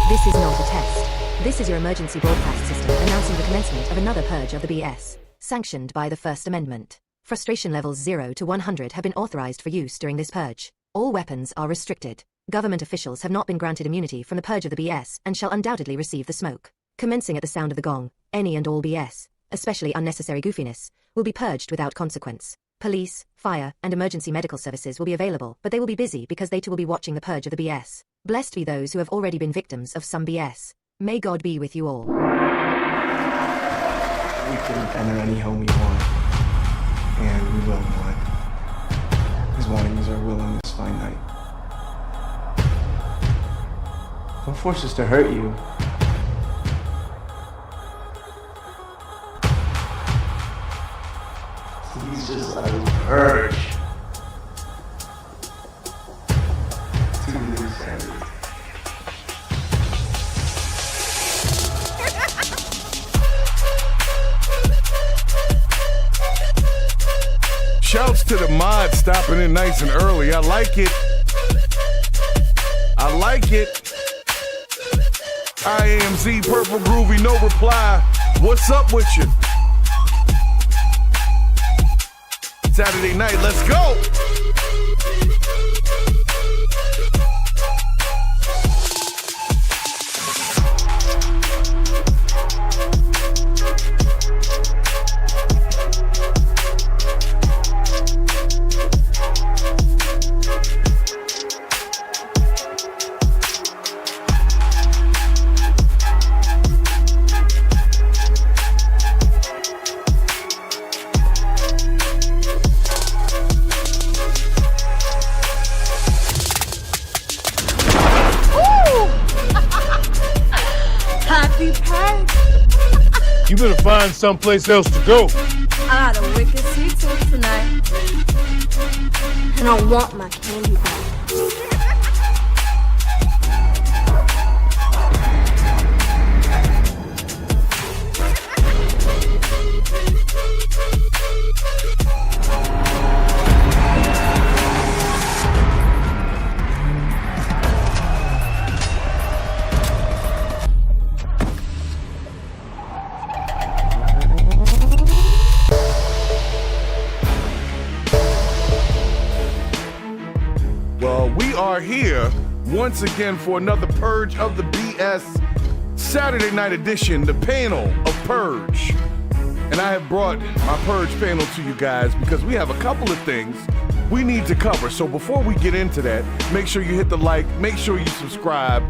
This is not a test. This is your emergency broadcast system announcing the commencement of another purge of the BS, sanctioned by the First Amendment. Frustration levels 0 to 100 have been authorized for use during this purge. All weapons are restricted. Government officials have not been granted immunity from the purge of the BS and shall undoubtedly receive the smoke. Commencing at the sound of the gong, any and all BS, especially unnecessary goofiness, will be purged without consequence. Police, fire, and emergency medical services will be available, but they will be busy because they too will be watching the purge of the BS. Blessed be those who have already been victims of some BS. May God be with you all. We can enter any home we want, and we will want. His wanting is our will on this fine night. Don't force us to hurt you. Please just let us purge. To the standard. Shouts to the mod stopping in nice and early. I like it. I like it. IAMZ, Purple Groovy, no reply. What's up with you? Saturday night, let's go. You better find someplace else to go. I got a wicked sweet tooth tonight. And I want my candy back. Here once again for another Purge of the BS Saturday night edition, the panel of Purge. And I have brought my Purge panel to you guys because we have a couple of things we need to cover. So before we get into that, make sure you hit the like, make sure you subscribe.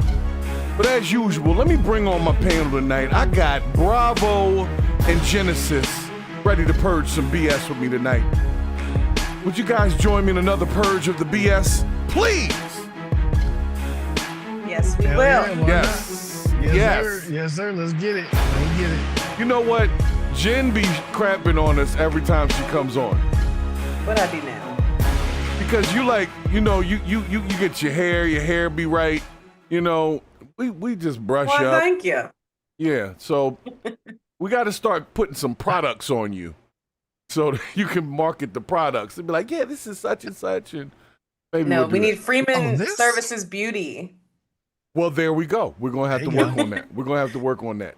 But as usual, let me bring on my panel tonight. I got Bravo and Genesis ready to purge some BS with me tonight. Would you guys join me in another Purge of the BS? Please! Yes, we will. Yes. Yes, sir. Yes, sir. Let's get it. Let's get it. You know what? Jen be crapping on us every time she comes on. What I do now? Because you like, you know, you get your hair be right. You know, we just brush Well, up. thank you. Yeah, so we got to start putting some products on you so that you can market the products and be like, yeah, this is such and such. And maybe No, we'll do we that. need Freeman this? Services Beauty. Well, there we go. We're going to have to work on that. We're going to have to work on that.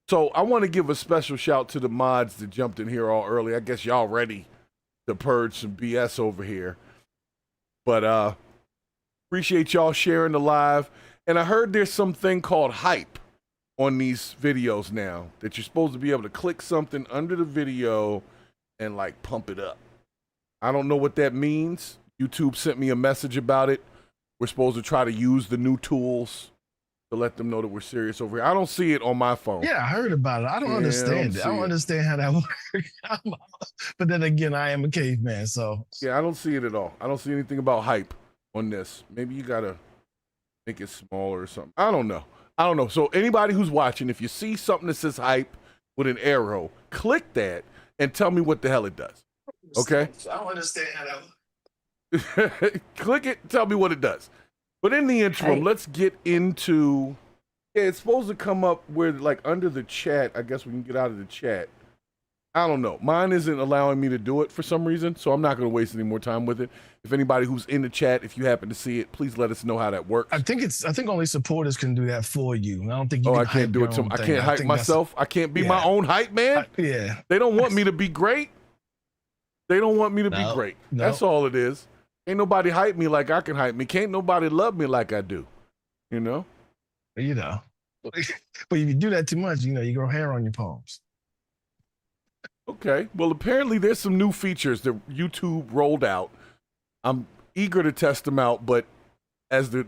So I want to give a special shout to the mods that jumped in here all early. I guess y'all ready to purge some BS over here. But appreciate y'all sharing the live. And I heard there's something called hype on these videos now that you're supposed to be able to click something under the video and like pump it up. I don't know what that means. YouTube sent me a message about it. We're supposed to try to use the new tools to let them know that we're serious over here. I don't see it on my phone. Yeah, I heard about it. I don't understand it. I don't understand how that works. But then again, I am a caveman, so. Yeah, I don't see it at all. I don't see anything about hype on this. Maybe you got to make it smaller or something. I don't know. So anybody who's watching, if you see something that says hype with an arrow, click that and tell me what the hell it does. Okay? I don't understand how that works. Click it, tell me what it does. But in the interim, let's get into, yeah, it's supposed to come up where like under the chat. I guess we can get out of the chat. I don't know. Mine isn't allowing me to do it for some reason, so I'm not going to waste any more time with it. If anybody who's in the chat, if you happen to see it, please let us know how that works. I think only supporters can do that for you. I don't think you Oh, can I can't hype do your it. own I thing. can't hype think myself. I can't be yeah. my own hype man. Yeah. They don't want me to be great. They don't want me to be great. No. That's all it is. Ain't nobody hype me like I can hype me. Can't nobody love me like I do. You know? You know. But if you do that too much, you know, you grow hair on your palms. Okay. Well, apparently there's some new features that YouTube rolled out. I'm eager to test them out, but as the,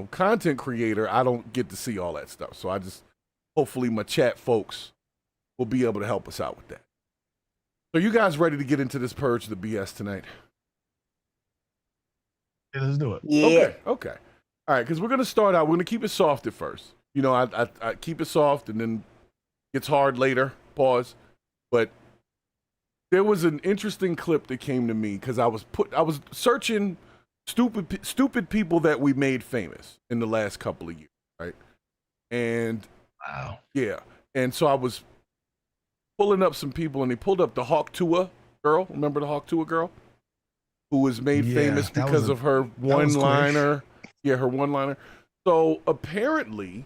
content creator, I don't get to see all that stuff. So hopefully my chat folks will be able to help us out with that. So you guys ready to get into this Purge the BS tonight? Yeah, let's do it. Yeah. Okay. All right, because we're going to start out. We're going to keep it soft at first. I keep it soft and then gets hard later. Pause. But there was an interesting clip that came to me because I was searching stupid people that we made famous in the last couple of years, right? And wow. Yeah. And so I was pulling up some people, and they pulled up the Hawk Tuah Girl. Remember the Hawk Tuah Girl? Who was made famous because of her one-liner. Yeah, her one-liner. So apparently,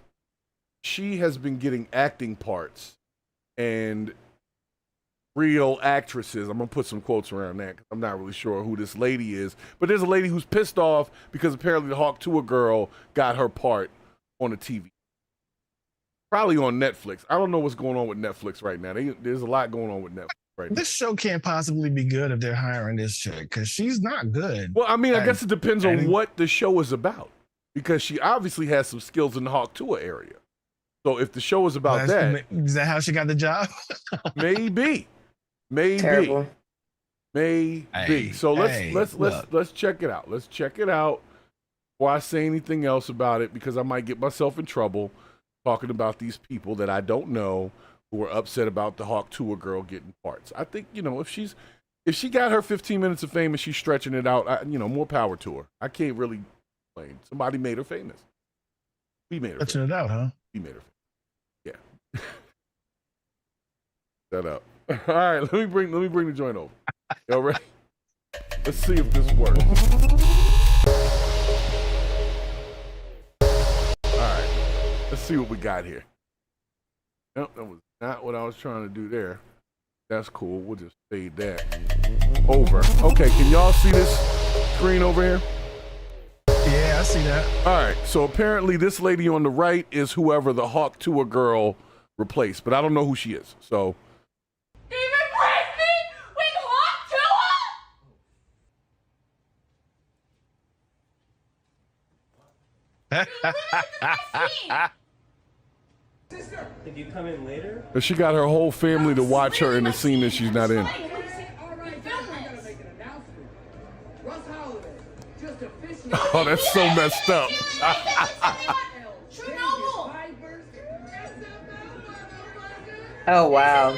she has been getting acting parts and real actresses. I'm going to put some quotes around that because I'm not really sure who this lady is. But there's a lady who's pissed off because apparently the Hawk Tuah Girl got her part on a TV. Probably on Netflix. I don't know what's going on with Netflix right now. There's a lot going on with Netflix right now. This show can't possibly be good if they're hiring this chick because she's not good. Well, I mean, I guess it depends on what the show is about because she obviously has some skills in the Hawk Tuah area. So if the show is about that. Is that how she got the job? Maybe. Terrible. Maybe. Hey, So let's check it out. Let's check it out before I say anything else about it because I might get myself in trouble talking about these people that I don't know who are upset about the Hawk Tuah Girl getting parts. I think, if she got her 15 minutes of fame and she's stretching it out, more power to her. I can't really complain. Somebody made her famous. We made her Stretching it out, huh? We made her famous. Yeah. Shut up. All right, let me bring the joint over. Y'all ready? Let's see if this works. All right, let's see what we got here. Nope, that was not what I was trying to do there. That's cool. We'll just fade that over. Okay, can y'all see this screen over here? Yeah, I see that. All right, so apparently this lady on the right is whoever the Hawk Tuah Girl replaced, but I don't know who she is. So. They replaced me with Hawk Tuah? Did you come in later? But she got her whole family to watch her in the scene that she's not in. Oh, that's so messed up. Oh, wow.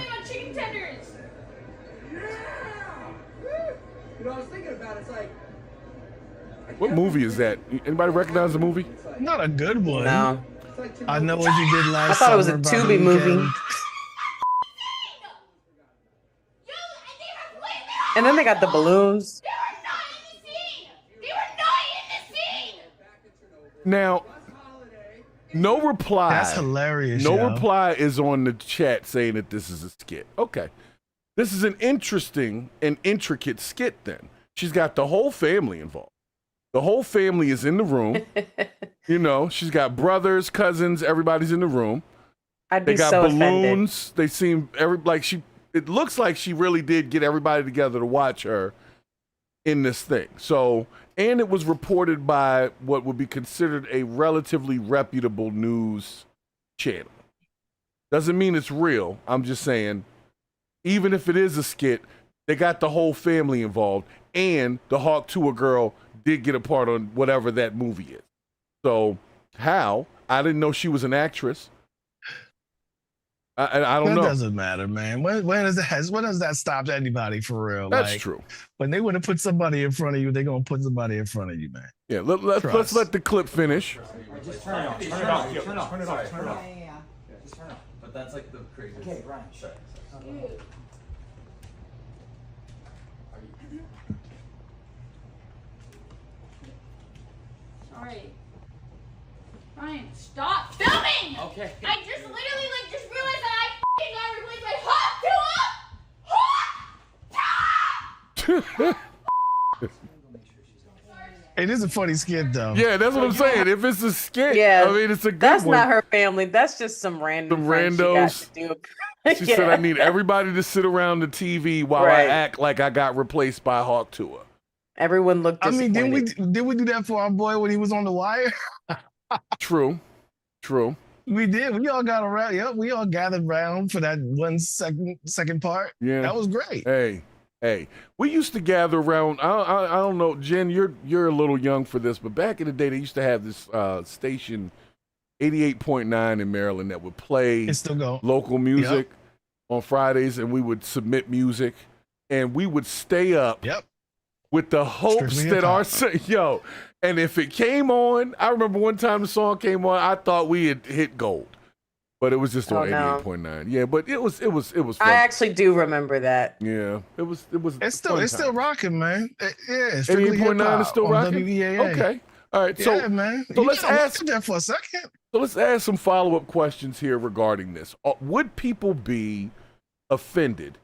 What movie is that? Anybody recognize the movie? Not a good one. No. I know what you did last I thought it was a summer, Tubi movie. And then they got the balloons. Now, no reply. That's hilarious. No reply is on the chat saying that this is a skit. Okay. This is an interesting and intricate skit then. She's got the whole family involved. The whole family is in the room. She's got brothers, cousins, everybody's in the room. They got so balloons. Offended. They seem it looks like she really did get everybody together to watch her in this thing. So, and it was reported by what would be considered a relatively reputable news channel. Doesn't mean it's real. I'm just saying, even if it is a skit, they got the whole family involved, and the Hawk Tuah Girl did get a part on whatever that movie is. So, how? I didn't know she was an actress. I don't know. It doesn't matter, man. When does that stop anybody for real? That's true. When they want to put somebody in front of you, they're gonna put somebody in front of you, man. Yeah, let's let the clip finish. Just turn it off. Turn it off. Turn it off. Turn it off. Yeah. Just turn it off. But that's like the craziest. Okay, Ryan. Sure. Dude. This is gonna cheat tenders. You know, and they have women. And then they got the balloons. They seem like like she. It looks like she really did get everybody together to watch her in this thing. So, and it was reported by what would be considered a relatively reputable news channel. Doesn't mean it's real. I'm just saying, even if it is a skit, they got the whole family involved. The whole family is in the room. Sorry. Ryan, stop filming! Okay. I just literally just realized that I f***ing got replaced by Hawk Tuah! It is a funny skit though. Yeah, that's what I'm saying. If it's a skit, Yeah, I mean, it's a good That's one. not her family. That's just some random Some friends she got randos. to do. She said, I need everybody to sit around the TV while I act like I got replaced by Hawk Tuah. Everyone looked I mean, disappointed. did we do that for our boy when he was on The Wire? True. We did. We all got around. Yep, we all gathered around for that second part. Yeah. That was great. Hey, we used to gather around. I don't know, Jen. You're a little young for this, but back in the day, they used to have this station, 88.9 in Maryland, that would play It's still going. local music on Fridays, and we would submit music, and we would stay up Yep. with the hopes Strictly that our hip-hop. and if it came on, I remember one time the song came on, I thought we had hit gold. But it was just on 88.9. Yeah, but it was fun. I actually do remember that. Yeah, it was. It's still rocking, man. Yeah, 88.9 is still rocking. WEAA. Okay, all right. Yeah, man. So You let's gotta ask watch that for a second. So let's ask some follow-up questions here regarding this. Would people be offended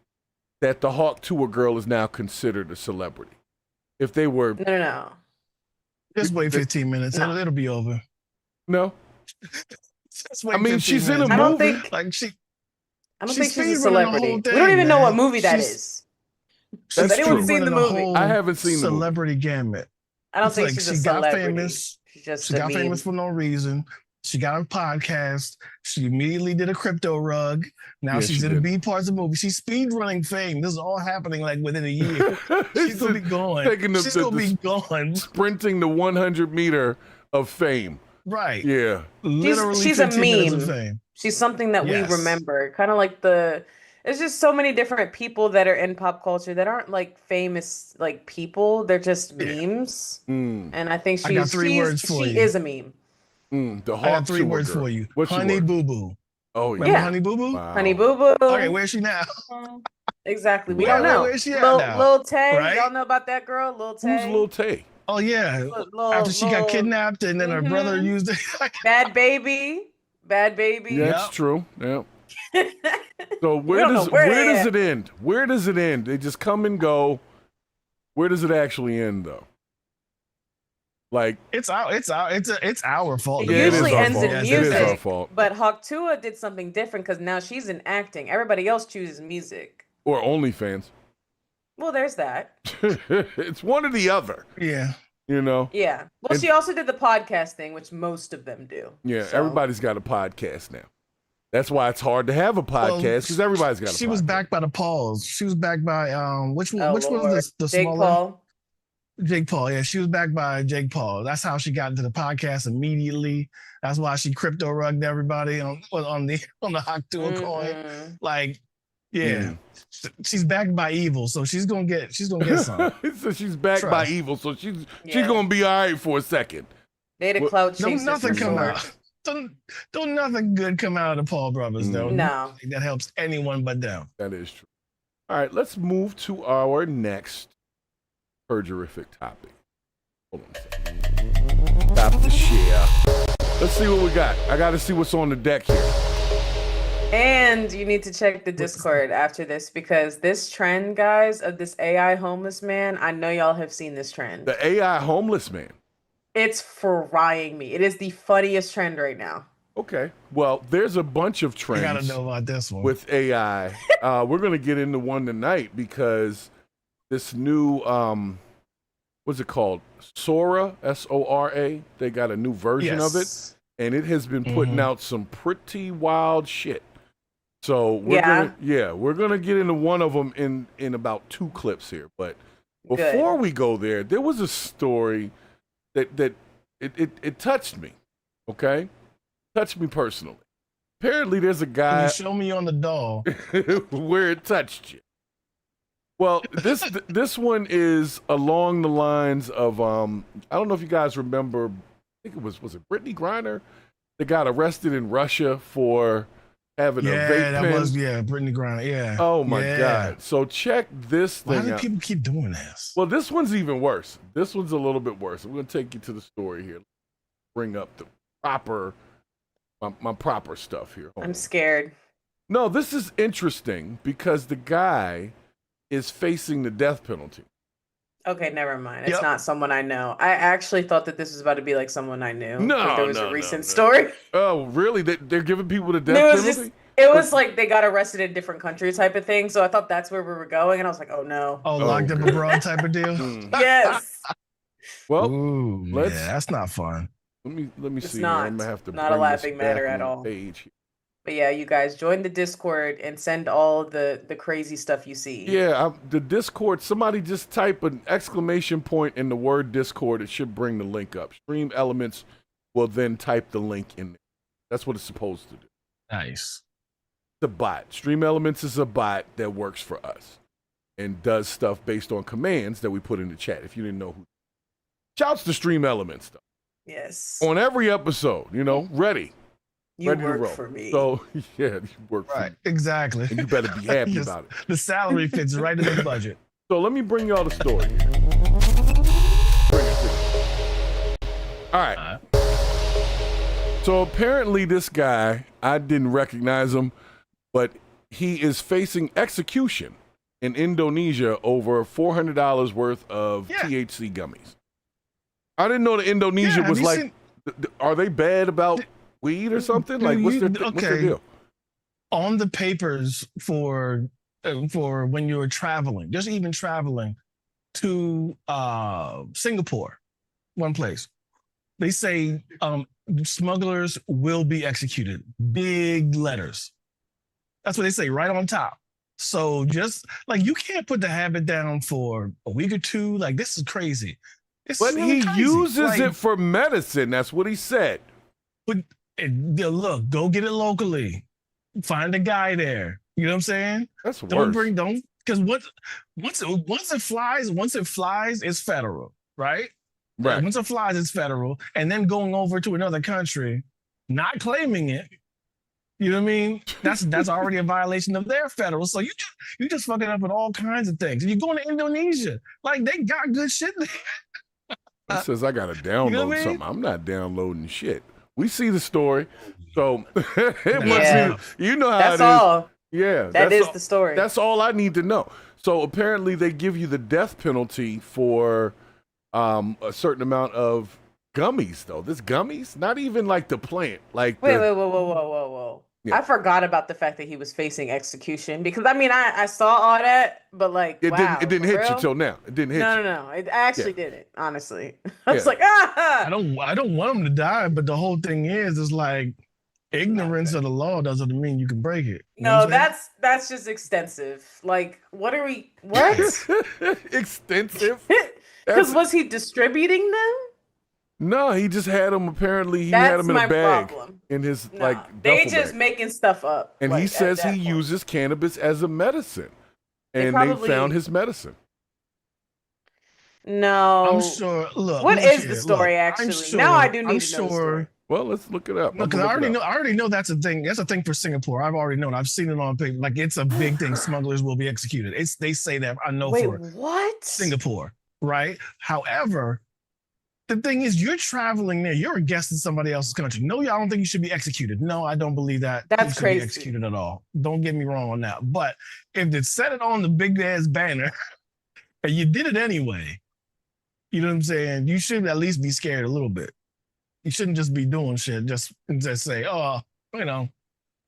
that the Hawk Tuah Girl is now considered a celebrity if they were? No. Just wait 15 minutes. No. It'll be over. No. Just wait I mean, 15 she's in a minutes. I don't movie. think Like I don't she's think she's a speedrunning the celebrity. whole We thing, don't even know what man. movie that She's- is. That's Has anyone true. seen the running a movie? whole I haven't seen the movie. celebrity gamut. I don't It's think like she's a she got celebrity. famous. She's just She a got meme. famous for no reason. She got a podcast. She immediately did a crypto rug. Now Yeah, she's she in the did. B parts of the movie. She's speed running fame. This is all happening like within a year. She's gonna be gone. Taking the- She's the- gonna the- be gone. Sprinting the 100-meter of fame. Right. Yeah. Literally she's a 15 minutes of meme. fame. She's something that Yes. we remember. Kind of like there's just so many different people that are in pop culture that aren't like famous like people. They're just memes. Mm, And I think I got three words for she you. is a meme. the I Hawk got three Tuah words Girl. for you. What's your Honey word? Boo Boo. Oh, Remember yeah. Yeah. Honey Boo Boo? Wow. Honey Boo Boo. Okay, where's she now? Exactly. We Wow. don't know. Where's she at Lil, now? Lil Tay. Right? Y'all know about that girl? Lil Tay. Who's Lil Tay? Oh yeah. Lil- After she got Lil- kidnapped and then her brother used it. Bad Baby. Bad Baby. Yeah, Yep. that's true. Yeah. So don't where know does where where they does at. it end? Where does it end? They just come and go. Where does it actually end though? Like It's our fault. It Yeah, it is usually our ends fault. in It is music. our fault. But Hawk Tuah did something different because now she's in acting. Everybody else chooses music. or OnlyFans. Well, there's that. It's one or the other. Yeah. You know. Yeah. Well, And- she also did the podcast thing, which most of them do. Yeah. So- Everybody's got a podcast now. That's why it's hard to have a podcast because everybody's got a podcast. She was backed by the Pauls. She was backed by which one? Oh, which one Lord. was the Jake smaller? Paul. Jake Paul. Yeah, she was backed by Jake Paul. That's how she got into the podcast immediately. That's why she crypto rugged everybody on the Hawk Tuah coin. Mhm. Like, yeah, she's backed by evil, so she's gonna get some. So she's backed by Trust. evil. So she's Yeah. gonna be all right for a second. They had a Well, clout Don't chaser nothing for come sure. out. Don't nothing good come out of the Paul brothers though. No. That helps anyone but them. That is true. All right, let's move to our next perjurific topic. Hold on a second. Stop the share. Let's see what we got. I got to see what's on the deck here. And you need to check the Discord after this because this trend, guys, of this AI homeless man, I know y'all have seen this trend. The AI homeless man. It's frying me. It is the funniest trend right now. Okay. Well, there's a bunch of I trends gotta know about this one. with AI. We're going to get into one tonight because this new, what's it called? Sora, Sora. They got a new version of it, Yes. and it has been putting out some pretty wild shit. So we're gonna get into one of them in about 2 clips here. But before we go there was a story that it touched me. Okay, touched me personally. Apparently, there's a Can guy you show me on the doll. where it touched you. Well, this one is along the lines of I don't know if you guys remember. I think it was it Brittany Griner that got arrested in Russia for having a Yeah, vape that pen. was Brittany Griner. Yeah. Oh my Yeah. God! So check this Why thing do out. people keep doing this? Well, this one's even worse. This one's a little bit worse. I'm going to take you to the story here. Bring up the proper, my proper stuff here. Hold I'm on. scared. No, this is interesting because the guy is facing the death penalty. Okay, never mind. It's Yep. not someone I know. I actually thought that this was about to be like someone I knew. 'Cause No, there was no, a recent no. story. Oh, really? They're giving people the death It was penalty? it was like they got arrested in different countries type of thing. So I thought that's where we were going, and I was like, oh no. Oh, locked up okay. abroad type of deal. Yes. Well, Ooh, let's- yeah, that's not fun. let me It's see. not. I'm gonna have to Not a bring this laughing matter back at on all. Page here. But yeah, you guys join the Discord and send all the crazy stuff you see. Yeah, the Discord. Somebody just type an exclamation point in the word Discord. It should bring the link up. Stream Elements will then type the link in there. That's what it's supposed to do. Nice. The bot. Stream Elements is a bot that works for us and does stuff based on commands that we put in the chat. If you didn't know who. Shouts to Stream Elements though. Yes. On every episode, ready. You ready to work roll. for me. So yeah, you work for Right. me. Exactly. And you better be happy Yes. about it. The salary fits right in the budget. So let me bring y'all the story. Bring it to you. All right. So apparently this guy, I didn't recognize him, but he is facing execution in Indonesia over $400 worth of Yeah. THC gummies. I didn't know that Indonesia Yeah, was have you like, seen- are they bad about weed or something? Do Like, what's you- their okay. deal? On the papers for when you were traveling, just even traveling to Singapore, one place, they say smugglers will be executed. Big letters. That's what they say right on top. So just like you can't put the habit down for a week or two. Like this is crazy. It's But really he crazy. uses Like, it for medicine. That's what he said. But look, go get it locally. Find a guy there. You know what I'm saying? That's worse. Because once it flies, it's federal, right? Right. Once it flies, it's federal, and then going over to another country, not claiming it. You know what I mean? That's already a violation of their federal. So you just fucking up with all kinds of things. And you're going to Indonesia, like they got good shit there. He says I gotta download know what I mean? something. I'm not downloading shit. We see the story, so it Yeah. must be, you know how That's it is. all. Yeah, That that's is all, the story. That's all I need to know. So apparently they give you the death penalty for a certain amount of gummies, though. This gummies, not even like the plant. Like Wait, the, whoa. Yeah. I forgot about the fact that he was facing execution because I mean I saw all that, but like it wow, didn't for hit real? you till now. It didn't hit you. No. It actually didn't, honestly. I was Yeah. like, ah. I don't want them to die, but the whole thing is like ignorance of the law doesn't mean you can break it. You know No, what I'm saying? that's just extensive. Like, what? Extensive. Because was he distributing them? No, he just had them. Apparently, he That's had them in my a bag problem. in his No, like they duffel just bag. making stuff up. And like, he at says that he point. uses cannabis as a medicine, They and probably- they found his medicine. No, I'm sure. Look, What look is here, the story? look, actually, I'm sure, now I do need I'm to know the sure. story. Well, let's look it up. No, I'm because I gonna look it already up. know that's a thing. That's a thing for Singapore. I've already known. I've seen it on paper. Like it's a big thing. Smugglers will be executed. They say that. I know Wait, for what? Singapore, right? However, the thing is, you're traveling there. You're a guest in somebody else's country. No, I don't think you should be executed. No, I don't believe that. That's you should crazy. Be executed at all. Don't get me wrong on that. But if they set it on the big ass banner, and you did it anyway, you know what I'm saying? You should at least be scared a little bit. You shouldn't just be doing shit just say, oh,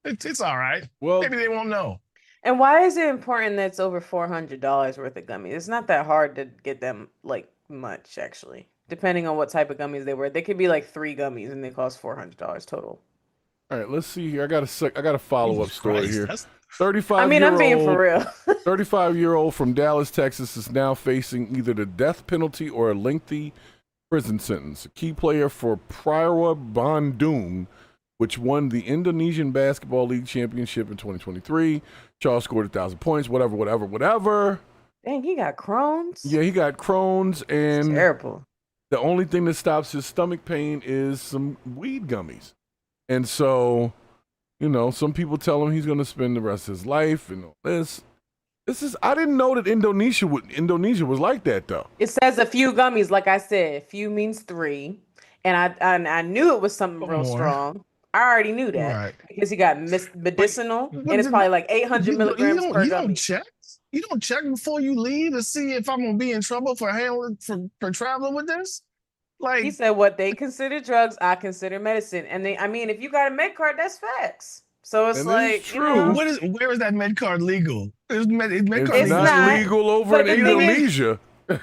it's all right. Well, Maybe they won't know. And why is it important that it's over $400 worth of gummies? It's not that hard to get them like much, actually. Depending on what type of gummies they were, they could be like 3 gummies and they cost $400 total. all right, let's see here. I got a follow up Jesus story Christ, here. that's- 35. I mean, I'm being for real. 35-year-old from Dallas, Texas, is now facing either the death penalty or a lengthy prison sentence. A key player for Prawira Bandung, which won the Indonesian Basketball League Championship in 2023. Charles scored 1,000 points. Whatever. Dang, he got Crohn's. Yeah, he got Crohn's, and Terrible. the only thing that stops his stomach pain is some weed gummies. And so You know, some people tell him he's going to spend the rest of his life and all this. This is, I didn't know that Indonesia was like that though. It says a few gummies, like I said, few means 3. And I knew it was something real More. strong. I already knew that Right. because he got medicinal, But and it's probably like 800 milligrams per you gummy. don't check. You don't check before you leave to see if I'm gonna be in trouble for traveling with this. Like He said what they consider drugs, I consider medicine. And I mean, if you got a med card, that's facts. So it's And like, it's you know, true. where is that med card legal? Is med card It's legal? not legal over but in the thing is- Indonesia.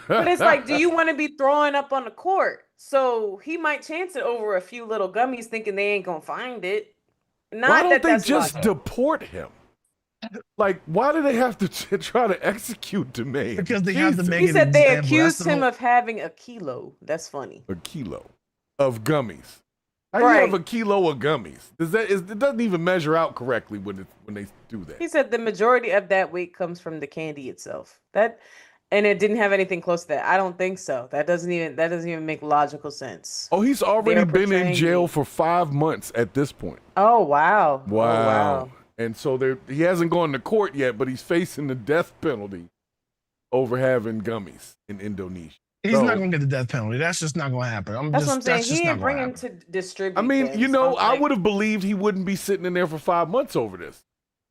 but it's like, do you want to be throwing up on the court? So he might chance it over a few little gummies thinking they ain't going to find it. Not Why don't that they that's just logical. deport him? Like, why do they have to try to execute the man? Because they have to Jesus. make He an said they example. That's accused the him whole- of having a kilo. That's funny. A kilo of gummies. How you Right. have a kilo of gummies? It doesn't even measure out correctly when they do that. He said the majority of that weight comes from the candy itself. And it didn't have anything close to that. I don't think so. That doesn't even make logical sense. Oh, he's already They're been in portraying jail me. for 5 months at this point. Oh wow. Wow. Oh, wow. And so he hasn't gone to court yet, but he's facing the death penalty over having gummies in Indonesia. He's So- not gonna get the death penalty. That's just not gonna happen. That's what I'm saying. That's just He not didn't gonna bring him happen. to distribute. I mean, them, you so know, I'm I like, would have believed he wouldn't be sitting in there for 5 months over this,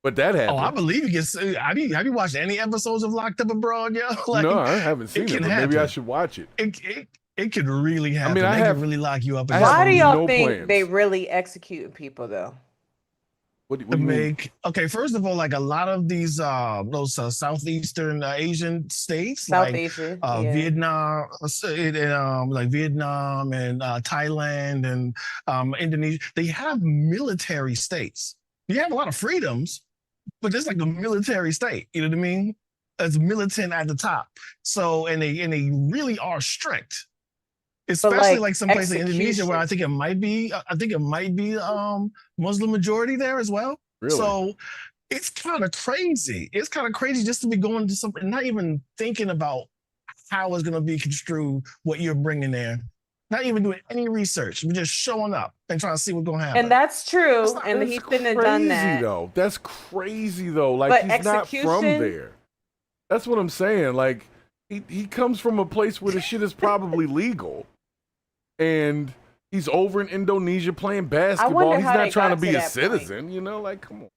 but that happened. Oh, I believe he gets. Have you watched any episodes of Locked Up Abroad, yo? Like, no, I haven't seen it, can but maybe I happen. should watch it. It could really happen. I They have- could really lock you up. I and have Why do y'all no think plans. they really executing people though? What do to you mean? make okay, first of all, like a lot of these those southeastern Asian states, South like Asia. Yeah. Vietnam, like Vietnam and Thailand and Indonesia, they have military states. You have a lot of freedoms, but it's like a military state. You know what I mean? It's militant at the top. So and they really are strict. Especially like some place in Indonesia where I think it might be Muslim majority there as well. Really? So it's kind of crazy. It's kind of crazy just to be going to something, not even thinking about how it's going to be construed, what you're bringing there. Not even doing any research. We're just showing up and trying to see what's going to happen. And that's true. And That's he couldn't have done that. Though. That's crazy though. Like But he's not from execution- there. That's what I'm saying. Like he comes from a place where the shit is probably legal, and he's over in Indonesia playing basketball. He's how not they trying to got be to a that citizen. You know, like come on.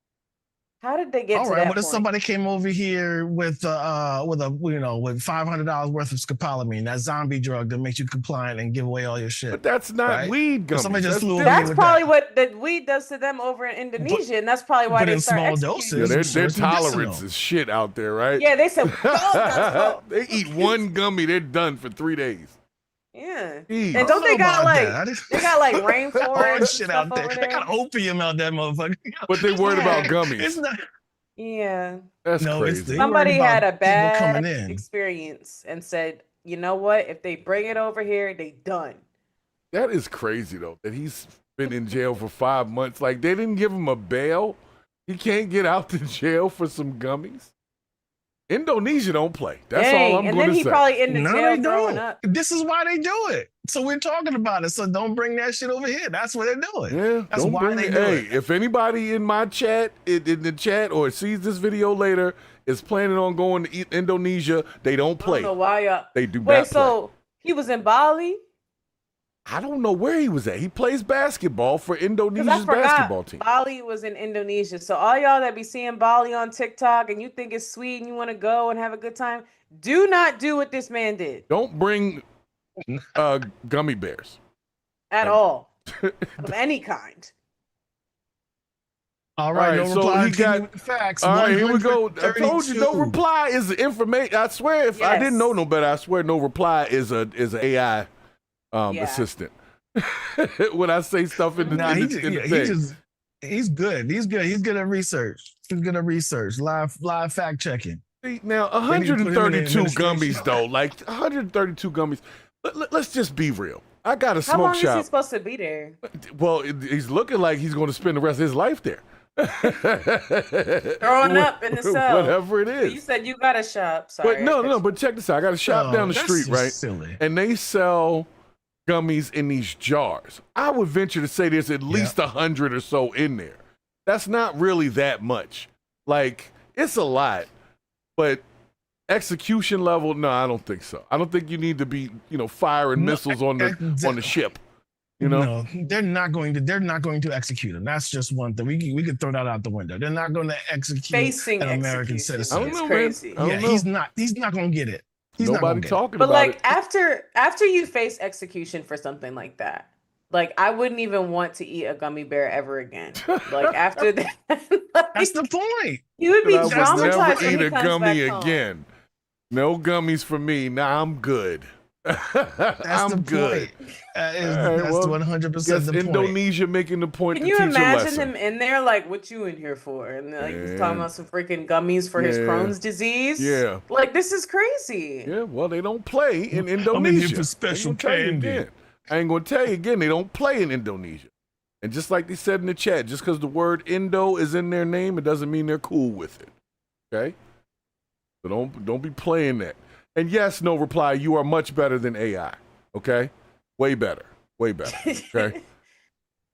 How did they get all to right, that what if point? somebody came over here with with $500 worth of scopolamine, that zombie drug that makes you compliant and give away all your shit? But that's not Right? weed gummies. somebody just That's flew over different. That's with probably that. what the weed does to them over in Indonesia, and that's probably why but they in start small executing. Yeah, doses. their It's medicinal. tolerance is shit out there, right? Yeah, they said, "Oh, They eat one gummy, they're done for 3 days. yeah. Jeez. And don't they got like they got like all rainforest and shit stuff out there? over They there? got opium out that motherfucker. But they worried about gummies. It's not. Yeah. That's No, it's crazy. the- Somebody worried had a about people coming bad in. experience and said, you know what? If they bring it over here, they done. That is crazy though, that he's been in jail for 5 months. Like they didn't give him a bail. He can't get out to jail for some gummies. Indonesia don't play. That's Dang. all I'm and going then to he say. probably in the No, jail they throwing don't. up. This is why they do it. So we're talking about it. So don't bring that shit over here. That's what they're doing. Yeah, That's don't why bring they it. do Hey, it. if anybody in my chat, in the chat, or sees this video later, is planning on going to Indonesia, they don't I play. don't know why y'all. They do Wait, not play. so he was in Bali? I don't know where he was at. He plays basketball for 'Cause I Indonesia's forgot basketball team. Bali was in Indonesia. So all y'all that be seeing Bali on TikTok and you think it's sweet and you want to go and have a good time, do not do what this man did Don't bring gummy bears. at all of any kind. All right, All right, no so reply. he Keep got- me with the facts. All right, here we go. I told you no 132. reply is the information. I swear, if I Yes. didn't know no better, I swear no reply is a AI Yeah. assistant. When I say stuff in the, Nah, in he the, just, in the he thing. just he's good. He's good. He's good at research. He's good at research. Live fact checking. See, now, They need to put him in 132 administration. gummies, though. Like, 132 gummies. Let's just be real. I got a How smoke long is he shop. supposed to be there? Well, he's looking like he's going to spend the rest of his life there. Throwing up in the cell. Whatever it You is. said you got a shop. Sorry. But no, but check this out. I got a shop Oh, down the that's street, just right? Silly. And they sell gummies in these jars. I would venture to say there's at least 100 or so in there. That's not really that much. Like, it's a lot, but execution level, no, I don't think so. I don't think you need to be, firing missiles on the ship. No, they're not going to execute him. That's just one thing. We could throw that out the window. They're not going to execute an American citizen. I don't know, crazy. Man. I don't know. He's not going to get it. Nobody talking about it. But like after you face execution for something like that, like I wouldn't even want to eat a gummy bear ever again. Like after that, that's the point. You would be I would traumatized. never eat a gummy again. No gummies for me. Nah, I'm good. That's the good. Point. That's 100% the point. Indonesia making the point. Can you imagine him in there like, what you in here for? And like he's talking about some freaking gummies for his Crohn's disease. Yeah, like this is crazy. Yeah, well they don't play in Indonesia. I'm in here for special candy. I ain't gonna tell you again. They don't play in Indonesia. And just like they said in the chat, just because the word Indo is in their name, it doesn't mean they're cool with it. Okay, so don't be playing that. And yes, no reply. You are much better than AI. Okay, way better. Okay,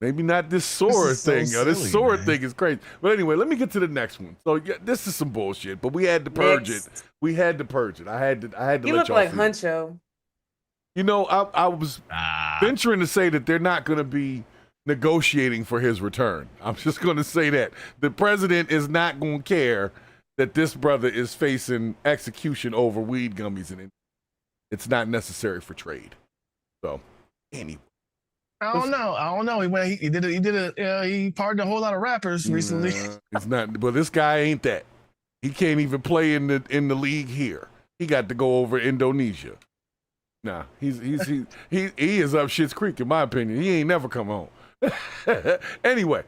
maybe not this Sora thing. This Sora thing is crazy. But anyway, let me get to the next one. So yeah, this is some bullshit. But we had to purge it. I had to let y'all You look like see Huncho. I was venturing to say that they're not going to be negotiating for his return. I'm just going to say that the president is not going to care that this brother is facing execution over weed gummies, and it's not necessary for trade. So, anyway. I don't know. He pardoned a whole lot of rappers recently. It's not, but this guy ain't that. He can't even play in the league here. He got to go over Indonesia. Nah, he is up Shit's Creek in my opinion. He ain't never come home. Anyway,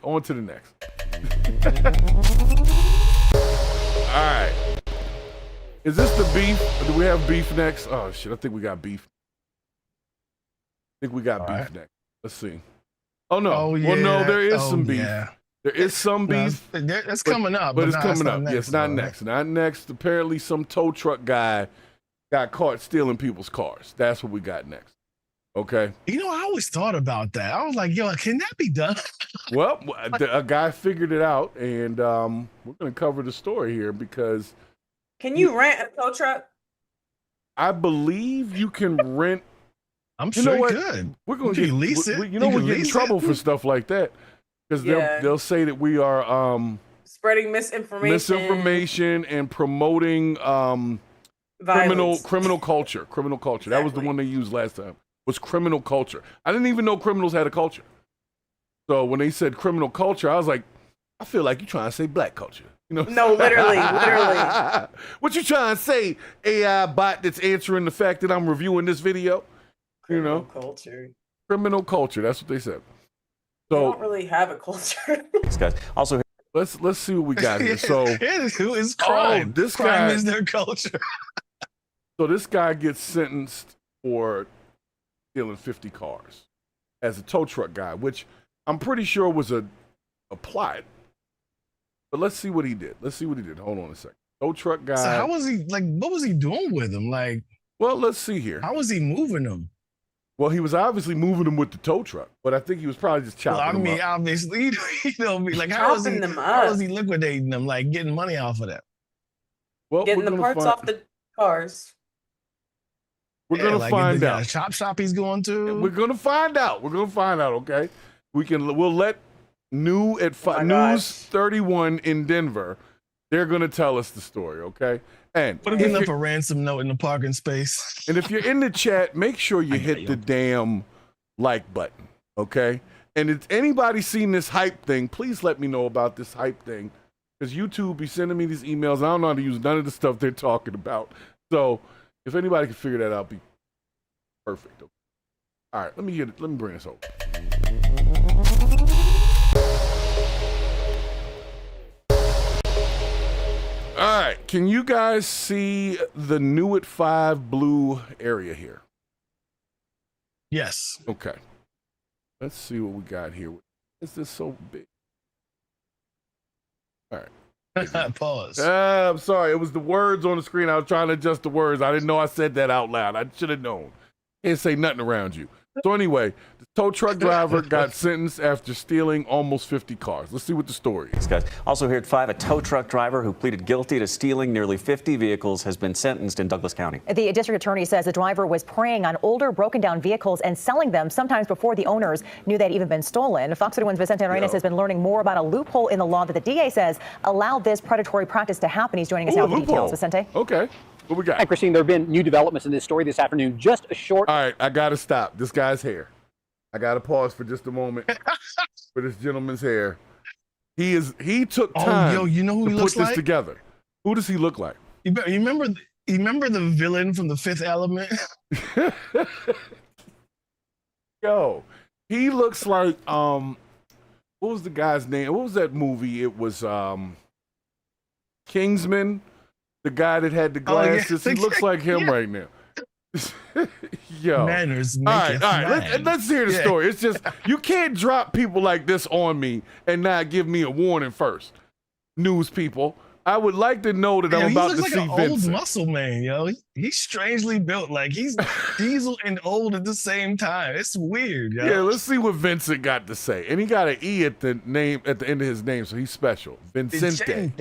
on to the next. All right. Is this the beef? Or do we have beef next? Oh shit, I think we got beef. Next. Let's see. Oh no. Oh, yeah. Well, no, there is some beef. Yeah. There is some beef. That's coming up. But it's coming up. It's not next. Not next. Apparently some tow truck guy got caught stealing people's cars. That's what we got next. Okay. I always thought about that. I was like, yo, can that be done? Well, a guy figured it out, and we're going to cover the story here because... Can you rent a tow truck? I believe you can rent... I'm sure you could. We're going to lease it. We get in trouble for stuff like that because they'll say that we are... spreading misinformation and promoting criminal culture. Exactly. That was the one they used last time. Was criminal culture. I didn't even know criminals had a culture. So when they said criminal culture, I was like, I feel like you're trying to say black culture. No, literally. What you trying to say, AI bot that's answering the fact that I'm reviewing this video? Criminal culture. Criminal culture. That's what they said. So they don't really have a culture. These guys also. Let's see what we got here. So who is crime? This crime guy is their culture. So this guy gets sentenced for stealing 50 cars as a tow truck guy, which I'm pretty sure was a plot. But let's see what he did. Hold on a second. Tow truck guy. So how was he, what was he doing with him? Well, let's see here. How was he moving them? Well, he was obviously moving them with the tow truck, but I think he was probably just chopping them up. Obviously, how was he liquidating them, getting money off of that? Well, getting the parts off the cars. We're gonna find out. Chop shop he's going to. We're gonna find out. Okay, we'll let News 31 in Denver. They're gonna tell us the story. Okay, and put him up a ransom note in the parking space. And if you're in the chat, make sure you hit the damn like button. Okay, and if anybody seen this hype thing, please let me know about this hype thing, because YouTube be sending me these emails. I don't know how to use none of the stuff they're talking about. So if anybody can figure that out, be perfect. Okay. All right, let me bring this over. All right, can you guys see the new at 5 blue area here? Yes. Okay. Let's see what we got here. Is this so big? All right. Pause. I'm sorry. It was the words on the screen. I was trying to adjust the words. I didn't know I said that out loud. I should have known. Can't say nothing around you. So anyway, the tow truck driver got sentenced after stealing almost 50 cars. Let's see what the story is. Guys. Also here at 5, a tow truck driver who pleaded guilty to stealing nearly 50 vehicles has been sentenced in Douglas County. The district attorney says the driver was preying on older, broken down vehicles and selling them sometimes before the owners knew they'd even been stolen. Fox 31's Vicente Arenas has been learning more about a loophole in the law that the DA says allowed this predatory practice to happen. He's joining us now with details. Vicente? Okay. What we got? Hi, Christine. There have been new developments in this story this afternoon. Just a short. All right, I got to stop. This guy's hair. I got to pause for just a moment for this gentleman's hair. He took time you know who to he put looks this like? together. Who does he look like? You remember the villain from The Fifth Element? Yo, he looks like what was the guy's name? What was that movie? It was Kingsman, the guy that had the glasses. He looks like him right now. Yo. Manners. All right. Let's hear the story. It's just you can't drop people like this on me and not give me a warning first. News people, I would like to know that I'm about to see an Vincent. old muscle man, yo. He's strangely built. Like he's diesel and old at the same time. It's weird, yo. Yeah, let's see what Vincent got to say. And he got an E at the end of his name, so he's special. Vincente.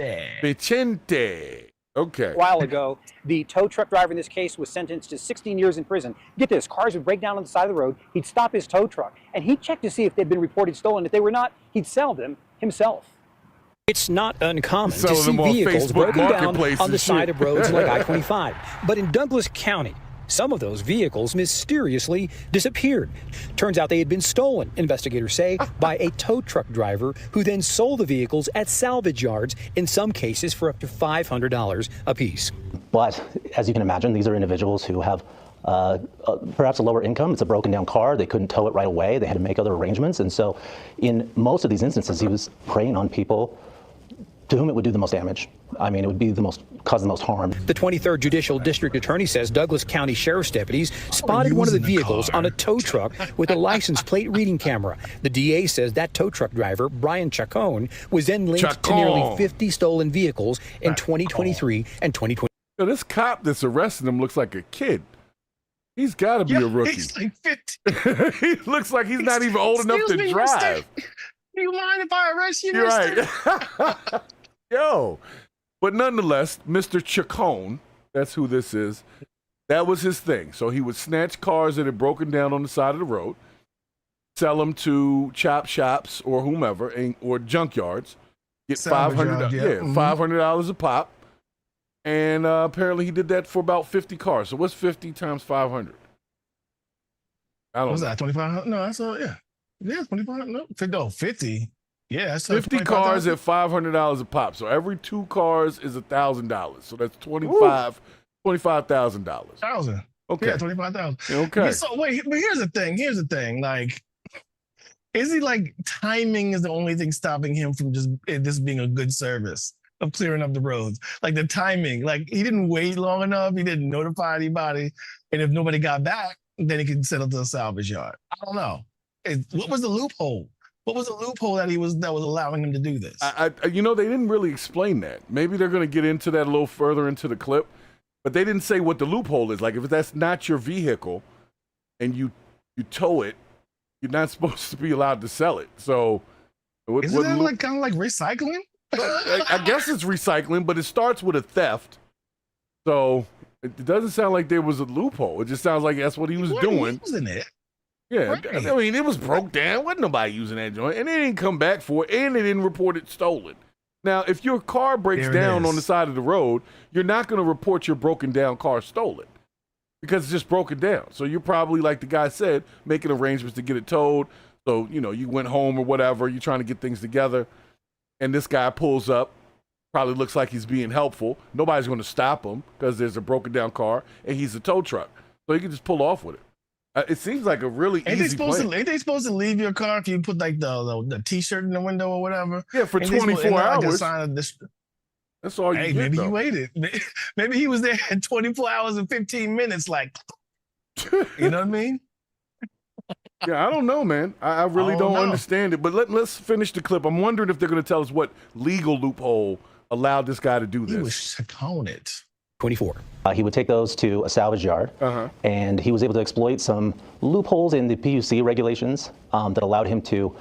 Vicente. Okay. A while ago, the tow truck driver in this case was sentenced to 16 years in prison. Get this, cars would break down on the side of the road. He'd stop his tow truck, and he'd check to see if they'd been reported stolen. If they were not, he'd sell them himself. It's not uncommon to Selling see them on vehicles Facebook broken down Marketplace on and the side shit. of roads like I-25. But in Douglas County, some of those vehicles mysteriously disappeared. Turns out they had been stolen, investigators say, by a tow truck driver who then sold the vehicles at salvage yards, in some cases for up to $500 apiece. But as you can imagine, these are individuals who have perhaps a lower income. It's a broken down car. They couldn't tow it right away. They had to make other arrangements. And so in most of these instances, he was preying on people to whom it would do the most damage. I mean, it would be cause the most harm. The 23rd Judicial District Attorney says Douglas County Sheriff's deputies spotted one of the vehicles on a tow truck with a license plate reading camera. The DA says that tow truck driver, Brian Chacon, was then linked to nearly 50 stolen vehicles in 2023 and 2020. Yo, this cop that's arresting him looks like a kid. He's got to be a rookie. He's like 50. He looks like he's not even old enough to drive. Do you mind if I arrest you? You're right. Yo, but nonetheless, Mr. Chacon, that's who this is, that was his thing. So he would snatch cars that had broken down on the side of the road, sell them to chop shops or whomever, or junkyards, get $500 a pop, and apparently he did that for about 50 cars. So what's 50 times 500? I don't know. What's that, 2,500? No, that's all, yeah. Yeah, 2,500. No, 50. Yeah, that's 50 cars at $500 a pop. So every 2 cars is $1,000. So that's $25,000. $1,000. Okay. Yeah, 25,000. Okay. So wait, but here's the thing. Like, is he like timing is the only thing stopping him from just this being a good service of clearing up the roads? Like the timing, like he didn't wait long enough. He didn't notify anybody, and if nobody got back, then he could settle to a salvage yard. I don't know. What was the loophole? What was the loophole that was allowing him to do this? They didn't really explain that. Maybe they're going to get into that a little further into the clip, but they didn't say what the loophole is. Like if that's not your vehicle and you tow it, you're not supposed to be allowed to sell it. So isn't that kind of like recycling? I guess it's recycling, but it starts with a theft. So it doesn't sound like there was a loophole. It just sounds like that's what he was doing. Using it. Yeah, right. I mean, it was broke down. Wasn't nobody using that joint. And they didn't come back for it, and they didn't report it stolen. Now, if your car breaks down on the side of the road, you're not going to report your broken down car stolen because it's just broken down. So you're probably, like the guy said, making arrangements to get it towed. So, you went home or whatever. You're trying to get things together. And this guy pulls up, probably looks like he's being helpful. Nobody's going to stop him because there's a broken down car, and he's a tow truck. So he can just pull off with it. It seems like a really easy plan. Ain't they supposed to leave your car if you put like the T-shirt in the window or whatever? Yeah, for 24 hours. That's all you get, maybe though. he waited. Maybe he was there in 24 hours and 15 minutes, like, you know what I mean? Yeah, I don't know, man. I really don't understand it. But let's finish the clip. I'm wondering if they're going to tell us what legal loophole allowed this guy to do this. He was Chacon it. 24. He would take those to a salvage yard, and he was able to exploit some loopholes in the PUC regulations that allowed him to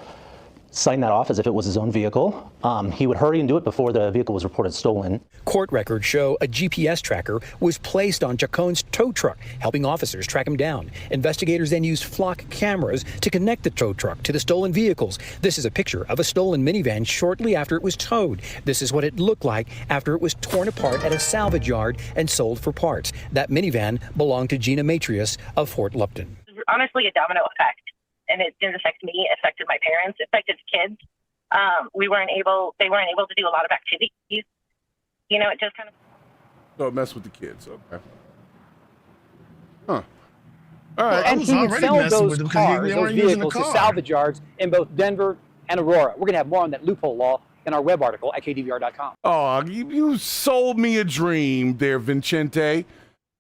sign that off as if it was his own vehicle. He would hurry and do it before the vehicle was reported stolen. Court records show a GPS tracker was placed on Chacon's tow truck, helping officers track him down. Investigators then used flock cameras to connect the tow truck to the stolen vehicles. This is a picture of a stolen minivan shortly after it was towed. This is what it looked like after it was torn apart at a salvage yard and sold for parts. That minivan belonged to Gina Matrius of Fort Lupton. Honestly, a domino effect. And it didn't affect me, it affected my parents, it affected the kids. They weren't able to do a lot of activities. You know, it just kind of. So it messed with the kids, okay. Huh. All right. And he would sell those cars, those vehicles to salvage yards in both Denver and Aurora. We're going to have more on that loophole law in our web article at kdvr.com. Oh, you sold me a dream there, Vincente.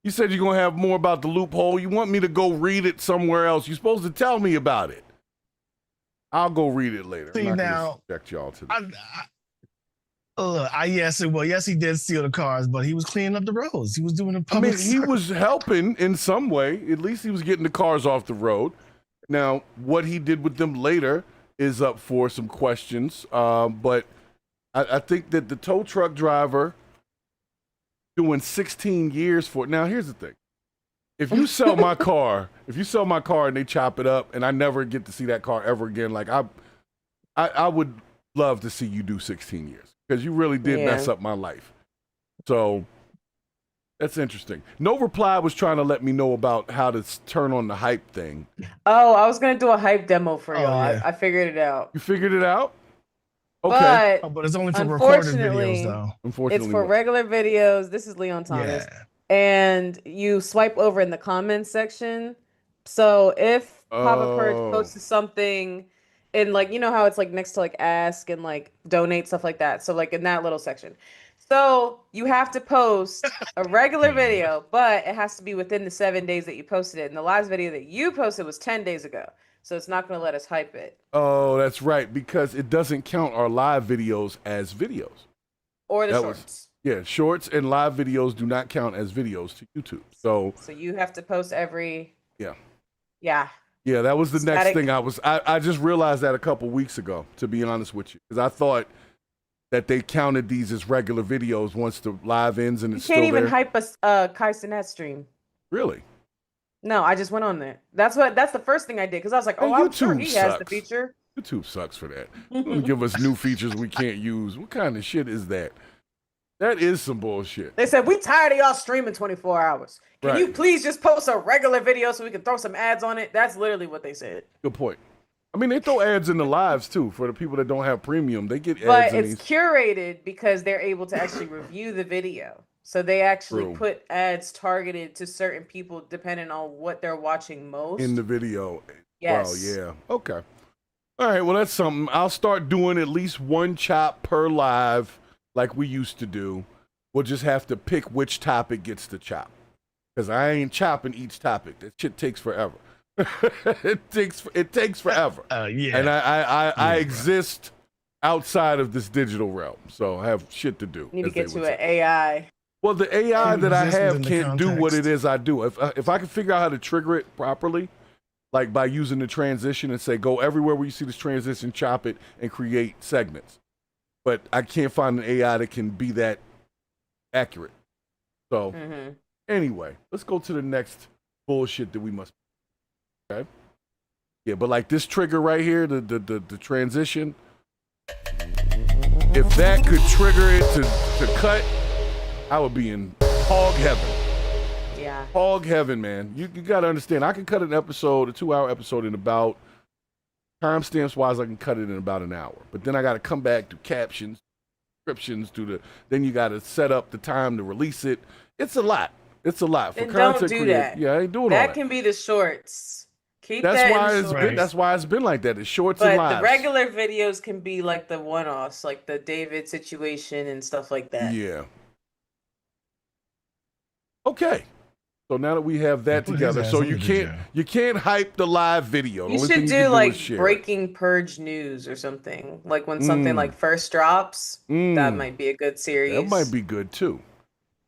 You said you're going to have more about the loophole. You want me to go read it somewhere else. You're supposed to tell me about it. I'll go read it later. See, I'm not now, gonna subject y'all to that. Yes, he did steal the cars, but he was cleaning up the roads. He was doing a I public mean, he was helping in some way. At least he was getting the cars off the road. Now, what he did with them later is up for some questions. But I think that the tow truck driver doing 16 years for it. Now, here's the thing. If you sell my car, and they chop it up and I never get to see that car ever again, like I would love to see you do 16 years because you really did mess up my life. So that's interesting. No Reply was trying to let me know about how to turn on the hype thing. Oh, I was going to do a hype demo for y'all. yeah. I figured it out. You figured it out? Okay. But it's only for recorded videos, though. Unfortunately, it's for regular videos. This is Leon Thomas. Yeah. And you swipe over in the comments section. So if Papa Purge posts something in, like, you know how it's like next to like ask and like donate, stuff like that. So like in that little section. So you have to post a regular video, but it has to be within the 7 days that you posted it. And the last video that you posted was 10 days ago. So it's not going to let us hype it. Oh, that's right, because it doesn't count our live videos as videos. Or the shorts. Shorts and live videos do not count as videos to YouTube. So you have to post every. Yeah. Yeah. Yeah, that was the next thing I just realized that a couple weeks ago, to be honest with you, because I thought that they counted these as regular videos once the live ends and it's still there. You can't even hype a Kai Cenat stream. Really? No, I just went on there. That's the first thing I did because I was like, I'm sure he has the feature. YouTube sucks for that. Give us new features we can't use. What kind of shit is that? That is some bullshit. They said, we tired of y'all streaming 24 hours. Can you please just post a regular video so we can throw some ads on it? That's literally what they said. Good point. I mean, they throw ads in the lives too for the people that don't have premium. They get ads. But it's curated because they're able to actually review the video. So they actually put ads targeted to certain people depending on what they're watching most. In the video. Yes. Wow, yeah. Okay. All right, well, that's something. I'll start doing at least one chop per live like we used to do. We'll just have to pick which topic gets the chop. Because I ain't chopping each topic. That shit takes forever. it takes forever. Yeah. And I exist outside of this digital realm. So I have shit to do. You need to get to an AI. Well, the AI that I have can't do what it is I do. If I can figure out how to trigger it properly, like by using the transition and say, go everywhere where you see this transition, chop it, and create segments. But I can't find an AI that can be that accurate. So anyway, let's go to the next bullshit that we must. Okay. Yeah, but like this trigger right here, the transition, if that could trigger it to cut, I would be in hog heaven. Yeah. Hog heaven, man. You got to understand, I can cut an episode, a 2-hour episode in about, timestamps wise, I can cut it in about an hour. But then I got to come back to captions, descriptions, then you got to set up the time to release it. It's a lot. It's a lot. For content creators. That. Yeah, I ain't doing all that. That can be the shorts. Keep that's that why in it's shorts. been. That's why it's been like that. It's shorts but and lives. The regular videos can be like the one-offs, like the David situation and stuff like that. Yeah. Okay. So now that we have that together, so you can't hype the live video. You should do like breaking Purge news or something. Like when something like first drops, that might be a good series. That might be good too.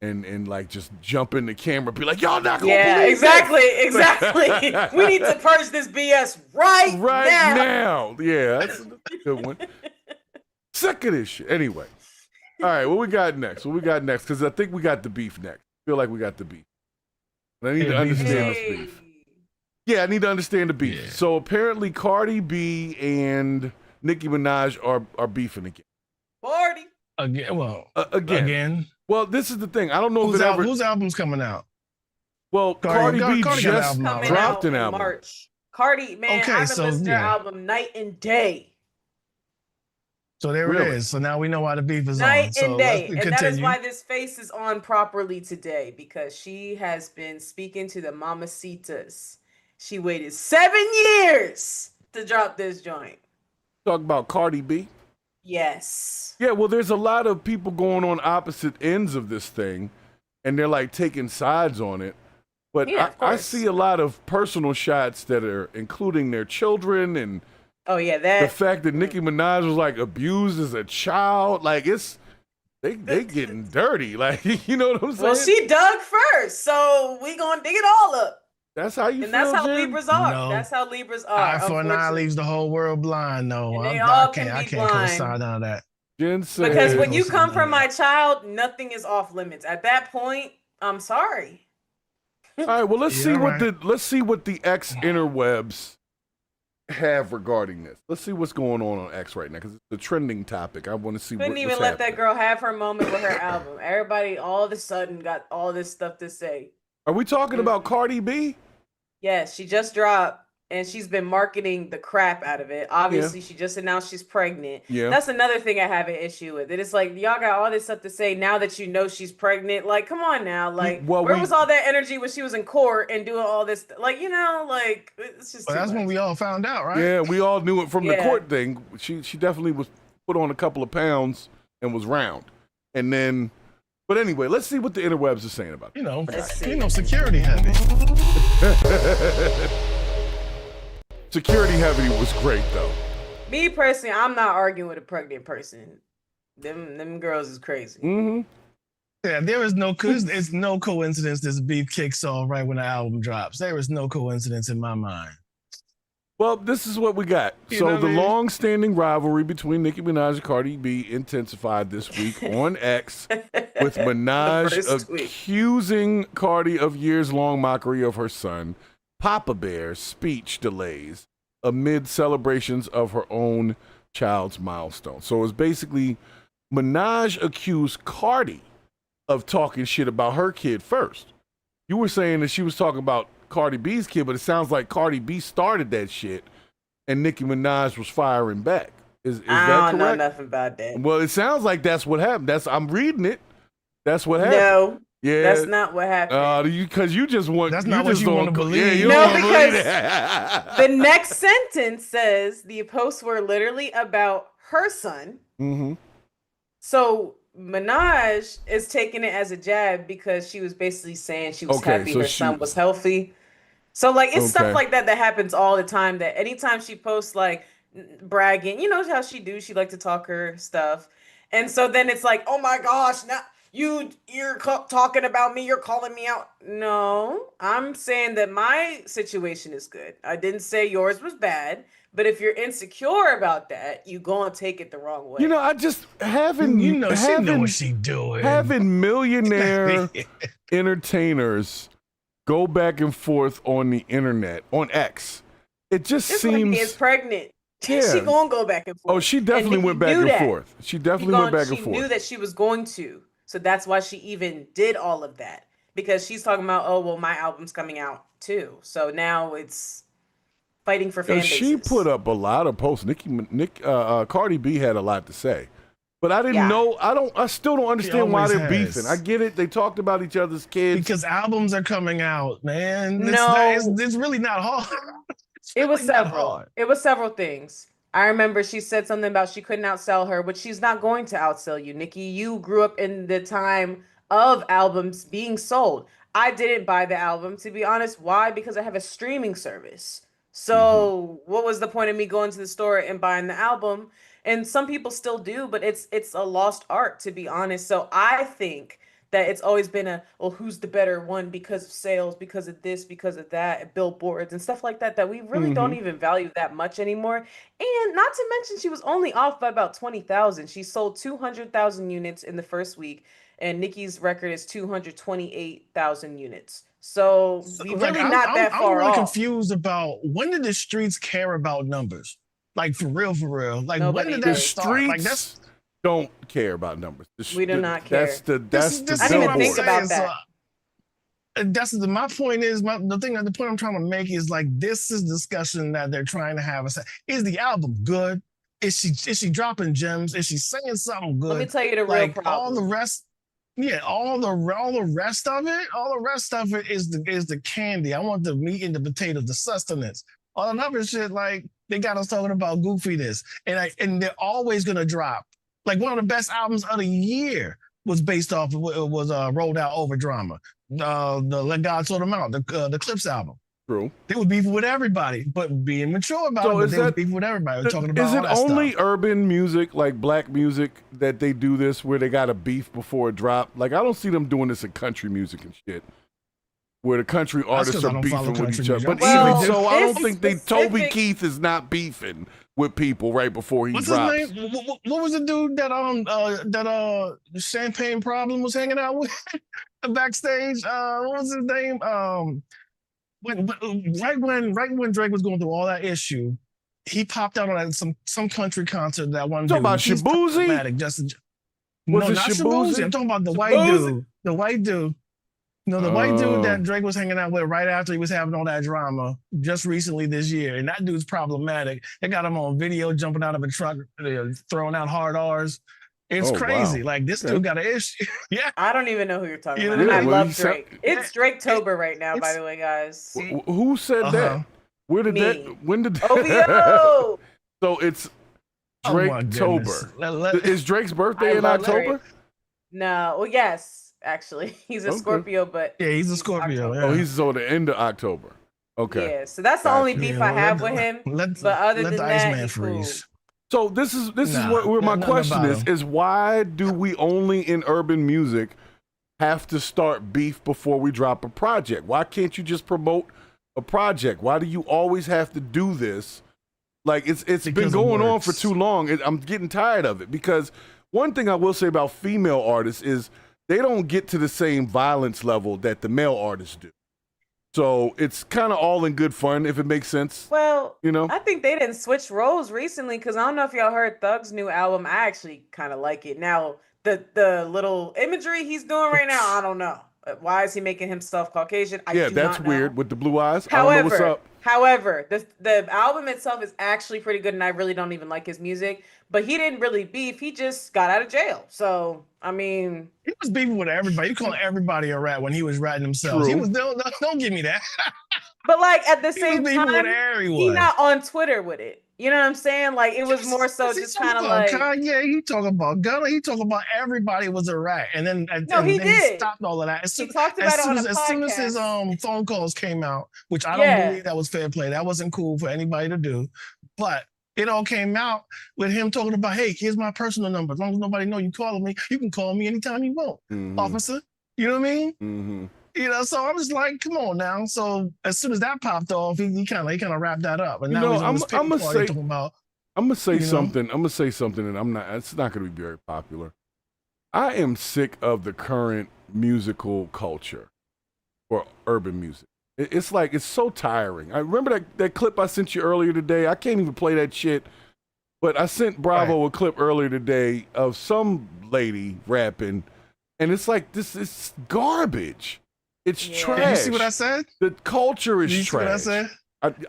and like just jump in the camera, be like, y'all not gonna Yeah, believe exactly. this. We need to purge this BS right now. Yeah, that's a good one. Sick of this shit. Anyway, all right, what we got next? Because I think we got the beef next. I feel like we got the beef. And I need to understand this beef. Yeah, I need to understand the beef. Yeah. So apparently Cardi B and Nicki Minaj are beefing again. Party. Again, well, again. Well, this is the thing. I don't know whose album's coming out. Well, Cardi B Cardi just coming dropped out an in album. March. Cardi, man, Okay, I've been listening to her yeah. album night and day. So there Really? it is. So now we know why the beef is Night on. So and day. let's And that is continue. why this face is on properly today, because she has been speaking to the mamacitas. She waited 7 years to drop this joint. Talk about Cardi B. Yes. Yeah, well, there's a lot of people going on opposite ends of this thing, and they're like taking sides on it. But Yeah, of I course. see a lot of personal shots that are including their children and Oh yeah, the that fact that Nicki Minaj was like abused as a child. Like they getting dirty. Like, you know what I'm saying? well, she dug first, so we gonna dig it all up. That's how you And feel, that's how Jim? Libras are. No. That's how Libras are. Eye for an eye unfortunately. leaves the whole world blind. No, And they I all can't. can I be can't blind. co-sign on that. Jen said, Because when you Close come to from that. my child, nothing is off limits. At that point, I'm sorry. all right, well, let's see Yeah, what the X interwebs have regarding this. Let's see what's going on X right now, because it's a trending topic. I want to see Couldn't even what's let happening. that girl have her moment with her album. Everybody all of a sudden got all this stuff to say. Are we talking about Cardi B? Yes, she just dropped and she's been marketing the crap out of it. Obviously, she just announced she's pregnant. Yeah. That's another thing I have an issue with. It's like, y'all got all this stuff to say now that you know she's pregnant. Like, come on now. Like, well, where was all that energy when she was in court and doing all this? Like, you know, like, it's just Well, too that's when much. we all found out, right? Yeah, we all knew it from the Yeah. court thing. She definitely was put on a couple of pounds and was round. And then, but anyway, let's see what the interwebs are saying about it. Security heavy. Security heavy was great though. Me personally, I'm not arguing with a pregnant person. Them girls is crazy. Mm-hmm. Yeah, there is no it's no coincidence this beef kicks off right when the album drops. There is no coincidence in my mind. Well, this is what we got. You So know the what I mean? long-standing rivalry between Nicki Minaj and Cardi B intensified this week on X, with Minaj first week. accusing Cardi of years-long mockery of her son, Papa Bear's speech delays amid celebrations of her own child's milestone. So it's basically Minaj accused Cardi of talking shit about her kid first. You were saying that she was talking about Cardi B's kid, but it sounds like Cardi B started that shit and Nicki Minaj was firing back. Is that I don't know correct? nothing about that. Well, it sounds like that's what happened. I'm reading it. That's what happened. No, Yeah. that's not what happened. Because you just want. That's not what you don't- wanna believe. Yeah, you No, don't wanna believe because that. the next sentence says the posts were literally about her son. Mm-hmm. So Minaj is taking it as a jab because she was basically saying she was Okay, happy so her she- son was healthy. So like it's Okay. stuff like that happens all the time. That anytime she posts like bragging, you know how she do. She like to talk her stuff, and so then it's like, oh my gosh, now you're talking about me. You're calling me out. No, I'm saying that my situation is good. I didn't say yours was bad. But if you're insecure about that, you gonna take it the wrong way. You know, I just having she know what she doing. having millionaire entertainers go back and forth on the internet on X. It just This seems. lady is pregnant. Yeah. She gonna go back and forth. Oh, she definitely Nicki went back knew and that. forth. She definitely went back and She forth. knew that she was going to. So that's why she even did all of that. Because she's talking about, oh, well, my album's coming out too. So now it's fighting for fan bases. She put up a lot of posts. Cardi B had a lot to say. But I didn't Yeah. know. I still don't understand why always they're has. beefing. I get it. They talked about each other's kids. Because albums are coming out, man. No. It's really not hard. It was really not several. hard. It was several things. I remember she said something about she couldn't outsell her, but she's not going to outsell you. Nicki, you grew up in the time of albums being sold. I didn't buy the album, to be honest. Why? Because I have a streaming service. So what was the point of me going to the store and buying the album? And some people still do, but it's a lost art, to be honest. So I think that it's always been who's the better one because of sales, because of this, because of that, billboards and stuff like that, that we really don't even value that much anymore. And not to mention, she was only off by about 20,000. She sold 200,000 units in the first week, and Nicki's record is 228,000 units. So we really not that far I'm really off. confused about when did the streets care about numbers? Like for real. Like Nobody when did did. that start? Like Streets don't care about numbers. We do not care. That's the This I didn't even billboard. think about that. That's my point is the point I'm trying to make is like this is discussion that they're trying to have. Is the album good? Is she dropping gems? Is she saying something good? Let me tell you the real like problem. all the rest. Yeah, all the rest of it is the candy. I want the meat and the potatoes, the sustenance. All the other shit, like they got us talking about goofiness, and they're always gonna drop. Like one of the best albums of the year was based off rolled out over drama. The Let God Sort Them Out, the Clips album. True. They would beef with everybody, but being mature about it. But they would beef with everybody. We're talking about Is it all that only stuff. urban music, like black music, that they do this where they got a beef before a drop? Like I don't see them doing this in country music and shit, where the country artists 'cause I are don't follow beefing with country each other. music. But Well, even so, I don't this think Toby specific- Keith is not beefing with people right before he What's drops. his name? What was the dude that Champagne Problem was hanging out with backstage? What was his name? Right when Drake was going through all that issue, he popped out on some country concert that one. Talking about He's Shaboozey? problematic, no, Was it not Shaboozey? Shaboozey. I'm talking about the white dude. The white dude. No, the white dude that Drake was hanging out with right after he was having all that drama just recently this year. And that dude's problematic. They got him on video jumping out of a truck, throwing out hard R's. It's crazy. Wow. Like this dude got an issue. Yeah. I don't even know who you're talking Yeah, about. yeah, I well, love you said- Drake. It's Drake-tober right now, by the way, guys. Who said that? Where did Me. that? When did that? OVO! So it's Oh my Drake-tober. goodness. Is Drake's birthday I in love October? Drake. No, well, yes, actually. He's a Okay. Scorpio, but Yeah, he's a Scorpio. October. Yeah. Oh, he's on the end of October. Okay. Yeah, so that's the only beef I have with him. But other let than the that, Iceman he's cool. freeze. So this is Nah, where my nothing question about him. is why do we only in urban music have to start beef before we drop a project? Why can't you just promote a project? Why do you always have to do this? Like it's been Because it going on for works. too long. I'm getting tired of it because one thing I will say about female artists is they don't get to the same violence level that the male artists do. So it's kind of all in good fun, if it makes sense. Well, You know? I think they didn't switch roles recently because I don't know if y'all heard Thug's new album. I actually kind of like it. Now, the little imagery he's doing right now, I don't know. Why is he making himself Caucasian? I Yeah, do that's not know. weird with the blue eyes. I don't know what's up. However, the album itself is actually pretty good, and I really don't even like his music. But he didn't really beef. He just got out of jail. So, I mean, He was beefing with everybody. He called everybody a rat when he was ratting himself. He True. was don't give me that. but like at the He same was beefing with time, everyone. he not on Twitter with it. You know what I'm saying? Like it was more so He just talking kind of about like. Kanye. He talking about Gunna. He talking about everybody was a rat. And then No, he then did. stopped all of that. As He soon, talked about it on a as soon as his podcast. phone calls came out, which I Yeah. don't believe that was fair play. That wasn't cool for anybody to do. But it all came out with him talking about, hey, here's my personal number. As long as nobody know you calling me, you can call me anytime you want, Mhm. officer. You know what I mean? Mm-hmm. You know, so I'm just like, come on now. So as soon as that popped off, he kind of wrapped that up. And You now know, he's on this pity I'ma party say- talking about. I'm gonna say You know? something. I'm gonna say something, and it's not gonna be very popular. I am sick of the current musical culture for urban music. It's like it's so tiring. I remember that clip I sent you earlier today. I can't even play that shit, but I sent Bravo a clip earlier today of some lady rapping, and it's like this is garbage. It's Yeah. trash. Did you see what I said? The culture is Did you see trash. what I said?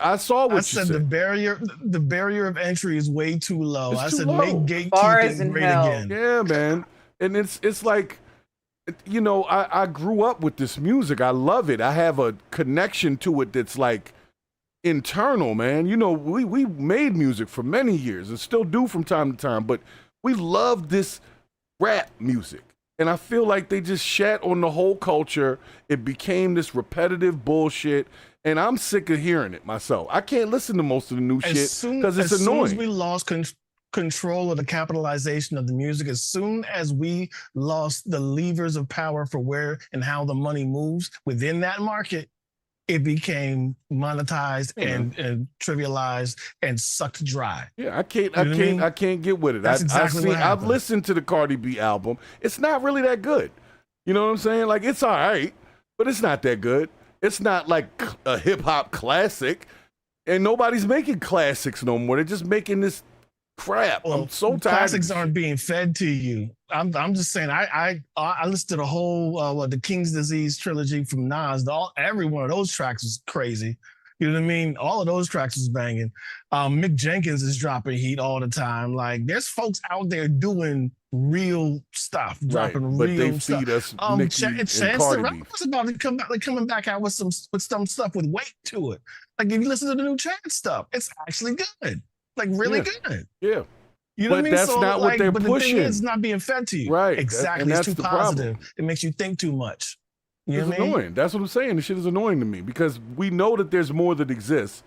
I saw what I you said said. the barrier of entry is way too low. It's I too said low. make Bars gatekeeping in great hell. again. Yeah, man. And it's like, you know, I grew up with this music. I love it. I have a connection to it that's like internal, man. You know, we made music for many years and still do from time to time, but we love this rap music. And I feel like they just shat on the whole culture. It became this repetitive bullshit. And I'm sick of hearing it myself. I can't listen to most of the new shit because it's As soon as annoying. we lost control of the capitalization of the music. As soon as we lost the levers of power for where and how the money moves within that market, it became monetized and trivialized and sucked dry. Yeah, I can't get with it. That's exactly what happened. I've listened to the Cardi B album. It's not really that good. You know what I'm saying? Like, it's all right, but it's not that good. It's not like a hip hop classic, and nobody's making classics no more. They're just making this crap. Well, I'm so tired. Classics aren't being fed to you. I'm just saying. I listened to the whole the King's Disease trilogy from Nas. Every one of those tracks was crazy. You know what I mean? All of those tracks was banging. Mick Jenkins is dropping heat all the time. Like, there's folks out there doing real stuff, dropping but real they stuff. feed us Nicki and Chance the Cardi B. Rapper's about to come back, like coming back out with some stuff with weight to it. Like, if you listen to the new Chance stuff, it's actually good. Like, really good. Yeah. You know what I mean? That's not what they're but pushing. The thing is, it's not being fed to you. Right. Exactly. And It's that's too the positive. problem. It makes you think too much. You know It's what I mean? annoying. That's what I'm saying. The shit is annoying to me because we know that there's more that exists,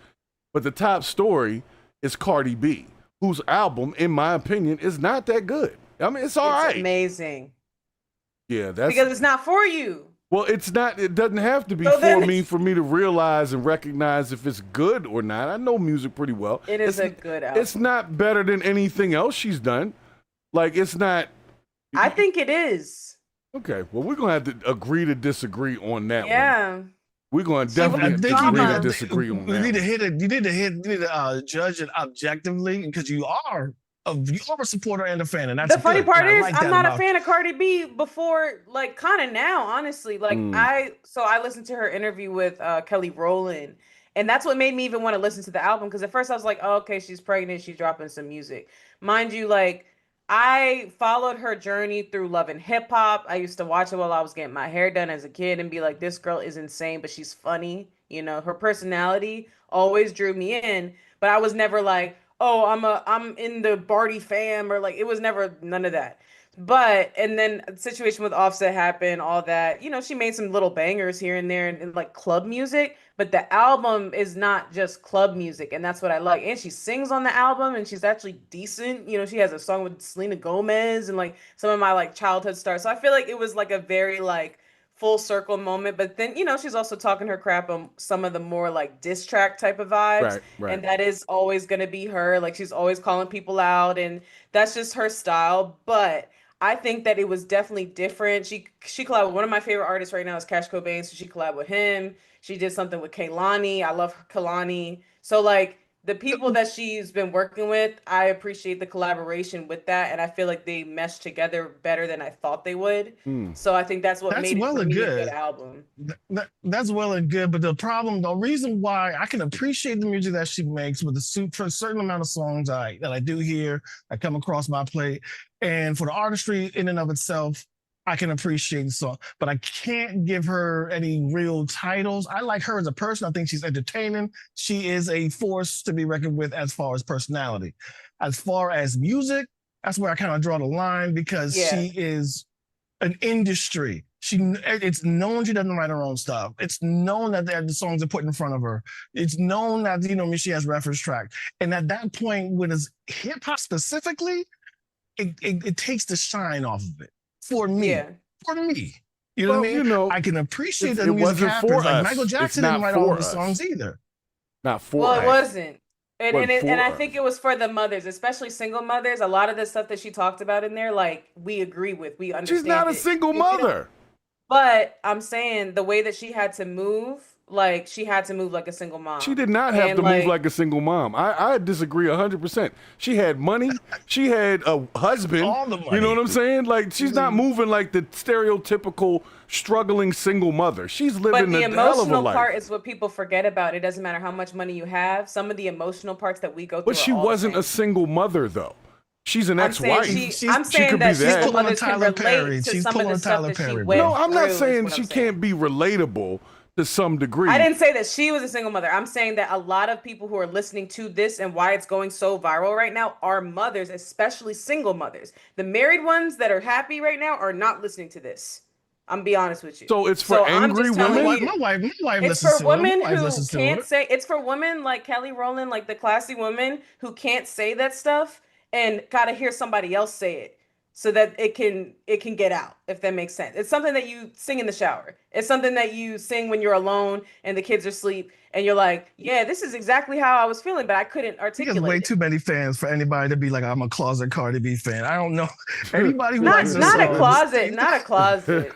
but the top story is Cardi B, whose album, in my opinion, is not that good. I mean, it's all right. It's amazing. Yeah, that's Because it's not for you. well, it's not. It doesn't have to be So then for me to realize and recognize if it's good or not. I know music pretty well. It is a good album. It's not better than anything else she's done. Like, it's not. I think it is. Okay, well, we're gonna have to agree to disagree on that one. Yeah. We're gonna definitely agree to disagree on You that. need to hit it. You need to judge it objectively because you are a supporter and a fan, and that's The funny good. part And I is, like I'm that not a about fan of Cardi B before, like, kind of now, honestly. Like, Mm. I listened to her interview with Kelly Rowland, and that's what made me even want to listen to the album. Because at first I was like, oh, okay, she's pregnant, she's dropping some music. Mind you, like, I followed her journey through Love and Hip Hop. I used to watch it while I was getting my hair done as a kid and be like, this girl is insane, but she's funny. You know, her personality always drew me in, but I was never like, oh, I'm in the Barty fam, or like, it was never none of that. But, and then a situation with Offset happened, all that, you know, she made some little bangers here and there and like club music, but the album is not just club music. And that's what I like. And she sings on the album and she's actually decent. You know, she has a song with Selena Gomez and like some of my like childhood stars. So I feel like it was like a very like full circle moment, but then, you know, she's also talking her crap on some of the more like diss track type of vibes. Right. And that is always going to be her. Like, she's always calling people out and that's just her style. But I think that it was definitely different. She collabed with one of my favorite artists right now is Cash Cobain. So she collabed with him. She did something with Kehlani. I love Kehlani. So like the people that she's been working with, I appreciate the collaboration with that. And I feel like they meshed together better than I thought they would. So I think that's what made it for me a good album. That's well and good, but the reason why I can appreciate the music that she makes with for a certain amount of songs that I do hear, that come across my plate, and for the artistry in and of itself, I can appreciate the song, but I can't give her any real titles. I like her as a person. I think she's entertaining. She is a force to be reckoned with as far as personality. As far as music, that's where I kind of draw the line because she is an industry. It's known she doesn't write her own stuff. It's known that the songs are put in front of her. It's known that, you know, she has reference track. And at that point, with hip hop specifically, it takes the shine off of it. For me. You know what I mean? You know, I can appreciate that it music wasn't happens. for Like us. Michael It's Jackson not didn't write all for of the us. songs either. Not for Well, us. it wasn't. And For I us. think it was for the mothers, especially single mothers. A lot of the stuff that she talked about in there, like, we agree with, we understand. She's not a it. single If you don't- mother. But I'm saying the way that she had to move, like, she had to move like a single mom. She did not have And, to move like a single mom. I disagree 100%. She had money. She had a husband. All the You know money. what I'm saying? Like, she's not moving like the stereotypical struggling single mother. She's But living the a hell of a emotional life. part is what people forget about. It doesn't matter how much money you have. Some of the emotional parts that we go through. But she are all the wasn't same. a single mother, though. She's an I'm saying ex-wife. I'm saying could that be that. single mothers can Tyler Perry. relate to She's some of the pulling stuff Tyler that she Perry. went No, I'm not through, is saying what she I'm saying. can't be relatable to some degree. I didn't say that she was a single mother. I'm saying that a lot of people who are listening to this and why it's going so viral right now are mothers, especially single mothers. The married ones that are happy right now are not listening to this. I'm be honest with you. So it's for I'm angry just telling women? you- My wife It's listens for to it. My women wife who listens to can't it. say. It's for women like Kelly Rowland, like the classy women who can't say that stuff and gotta hear somebody else say it so that it can get out, if that makes sense. It's something that you sing in the shower. It's something that you sing when you're alone and the kids are asleep and you're like, yeah, this is exactly how I was feeling, but I couldn't articulate There's way it. too many fans for anybody to be like, I'm a closet Cardi B fan. I don't know anybody who not likes not a songs. closet, not a closet.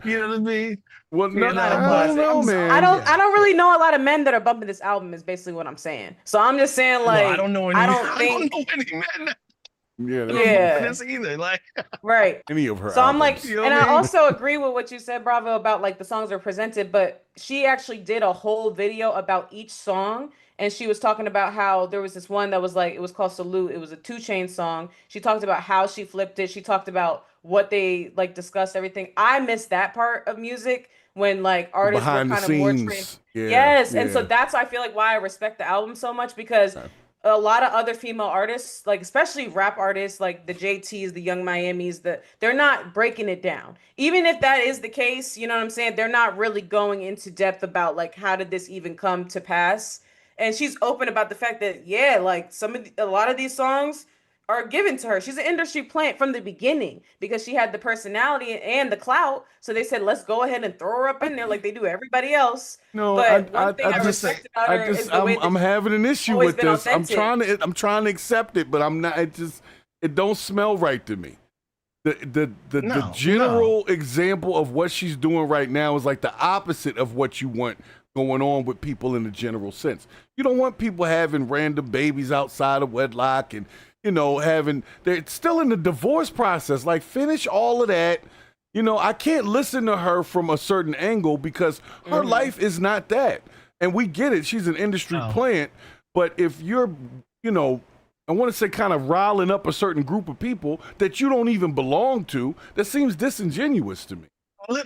You know what I mean? Well, no, You know, I don't know, man. I don't really know a lot of men that are bumping this album. Is basically what I'm saying. So I'm just saying, like, I don't know any. I don't think. know any men. Yeah, This either. Like, right. Any of her. So I'm like, albums. You know and what I I mean? also agree with what you said, Bravo, about like the songs are presented, but she actually did a whole video about each song. And she was talking about how there was this one that was like, it was called Salute. It was a 2 Chainz song. She talked about how she flipped it. She talked about what they like discussed, everything. I missed that part of music when like artists Behind were the kind of more scenes. trained. Yeah, Yes. And so yeah. that's, I feel like, why I respect the album so much, because a lot of other female artists, like especially rap artists, like the JTs, the Young Miamis, they're not breaking it down. Even if that is the case, you know what I'm saying? They're not really going into depth about like how did this even come to pass. And she's open about the fact that like a lot of these songs are given to her. She's an industry plant from the beginning because she had the personality and the clout. So they said, let's go ahead and throw her up in there like they do everybody else. No, but one thing I just, respect about her is the way that I'm having an issue always with been this. authentic. I'm trying to accept it, but I'm not. It don't smell right to me. The general example of what she's doing right now is like the opposite of what you want going on with people in the general sense. You don't want people having random babies outside of wedlock and, you know, they're still in the divorce process. Like, finish all of that. You know, I can't listen to her from a certain angle because her life is not that. And we get it. She's an industry plant. But if you're, you know, I want to say kind of riling up a certain group of people that you don't even belong to, that seems disingenuous to me.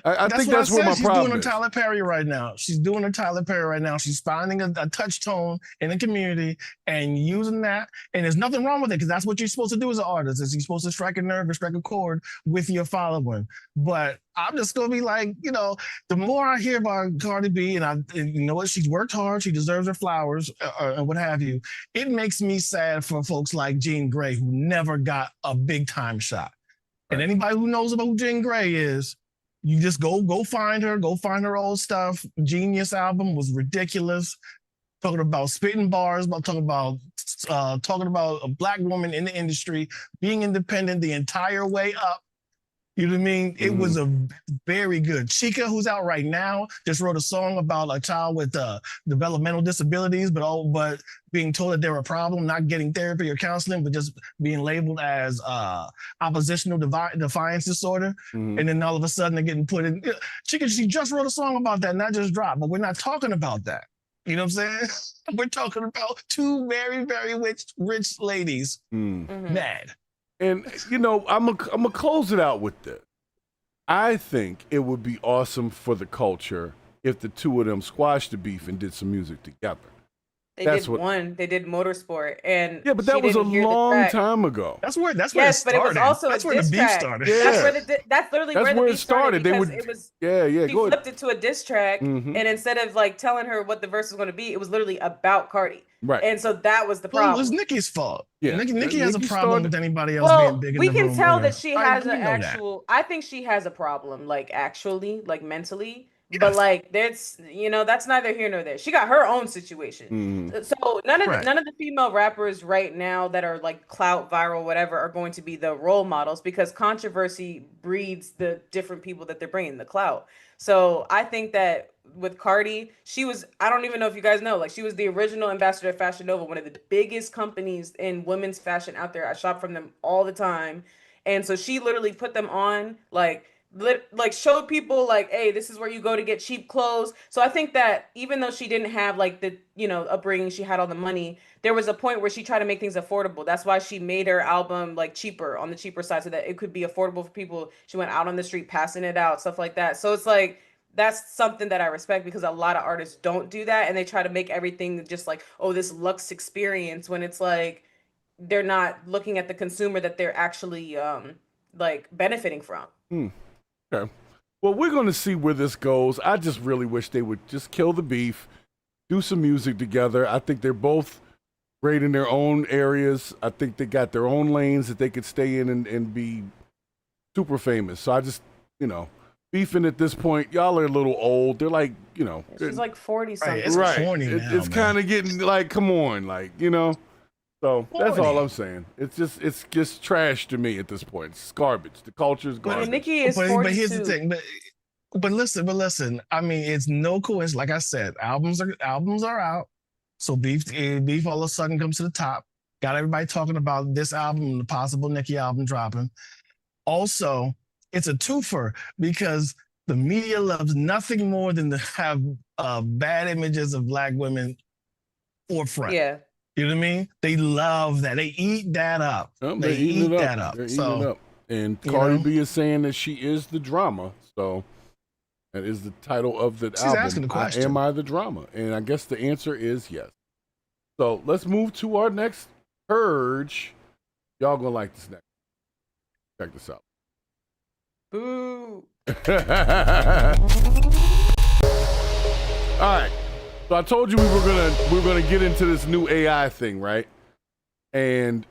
I think that's where my problem is. She's doing her Tyler Perry right now. She's finding a touch tone in the community and using that. And there's nothing wrong with it because that's what you're supposed to do as an artist. Is you're supposed to strike a nerve and strike a chord with your following. But I'm just gonna be like, you know, the more I hear about Cardi B, and you know what, she's worked hard, she deserves her flowers, and what have you. It makes me sad for folks like Jean Grey who never got a big time shot. And anybody who knows about who Jean Grey is, you just go find her old stuff. Genius album was ridiculous. Talking about spitting bars, talking about a black woman in the industry, being independent the entire way up. You know what I mean? It was a very good. Chica, who's out right now, just wrote a song about a child with developmental disabilities, but being told that they're a problem, not getting therapy or counseling, but just being labeled as oppositional defiance disorder. And then all of a sudden they're getting put in. Chica, she just wrote a song about that, and that just dropped, but we're not talking about that. You know what I'm saying? We're talking about two very, very rich ladies mad. And, you know, I'm gonna close it out with this. I think it would be awesome for the culture if the two of them squashed the beef and did some music together. They did Motorsport, and yeah, but that was a long time ago. That's where yes, it started. But it was also that's a where diss the beef track. started. Yeah. That's literally where it started. She Go flipped it to a diss track, and instead of like telling her what the verse was going to be, it was literally about Cardi. Right. And so that was the problem. Well, it was Nicki's fault. Yeah. Nikki has a problem with anybody else being big in we the can room tell with that her. she has an we know actual. I think she has a problem, like actually, like mentally. But like that's that's neither here nor there. She got her own situation. So none of the female rappers right now that are like clout, viral, whatever, are going to be the role models because controversy breeds the different people that they're bringing the clout. So I think that with Cardi, she was, I don't even know if you guys know, like she was the original ambassador of Fashion Nova, one of the biggest companies in women's fashion out there. I shop from them all the time. And so she literally put them on, like showed people like, hey, this is where you go to get cheap clothes. So I think that even though she didn't have like the upbringing, she had all the money, there was a point where she tried to make things affordable. That's why she made her album like cheaper, on the cheaper side, so that it could be affordable for people. She went out on the street passing it out, stuff like that. So it's like, that's something that I respect, because a lot of artists don't do that, and they try to make everything just like, oh, this luxe experience, when it's like they're not looking at the consumer that they're actually like benefiting from. Okay. Well, we're going to see where this goes. I just really wish they would just kill the beef, do some music together. I think they're both great in their own areas. I think they got their own lanes that they could stay in and be super famous. So I just, beefing at this point, y'all are a little old. They're like, She's like 40 something. It's corny now, it's kind of getting like, come on, like, So that's all I'm saying. It's just trash to me at this point. It's garbage. The culture's garbage. But Nicki is 42. But here's the thing. But listen. I mean, it's no coincidence. Like I said, albums are out. So beef all of a sudden comes to the top. Got everybody talking about this album and the possible Nicki album dropping. Also, it's a twofer because the media loves nothing more than to have bad images of Black women forefront. Yeah. You know what I mean? They love that. They eat that up. They eat that up. They're eating it up. And Cardi B is saying that she is the drama. So that is the title of the album. Asking the question. Am I the drama? And I guess the answer is yes. So let's move to our next Purge. Y'all gonna like this next. Check this out. Boo. All right. So I told you we were gonna get into this new AI thing, right? And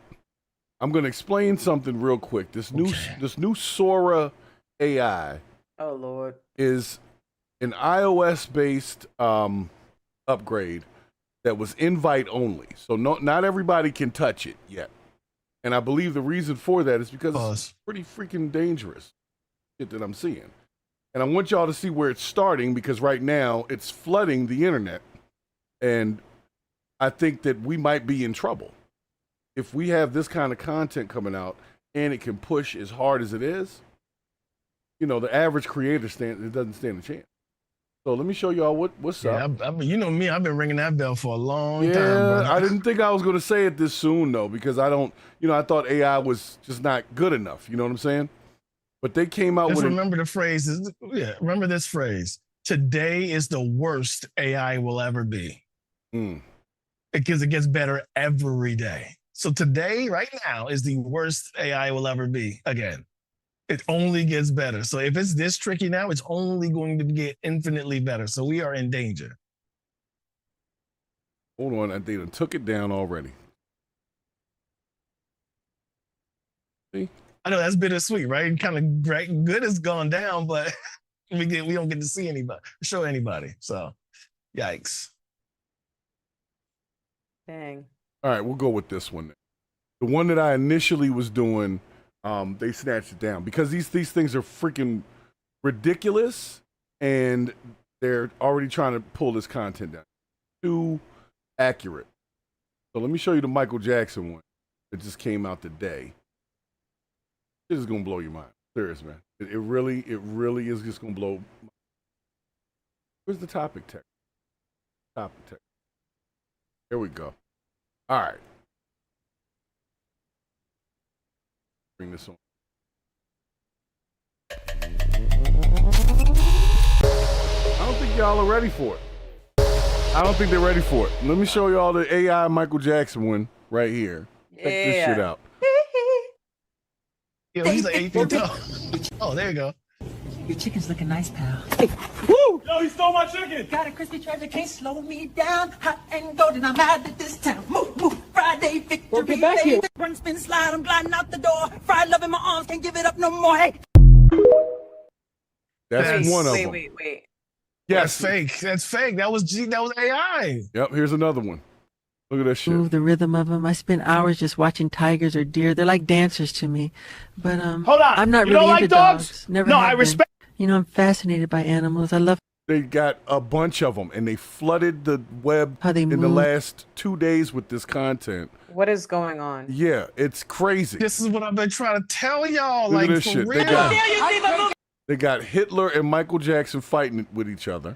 I'm gonna explain something real quick. This new Sora AI. Oh Lord. Is an iOS-based upgrade that was invite only. So not everybody can touch it yet. And I believe the reason for that is because it's pretty freaking dangerous shit that I'm seeing. And I want y'all to see where it's starting because right now it's flooding the internet. And I think that we might be in trouble. If we have this kind of content coming out and it can push as hard as it is, the average creator doesn't stand a chance. So let me show y'all what's up. You know me, I've been ringing that bell for a long time. Yeah, Bro. I didn't think I was going to say it this soon, though, because I thought AI was just not good enough. You know what I'm saying? But they came out with remember the phrase. Remember this phrase. Today is the worst AI will ever be. Because it gets better every day. So today, right now, is the worst AI will ever be again. It only gets better. So if it's this tricky now, it's only going to get infinitely better. So we are in danger. Hold on, they done took it down already. See? I know that's bittersweet, right? Kind of great, good has gone down, but we don't get to see anybody, show anybody. So, yikes. Dang. All right, we'll go with this one. The one that I initially was doing, they snatched it down because these things are freaking ridiculous, and they're already trying to pull this content down. Too accurate. So let me show you the Michael Jackson one that just came out today. This is gonna blow your mind. Serious, man. It really is just gonna blow. Where's the topic text? Topic text. Here we go. All right. Bring this on. I don't think y'all are ready for it. I don't think they're ready for it. Let me show y'all the AI Michael Jackson one right here. Check this shit out. Yo, he's like 8 feet tall. Oh, there you go. Your chicken's looking nice, pal. Woo! Yo, he stole my chicken! Got a crispy treasure, can't slow me down. Hot and golden, I'm out of this town. Move, Friday, victory. Well, get back here. Run, spin, slide, I'm gliding out the door. Fried love in my arms, can't give it up no more. Hey. That's one of them. Wait. Yes, That's fake. That was AI. Yep, here's another one. Look at that shit. Move the rhythm of them. I spend hours just watching tigers or deer. They're like dancers to me. But Hold on. I'm not You really don't like into dogs? Never No, have I been. respect. I'm fascinated by animals. I love. They got a bunch of them, and they flooded the web How they in the move. last 2 days with this content. What is going on? Yeah, it's crazy. This is what I've been trying to tell y'all. Look at Like, this for shit. real. They got Hitler and Michael Jackson fighting with each other.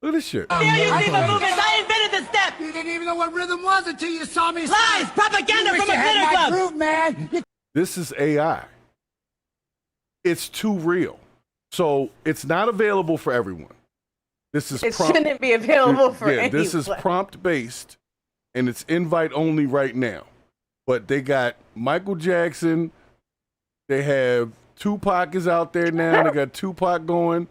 Look at this shit. I invented the step. You didn't even know what rhythm was until you saw me. Lies, propaganda you wish from a you had glitter my club. groove, man. This is AI. It's too real. So it's not available for everyone. This is It shouldn't be available for anyone. This is prompt based, and it's invite only right now. But they got Michael Jackson. They have Tupac is out there now. They got Tupac going.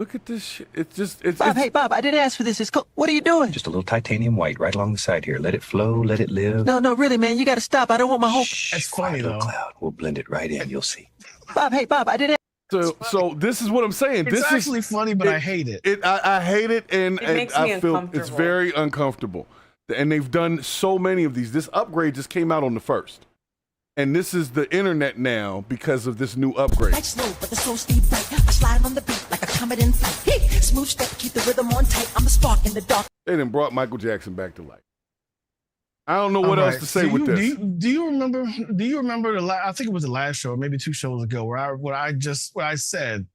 Look at this shit. It's Bob, hey, Bob, I didn't ask for this. It's cool. What are you doing? Just a little titanium white right along the side here. Let it flow, let it live. No, really, man. You got to stop. I don't want my whole... That's funny, though. Cloud. We'll blend it right in. You'll see. Bob, hey, Bob, I didn't... So this is what I'm saying. It's this actually funny, but I hate it. I hate it, and makes I me feel uncomfortable. it's very uncomfortable. And they've done so many of these. This upgrade just came out on the 1st. And this is the internet now because of this new upgrade. Like slow, but the soul stay bright. I slide on the beat like a comet in flight. Hey, smooth step, keep the rhythm on tight. I'm the spark in the dark. They done brought Michael Jackson back to life. I don't know what else to say with this. Do you remember the I think it was the last show, maybe 2 shows ago, where I said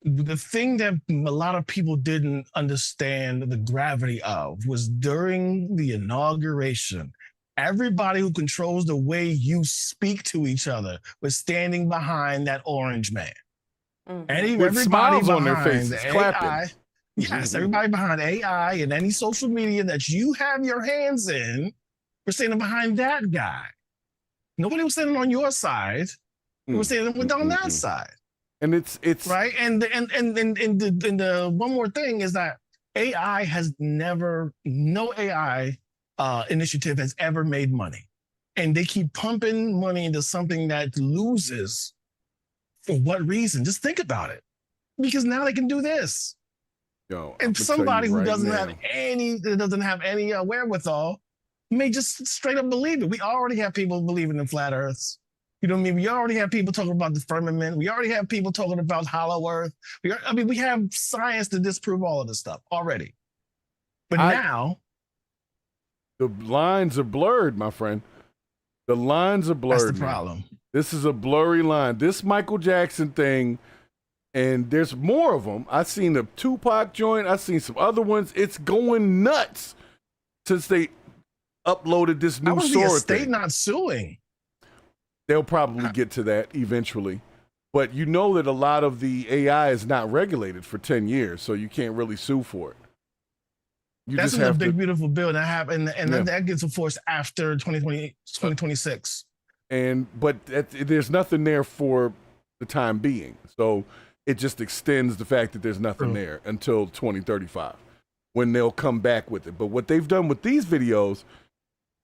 the thing that a lot of people didn't understand the gravity of was during the inauguration. Everybody who controls the way you speak to each other was standing behind that orange man. Mm-hmm. With smiles on their faces, clapping. AI, yes, everybody behind AI and any social media that you have your hands in was standing behind that guy. Nobody was standing on your side. They were standing on that side. And it's right. And the one more thing is that AI has no AI initiative has ever made money, and they keep pumping money into something that loses. For what reason? Just think about it, because now they can do this. And somebody who doesn't have any wherewithal may just straight up believe it. We already have people believing in flat earths. You know what I mean? We already have people talking about the firmament. We already have people talking about hollow earth. We have science to disprove all of this stuff already. But now the lines are blurred, my friend. The lines are blurred. That's the problem. This is a blurry line. This Michael Jackson thing, and there's more of them. I've seen the Tupac joint. I've seen some other ones. It's going nuts since they uploaded this new Sora thing. Not suing. They'll probably get to that eventually. But you know that a lot of the AI is not regulated for 10 years, so you can't really sue for it. That's in the big, beautiful bill that happened, and that gets enforced after 2026. But there's nothing there for the time being. So it just extends the fact that there's nothing there until 2035 when they'll come back with it. But what they've done with these videos,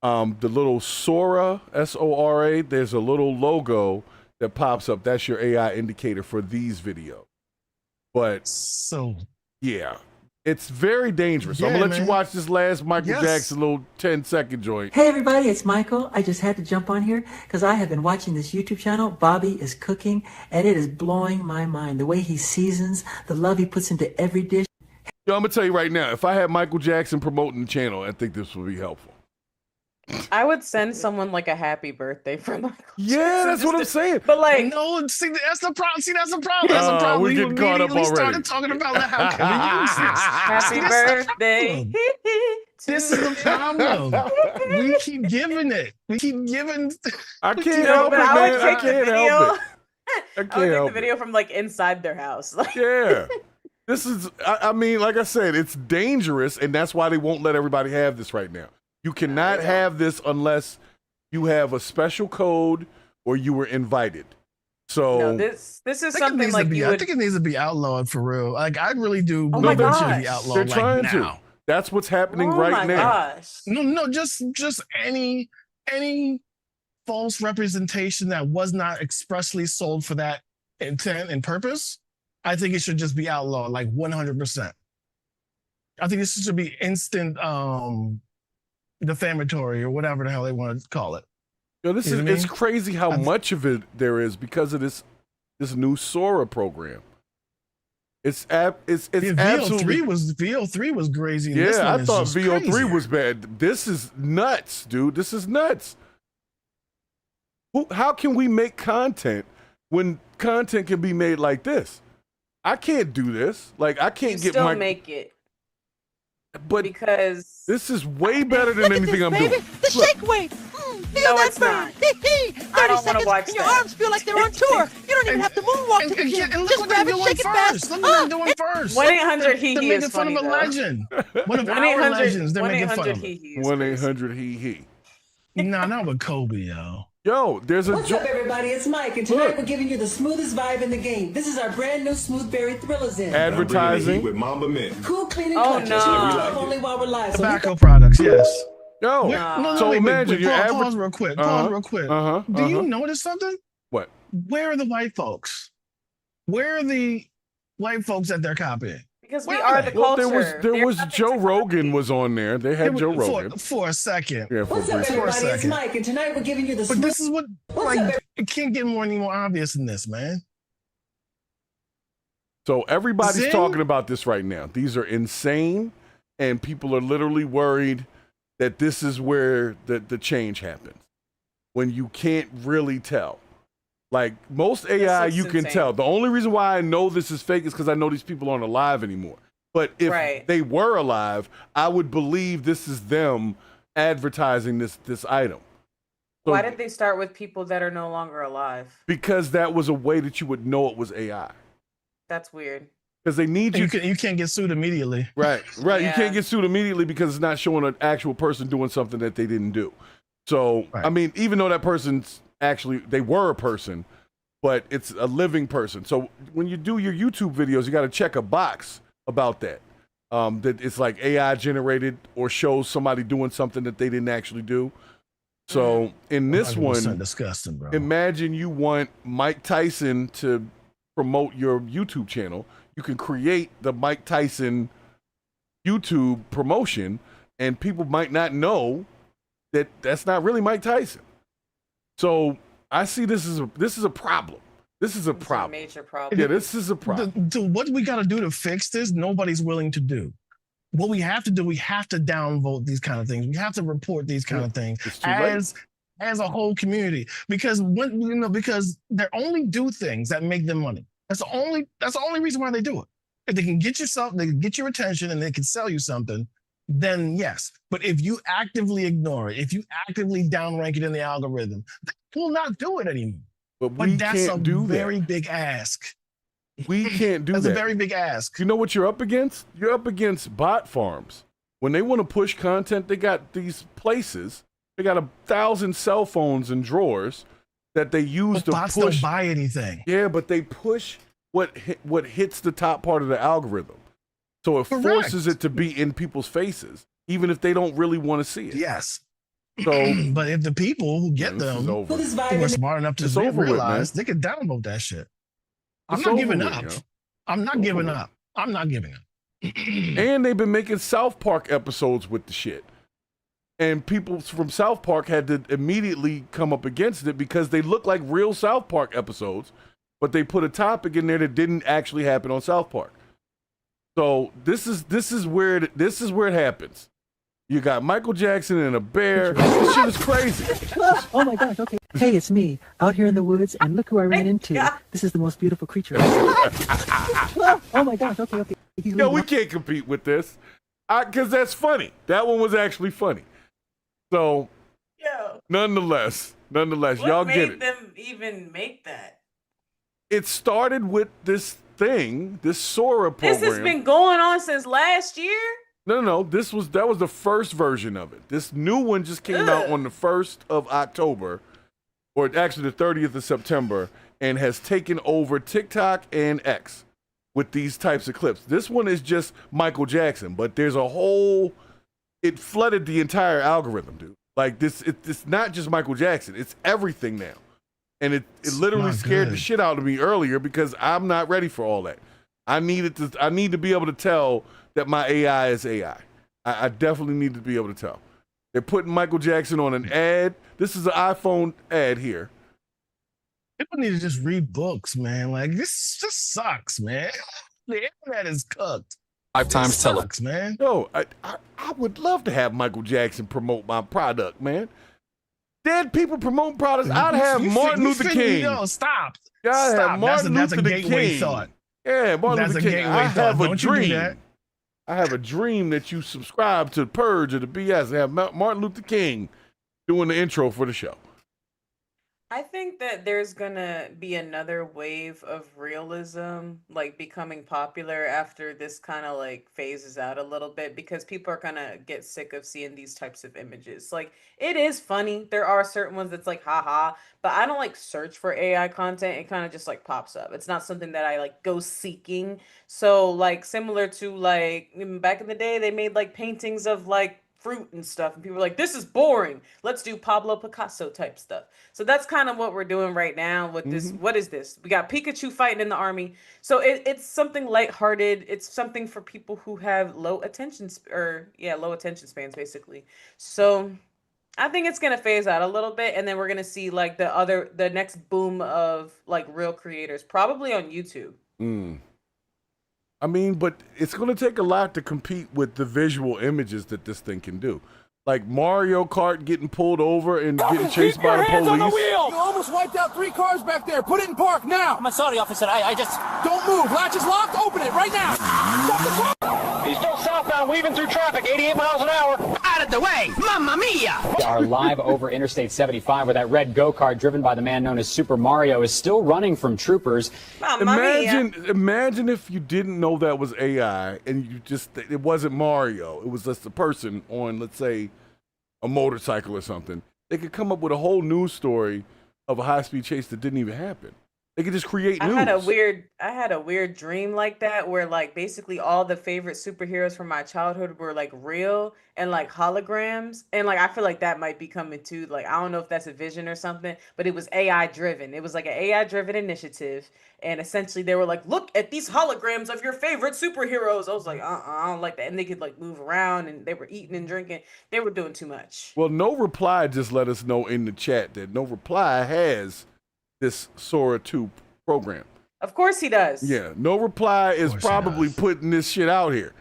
the little Sora, S-O-R-A, there's a little logo that pops up. That's your AI indicator for these videos. But yeah, it's very dangerous. I'm going to let you watch this last Michael Jackson little 10-second joint. Hey everybody, it's Michael. I just had to jump on here because I have been watching this YouTube channel. Bobby is cooking, and it is blowing my mind. The way he seasons, the love he puts into every dish. Yo, I'm going to tell you right now, if I had Michael Jackson promoting the channel, I think this would be helpful. I would send someone like a happy birthday for Michael. Yeah, that's what I'm saying. But like, no, see, that's the problem. That's the problem. We're getting caught up already. Started talking about how can we use this? Happy birthday. This is the problem. We keep giving it. We keep giving. I can't help it, man. I can't help it. I can't I would take help the video from like inside their house. Yeah. This is, I mean, like I said, it's dangerous, and that's why they won't let everybody have this right now. You cannot have this unless you have a special code or you were invited. So no, this is something like I think it needs to be outlawed for real. Like I really do. Oh my believe it should gosh. be outlawed. They're like trying now. to. That's what's happening Oh right my now. gosh. No, just any false representation that was not expressly sold for that intent and purpose. I think it should just be outlawed, like 100%. I think this should be instant defamatory or whatever the hell they want to call it. Yo, this is it's crazy how much of it there is because of this new Sora program. It's absolutely. VO3 was crazy. Yeah, I thought VO3 was bad. This is nuts, dude. This is nuts. How can we make content when content can be made like this? I can't do this. Like I can't get my. Make it. But because this is way better than anything I'm doing. The shake weight. Feel No, that it's burn. not. 30 I don't wanna seconds watch and your that. arms feel like they're on tour. You don't even have to moonwalk to the gym. And look Just what grab they're it, doing shake it first. fast. Look what they're doing first. 1-800-HEHE They're is making fun funny, of a though. legend. One of our 1-800 legends. They're making fun of. 1-800-HEHE. 1-800-HEHE. No, not with Kobe, yo. Yo, there's a What's up, everybody? It's Mike, and tonight we're giving you the smoothest vibe in the game. This is our brand new Smooth Berry Thriller Zen. Advertising with Mamba Mint. Cool, clean, and Oh, clutch. no. Only while we're live. So Tobacco products, yes. Yo, so imagine you're pause real quick. Pause real quick. Do you notice something? What? Where are the white folks? Where are the white folks that they're copying? Because Where we are they? the Well, culture. there was Joe Rogan was on there. They had Joe Rogan. For a second. Yeah, for What's a up, brief everybody? It's second. Mike, and tonight we're giving you the But smooth. this is what, it can't get any more obvious than this, man. So everybody's Zen? talking about this right now. These are insane, and people are literally worried that this is where the change happens. When you can't really tell. Like most AI, This you looks can insane. tell. The only reason why I know this is fake is because I know these people aren't alive anymore. But if they were alive, I would believe this is them advertising this item. So, Why did they start with people that are no longer alive? because that was a way that you would know it was AI. That's weird. Because they need you. You can't get sued immediately. Right. You Yeah. can't get sued immediately because it's not showing an actual person doing something that they didn't do. So, I mean, even though that person's actually, they were a person, but it's a living person. So when you do your YouTube videos, you got to check a box about that. That it's like AI generated or shows somebody doing something that they didn't actually do. So in this 100% one, disgusting, bro. imagine you want Mike Tyson to promote your YouTube channel. You can create the Mike Tyson YouTube promotion, and people might not know that that's not really Mike Tyson. So I see this is a problem. This is a problem. Major problem. Yeah, this is a problem. What we got to do to fix this, nobody's willing to do. What we have to do, we have to downvote these kind of things. We have to report these kind of things It's too late. as a whole community. Because because they only do things that make them money. That's the only reason why they do it. If they can get they can get your attention and they can sell you something, then yes. But if you actively ignore it, if you actively downrank it in the algorithm, they will not do it anymore. But we that's can't a do that. very big ask. We can't do That's that. a very big ask. You know what you're up against? You're up against bot farms. When they want to push content, they got these places. They got 1,000 cell phones and drawers that they use to bots push. don't buy anything. Yeah, but they push what hits the top part of the algorithm. So it forces it to be in people's faces, even if they don't really want to see it. Yes. So, but if the people who get this is them over. who are smart enough to It's over with, realize, man. they can download that shit. I'm It's not over giving with, up. yo. I'm not It's giving over up. I'm not giving up. And they've been making South Park episodes with the shit. And people from South Park had to immediately come up against it because they look like real South Park episodes, but they put a topic in there that didn't actually happen on South Park. So this is where it happens. You got Michael Jackson and a bear. This shit is crazy. Oh my gosh, okay. Hey, it's me, out here in the woods, and look who I ran into. This is the most beautiful creature. Oh my gosh, okay. Yo, we can't compete with this. Because that's funny. That one was actually funny. So, nonetheless, y'all What get made it. them even make that? It started with this thing, this Sora program. This has been going on since last year. No. That was the first version of it. This new one just came out on the 1st of October, or actually the 30th of September, and has taken over TikTok and X with these types of clips. This one is just Michael Jackson, but there's a whole. It flooded the entire algorithm, dude. Like this, it's not just Michael Jackson. It's everything now, and it literally scared the shit out of me earlier because I'm not ready for all that. I need to be able to tell that my AI is AI. I definitely need to be able to tell. They're putting Michael Jackson on an ad. This is an iPhone ad here. People need to just read books, man. Like this just sucks, man. The internet is cooked. 5 times tell Sucks, man. Yo, I would love to have Michael Jackson promote my product, man. Dead people promoting products. I'd have Martin Luther King. Yo, stop. Yeah, I'd Stop. have Martin That's a Luther gateway King. thought. Yeah, Martin That's Luther a King. gateway I thought. have a Don't you do dream. that. I have a dream that you subscribe to Purge or the BS and have Martin Luther King doing the intro for the show. I think that there's gonna be another wave of realism like becoming popular after this kind of like phases out a little bit because people are gonna get sick of seeing these types of images. Like it is funny. There are certain ones that's like haha, but I don't like search for AI content. It kind of just like pops up. It's not something that I like go seeking. So like similar to like back in the day they made like paintings of like fruit and stuff and people were like this is boring, let's do Pablo Picasso type stuff. So that's kind of what we're doing right now with this. What is this? We got Pikachu fighting in the army, so it's something lighthearted. It's something for people who have low attention spans basically. So I think it's gonna phase out a little bit and then we're gonna see like the next boom of like real creators probably on YouTube. I mean, but it's going to take a lot to compete with the visual images that this thing can do. Like Mario Kart getting pulled over and getting chased by the police. On the wheel! You almost wiped out 3 cars back there. Put it in park now. I'm sorry, officer. I just... Don't move. Latch is locked. Open it right now. Stop the car. He's still southbound, weaving through traffic, 88 miles an hour. Out of the way! Mamma mia! Are live over Interstate 75 where that red go-kart driven by the man known as Super Mario is still running from troopers. Imagine if you didn't know that was AI and you just, it wasn't Mario. It was just a person on, let's say, a motorcycle or something. They could come up with a whole news story of a high-speed chase that didn't even happen. They could just create news. I had a weird dream like that where like basically all the favorite superheroes from my childhood were like real and like holograms. And like I feel like that might be coming too. Like I don't know if that's a vision or something, but it was AI driven. It was like an AI driven initiative. And essentially they were like, look at these holograms of your favorite superheroes. I was like, I don't like that. And they could like move around and they were eating and drinking. They were doing too much. Well, No Reply just let us know in the chat that No Reply has this Sora 2 program. Of course he does. Yeah, No Reply is probably putting this shit out here.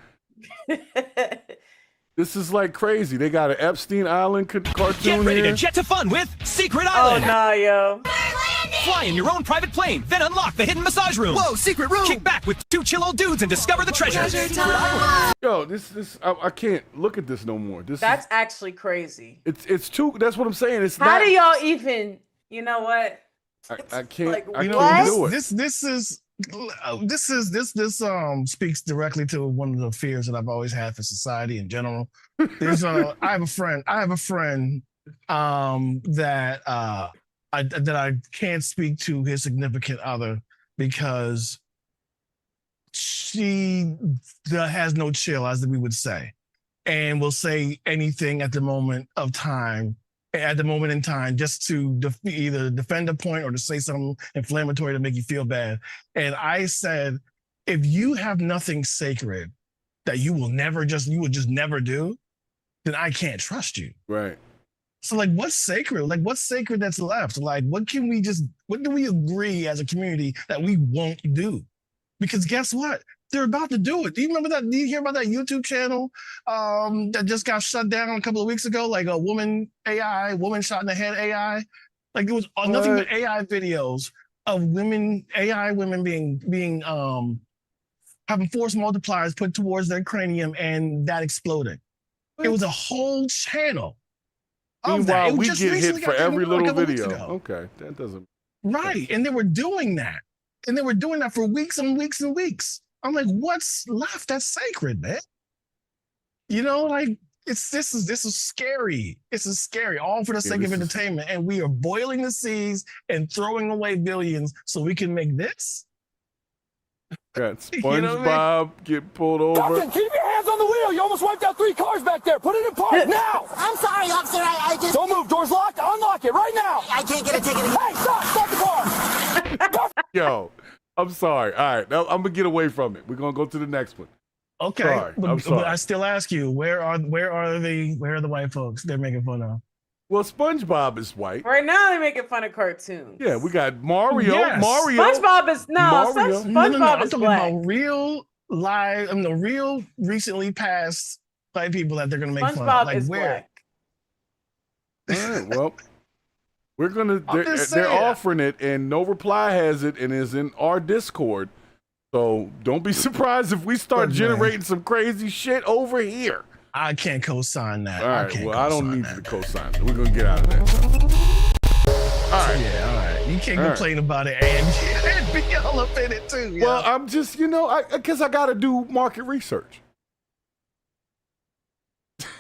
This is like crazy. They got an Epstein Island cartoon Get ready here. to jet to fun with Secret Island. Oh, nah, yo. Fly in your own private plane, then unlock the hidden massage room. Whoa, secret room. Kick back with 2 chill old dudes and discover the treasure. Yo, I can't look at this no more. That's actually crazy. It's too. That's what I'm saying. It's How not. do y'all even? You know what? I can't. Like, I can't do it. This speaks directly to one of the fears that I've always had for society in general. There's I have a friend that I can't speak to his significant other because she has no chill, as we would say, and will say anything at the moment in time, just to either defend a point or to say something inflammatory to make you feel bad. And I said, if you have nothing sacred that you would just never do, then I can't trust you. Right. So like, what's sacred? Like, what's sacred that's left? Like, what do we agree as a community that we won't do? Because guess what? They're about to do it. Do you remember that? Do you hear about that YouTube channel that just got shut down a couple of weeks ago? Like a woman shot in the head AI. Like it was nothing but AI videos of AI women being having force multipliers put towards their cranium and that exploding. It was a whole channel. Meanwhile, we get hit for every little video. Okay, that doesn't. Right, and they were doing that, for weeks and weeks and weeks. I'm like, what's left that's sacred, man? You know, like this is scary. This is scary, all for the sake of entertainment, and we are boiling the seas and throwing away billions so we can make this. Got SpongeBob get pulled over. Captain, keep your hands on the wheel. You almost wiped out 3 cars back there. Put it in park now. I'm sorry, officer. I just... Don't move. Door's locked. Unlock it right now. I can't get a ticket. Hey, stop the car. Yo, I'm sorry. All right, now I'm gonna get away from it. We're gonna go to the next one. Okay, I'm sorry. But I still ask you, where are the white folks they're making fun of? Well, SpongeBob is white. Right now they're making fun of cartoons. Yeah, we got Mario. Yes. Mario. SpongeBob is SpongeBob I'm is talking black. about real live. real recently passed white people that they're gonna make fun of. SpongeBob Like is where? black. All right, well, we're gonna. They're saying. offering it, and No Reply has it, and is in our Discord. So don't be surprised if we start generating some crazy shit over here. I can't co-sign that. All right, well, I don't need you to co-sign it. We're gonna get out of that. right. Yeah, all right. You can't complain about it, and be all up in it too. Well, I'm just, because I got to do market research.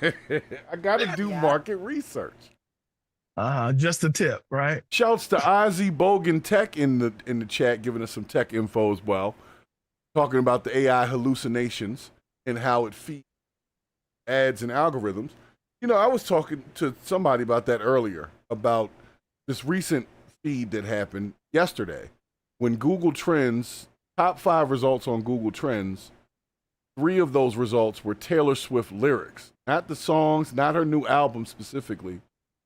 I got to do market research. Just a tip, right? Shouts to Ozzy Bogan Tech in the chat, giving us some tech info as well, talking about the AI hallucinations and how it feeds ads and algorithms. I was talking to somebody about that earlier, about this recent feed that happened yesterday when Google Trends, top 5 results on Google Trends, 3 of those results were Taylor Swift lyrics, not the songs, not her new album specifically,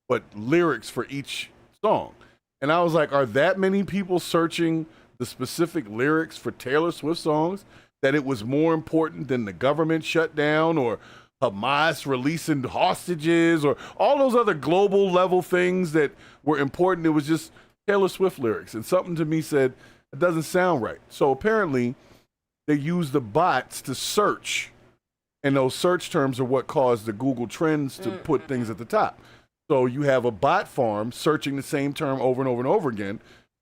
but lyrics for each song. And I was like, are that many people searching the specific lyrics for Taylor Swift songs that it was more important than the government shutdown or Hamas releasing hostages or all those other global level things that were important? It was just Taylor Swift lyrics. And something to me said, it doesn't sound right. So apparently they use the bots to search, and those search terms are what caused the Google Trends to put things at the top. So you have a bot farm searching the same term over and over and over again.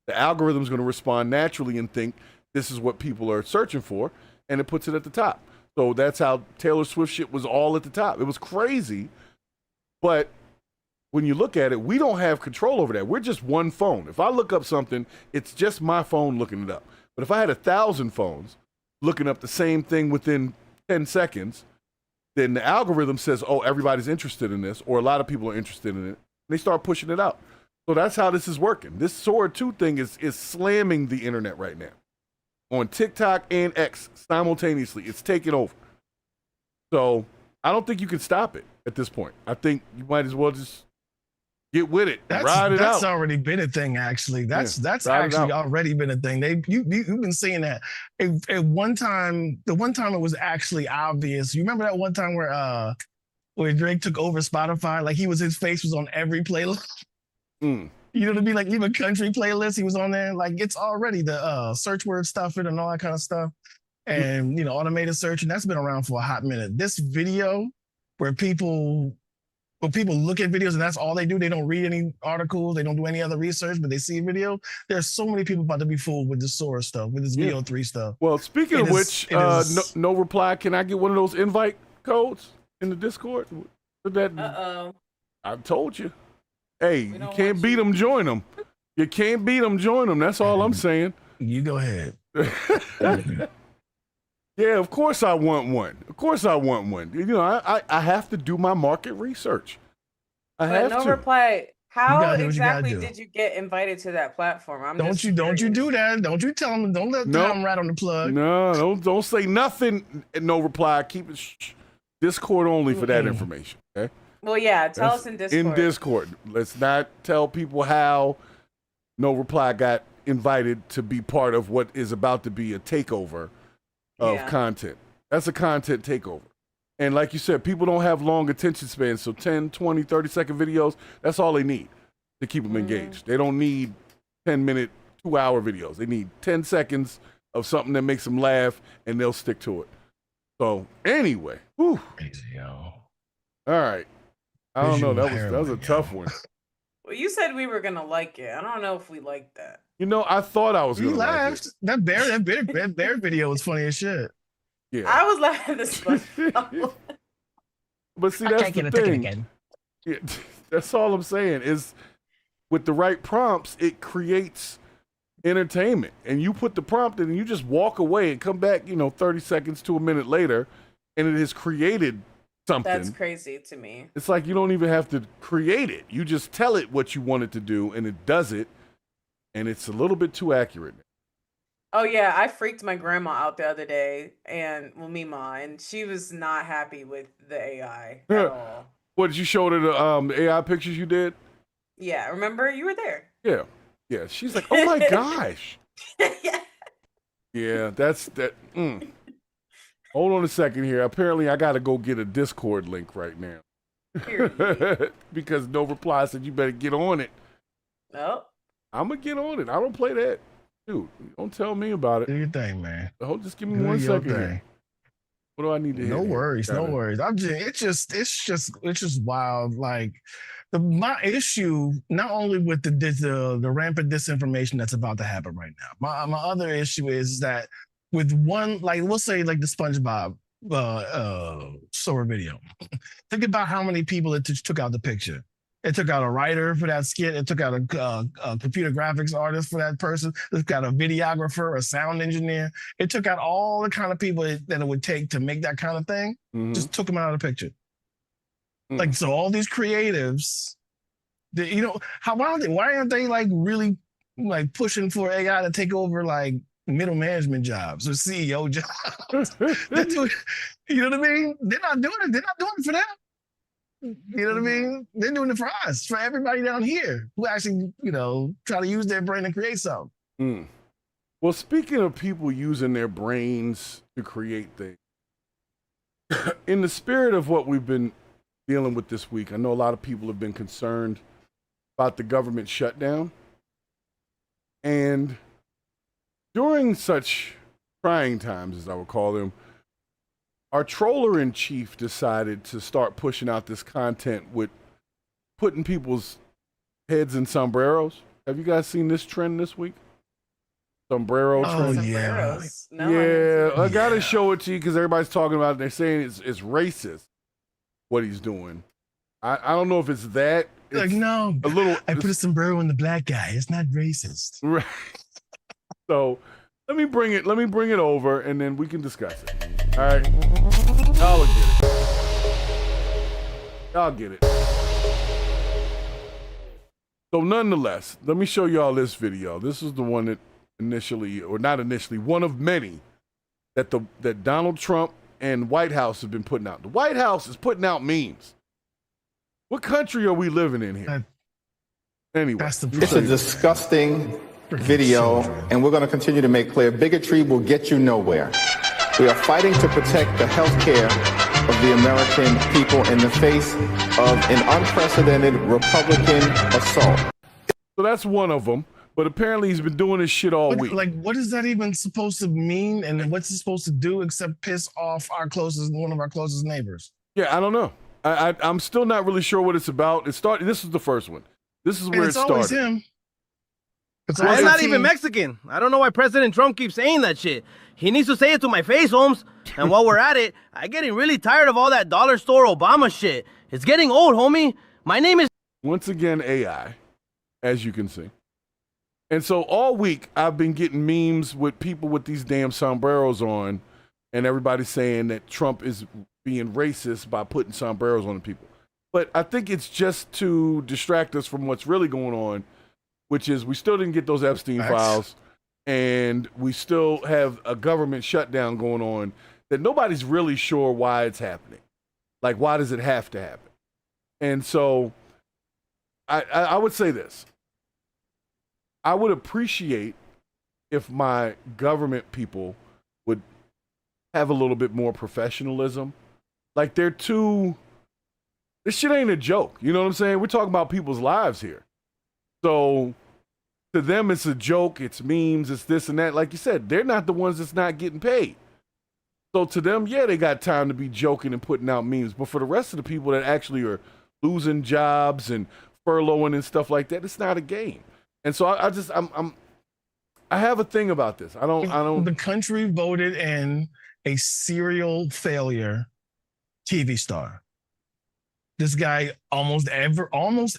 The algorithm is going to respond naturally and think this is what people are searching for, and it puts it at the top. So that's how Taylor Swift shit was all at the top. It was crazy. But when you look at it, we don't have control over that. We're just one phone. If I look up something, it's just my phone looking it up. But if I had 1,000 phones looking up the same thing within 10 seconds, then the algorithm says, oh, everybody's interested in this, or a lot of people are interested in it. And they start pushing it out. So that's how this is working. This Sword 2 thing is slamming the internet right now. On TikTok and X simultaneously. It's taking over. So I don't think you can stop it at this point. I think you might as well just get with it. Ride it out. That's already been a thing, actually. That's actually already been a thing. You've been seeing that. At one time, the one time it was actually obvious. You remember that one time where Drake took over Spotify? Like his face was on every playlist. You know what I mean? Like even country playlist, he was on there. Like it's already the search word stuffing and all that kind of stuff. And automated search, and that's been around for a hot minute. This video where people look at videos and that's all they do. They don't read any articles. They don't do any other research, but they see a video. There's so many people about to be fooled with this Sora stuff, with this VO3 stuff. Well, speaking of which, no reply. Can I get one of those invite codes in the Discord? Uh-oh. I told you. Hey, you can't beat them, join them. You can't beat them, join them. That's all I'm saying. You go ahead. Yeah, of course I want one. Of course I want one. I have to do my market research. I have no to. reply. How exactly did you get invited to that platform? Don't you do that. Don't you tell them. Don't let them right on the plug. No, don't say nothing. No reply. Keep it Discord only for that information. Okay. Well, yeah. Tell us in Discord. In Discord. Let's not tell people how No Reply got invited to be part of what is about to be a takeover of content. That's a content takeover. And like you said, people don't have long attention spans. So 10, 20, 30-second videos, that's all they need to keep them engaged. They don't need 10-minute, 2-hour videos. They need 10 seconds of something that makes them laugh, and they'll stick to it. So anyway, whew. Crazy, yo. All right. I don't know. That was a tough one. Well, you said we were gonna like it. I don't know if we liked that. I thought I was gonna laugh. That bear video was funny as shit. Yeah. I was laughing this much. But see, that's the thing. Yeah, that's all I'm saying is with the right prompts, it creates entertainment. And you put the prompt in and you just walk away and come back, 30 seconds to a minute later, and it has created something. That's crazy to me. It's like you don't even have to create it. You just tell it what you want it to do, and it does it. And it's a little bit too accurate. Oh yeah, I freaked my grandma out the other day, and Mima, and she was not happy with the AI at all. What did you show her the AI pictures you did? Yeah, remember you were there. Yeah. She's like, oh my gosh. Yeah, that's that. Hold on a second here. Apparently, I got to go get a Discord link right now because No Reply said you better get on it. Oh. I'm gonna get on it. I don't play that. Dude, don't tell me about it. Do your thing, man. Just give me 1 second here. What do I need to hear? No worries, no worries. It's just wild. Like my issue, not only with the rampant disinformation that's about to happen right now. My other issue is that with one, like we'll say like the SpongeBob story video. Think about how many people it took out the picture. It took out a writer for that skit. It took out a computer graphics artist for that person. It took out a videographer, a sound engineer. It took out all the kind of people that it would take to make that kind of thing. Just took them out of the picture. Like, so all these creatives, why aren't they like really like pushing for AI to take over like middle management jobs or CEO jobs? They're doing, you know what I mean? They're not doing it. They're not doing it for them. You know what I mean? They're doing it for us, for everybody down here who actually, try to use their brain to create something. Well, speaking of people using their brains to create things, in the spirit of what we've been dealing with this week, I know a lot of people have been concerned about the government shutdown. And during such trying times, as I would call them, our troller-in-chief decided to start pushing out this content with putting people's heads in sombreros. Have you guys seen this trend this week? Sombrero trend? Oh, yeah. No, I got to show it to you because everybody's talking about it. They're saying it's racist, what he's doing. I don't know if it's that. It's like, no, a little. I put a sombrero on the black guy. It's not racist. Right. So let me bring it over and then we can discuss it. All right. Y'all get it. Y'all get it. So nonetheless, let me show y'all this video. This is the one that one of many that Donald Trump and White House have been putting out. The White House is putting out memes. What country are we living in here? Anyway. It's a disgusting video, and we're going to continue to make clear bigotry will get you nowhere. We are fighting to protect the health care of the American people in the face of an unprecedented Republican assault. So that's one of them, but apparently he's been doing this shit all week. Like, what is that even supposed to mean, and what's it supposed to do except piss off one of our closest neighbors? Yeah, I don't know. I'm still not really sure what it's about. This is the first one. This is where it started. Always him. I'm not even Mexican. I don't know why President Trump keeps saying that shit. He needs to say it to my face, Holmes. And while we're at it, I'm getting really tired of all that dollar store Obama shit. It's getting old, homie. My name is... Once again, AI, as you can see. And so all week, I've been getting memes with people with these damn sombreros on, and everybody saying that Trump is being racist by putting sombreros on the people. But I think it's just to distract us from what's really going on, which is we still didn't get those Epstein files, and we still have a government shutdown going on that nobody's really sure why it's happening. Like, why does it have to happen? And so I would say this. I would appreciate if my government people would have a little bit more professionalism. Like, this shit ain't a joke. You know what I'm saying? We're talking about people's lives here. So to them, it's a joke, it's memes, it's this and that. Like you said, they're not the ones that's not getting paid. So to them, yeah, they got time to be joking and putting out memes. But for the rest of the people that actually are losing jobs and furloughing and stuff like that, it's not a game. And so I have a thing about this. I don't. The country voted in a serial failure TV star. This guy, almost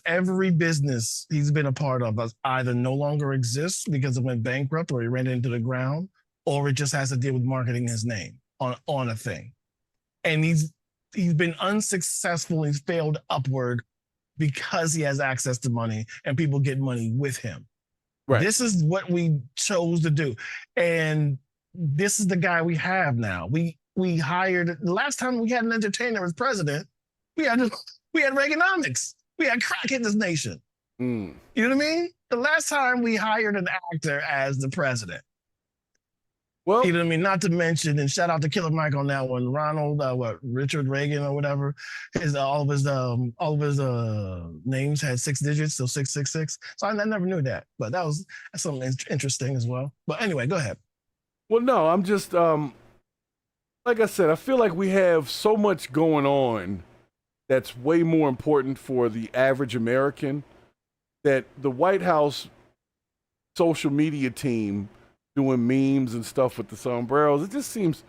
every business he's been a part of either no longer exists because it went bankrupt or he ran into the ground, or it just has to deal with marketing his name on a thing. And he's been unsuccessful. He's failed upward because he has access to money and people get money with him. Right. This is what we chose to do. And this is the guy we have now. We hired, the last time we had an entertainer as president, we had Reaganomics. We had crack in this nation. You know what I mean? The last time we hired an actor as the president. Well, you know what I mean? Not to mention, and shout out to Killer Mike on that one, Ronald, Richard Reagan or whatever. All of his names had 6 digits, so 666. So I never knew that, but that's something interesting as well. But anyway, go ahead. Well, no, I'm just like like I said, I feel like we have so much going on that's way more important for the average American that the White House social media team doing memes and stuff with the sombreros, it just seems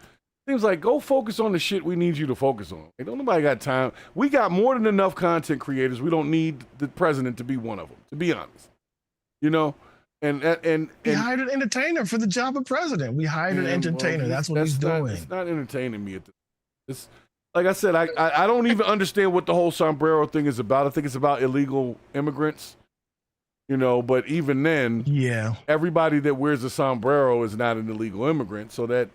like go focus on the shit we need you to focus on. Don't nobody got time. We got more than enough content creators. We don't need the president to be one of them, to be honest. You know? And we hired an entertainer for the job of president. We hired an entertainer. That's what he's doing. It's not entertaining me. It's like I said, I don't even understand what the whole sombrero thing is about. I think it's about illegal immigrants. You know, but even then, everybody that wears a sombrero is not an illegal immigrant. So that,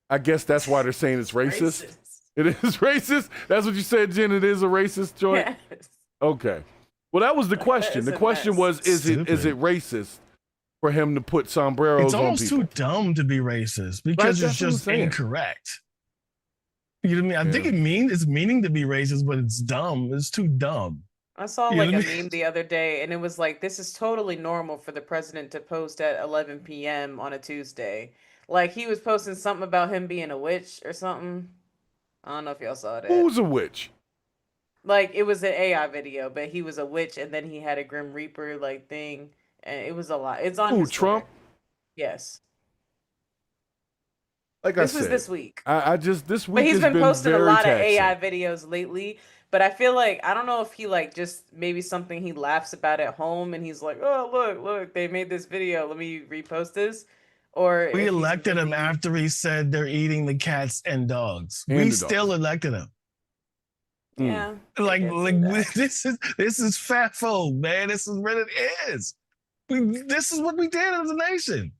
I guess that's why they're saying it's racist. It is racist? That's what you said, Jen? It is a racist joint? Yes. Okay. Well, that was the question. The question was, is it racist for him to put sombreros on people? It's almost too dumb to be racist because it's just incorrect. You know what I mean? I think it's meaning to be racist, but it's dumb. It's too dumb. I saw like a meme the other day, and it was like, this is totally normal for the president to post at 11 p.m. on a Tuesday. Like, he was posting something about him being a witch or something. I don't know if y'all saw that. Who's a witch? Like, it was an AI video, but he was a witch, and then he had a Grim Reaper, like, thing. And it was a lot. It's on his Trump? Twitter. Yes. Like this I said. was this week. This week But he's been posting a lot taxing. of AI videos lately. But I feel like, I don't know if he like just maybe something he laughs about at home and he's like, oh, look, they made this video. Let me repost this. Or we elected him after he said they're eating the cats and dogs. And we still elected him. Yeah. Like this is fatfo, man. This is what it is. This is what we did as a nation.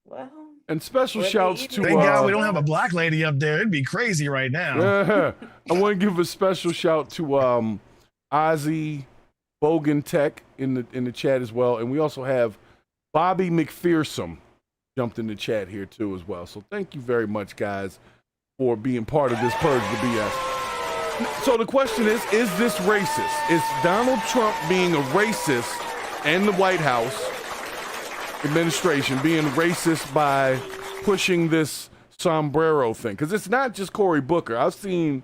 Well, and special shouts to thank God we don't have a black lady up there. It'd be crazy right now. I want to give a special shout to Ozzy Bogan Tech in the chat as well, and we also have Bobby McPherson jumped in the chat here too as well. So thank you very much, guys, for being part of this Purge the BS. So the question is this racist? Is Donald Trump being a racist and the White House administration being racist by pushing this sombrero thing? Because it's not just Cory Booker. I've seen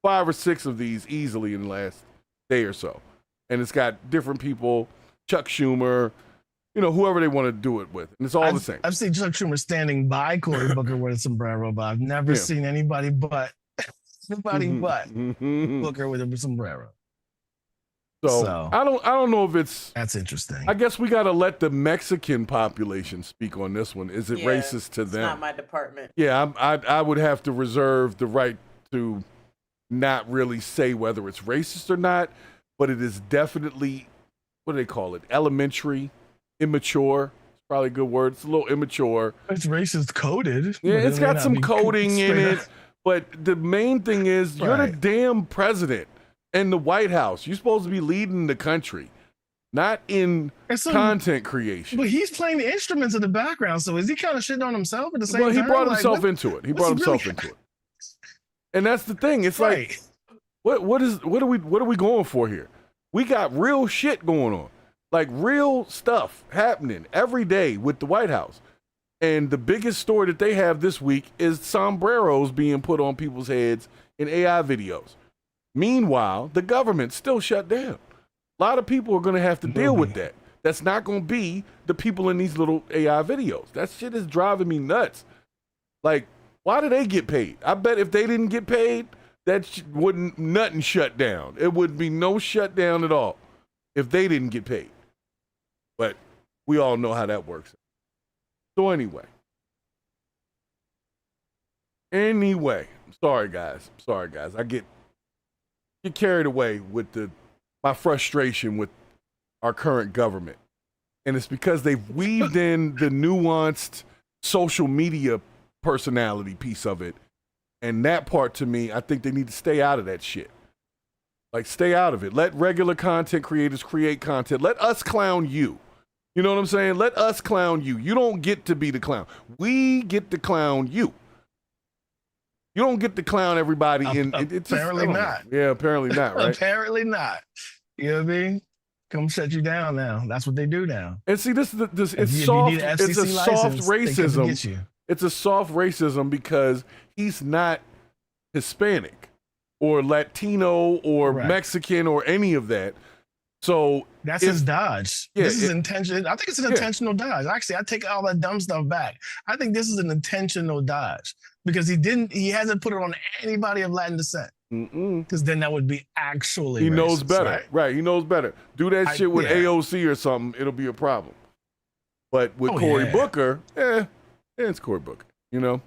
5 or 6 of these easily in the last day or so. And it's got different people, Chuck Schumer, you know, whoever they want to do it with. And it's all the same. I've seen Chuck Schumer standing by Cory Booker with a sombrero, but I've never seen anybody but Booker with a sombrero. So I don't know if that's interesting. I guess we got to let the Mexican population speak on this one. Is it racist to them? It's not my department. Yeah, I would have to reserve the right to not really say whether it's racist or not, but it is definitely, what do they call it? Elementary, immature. It's probably a good word. It's a little immature. It's racist coded. Yeah, it's got some coding in it. But the main thing is you're the damn president. And the White House, you're supposed to be leading the country, not in content creation. But he's playing the instruments in the background, so is he kind of shitting on himself at the same time? Well, he brought himself into it. He brought himself into it. And that's the thing. It's like, what are we going for here? We got real shit going on, like real stuff happening every day with the White House. And the biggest story that they have this week is sombreros being put on people's heads in AI videos. Meanwhile, the government's still shut down. A lot of people are going to have to deal with that. That's not going to be the people in these little AI videos. That shit is driving me nuts. Like, why do they get paid? I bet if they didn't get paid, that wouldn't nothing shut down. It would be no shutdown at all if they didn't get paid. But we all know how that works. So anyway, I'm sorry guys. I get carried away with my frustration with our current government. And it's because they've weaved in the nuanced social media personality piece of it. And that part, to me, I think they need to stay out of that shit. Like, stay out of it. Let regular content creators create content. Let us clown you. You know what I'm saying? Let us clown you. You don't get to be the clown. We get to clown you. You don't get to clown everybody. Apparently not. Yeah, apparently not, right? Apparently not. You know what I mean? Come shut you down now. That's what they do now. And see, it's soft. It's a soft racism. It's a soft racism because he's not Hispanic or Latino or Mexican or any of that. So that's his dodge. Yeah, This is intentional. I think it's an intentional dodge. Actually, I take all that dumb stuff back. I think this is an intentional dodge because he hasn't put it on anybody of Latin descent. Because then that would be actually he racist, knows better. Right? He knows better. Do that shit with AOC or something, it'll be a problem. But with Cory Booker, it's Cory Booker, you know?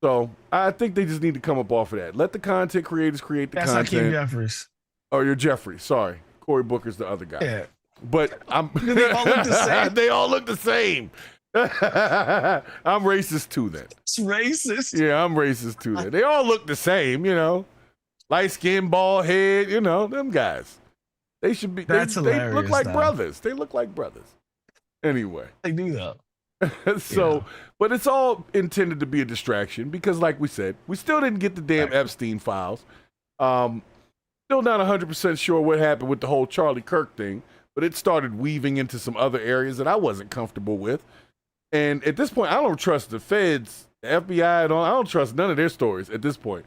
So I think they just need to come up off of that. Let the content creators create the content. That's Hakeem Jeffries. Oh, you're Jeffries. Sorry. Cory Booker's the other guy. Yeah. But they all look the same. They all look the same. I'm racist too then. It's racist. Yeah, I'm racist too then. They all look the same, you know. Light skin, bald head, you know, them guys. They should be, they look like brothers. They look like brothers. Anyway. They do though. So, but it's all intended to be a distraction because like we said, we still didn't get the damn Epstein files. Still not 100% sure what happened with the whole Charlie Kirk thing, but it started weaving into some other areas that I wasn't comfortable with. And at this point, I don't trust the feds, the FBI, and all. I don't trust none of their stories at this point.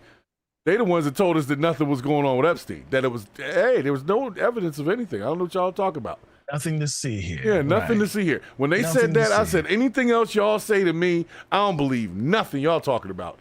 They the ones that told us that nothing was going on with Epstein, that it was, hey, there was no evidence of anything. I don't know what y'all talking about. Nothing to see here. Yeah, nothing to see here. When they said that, I said, anything else y'all say to me, I don't believe nothing y'all talking about.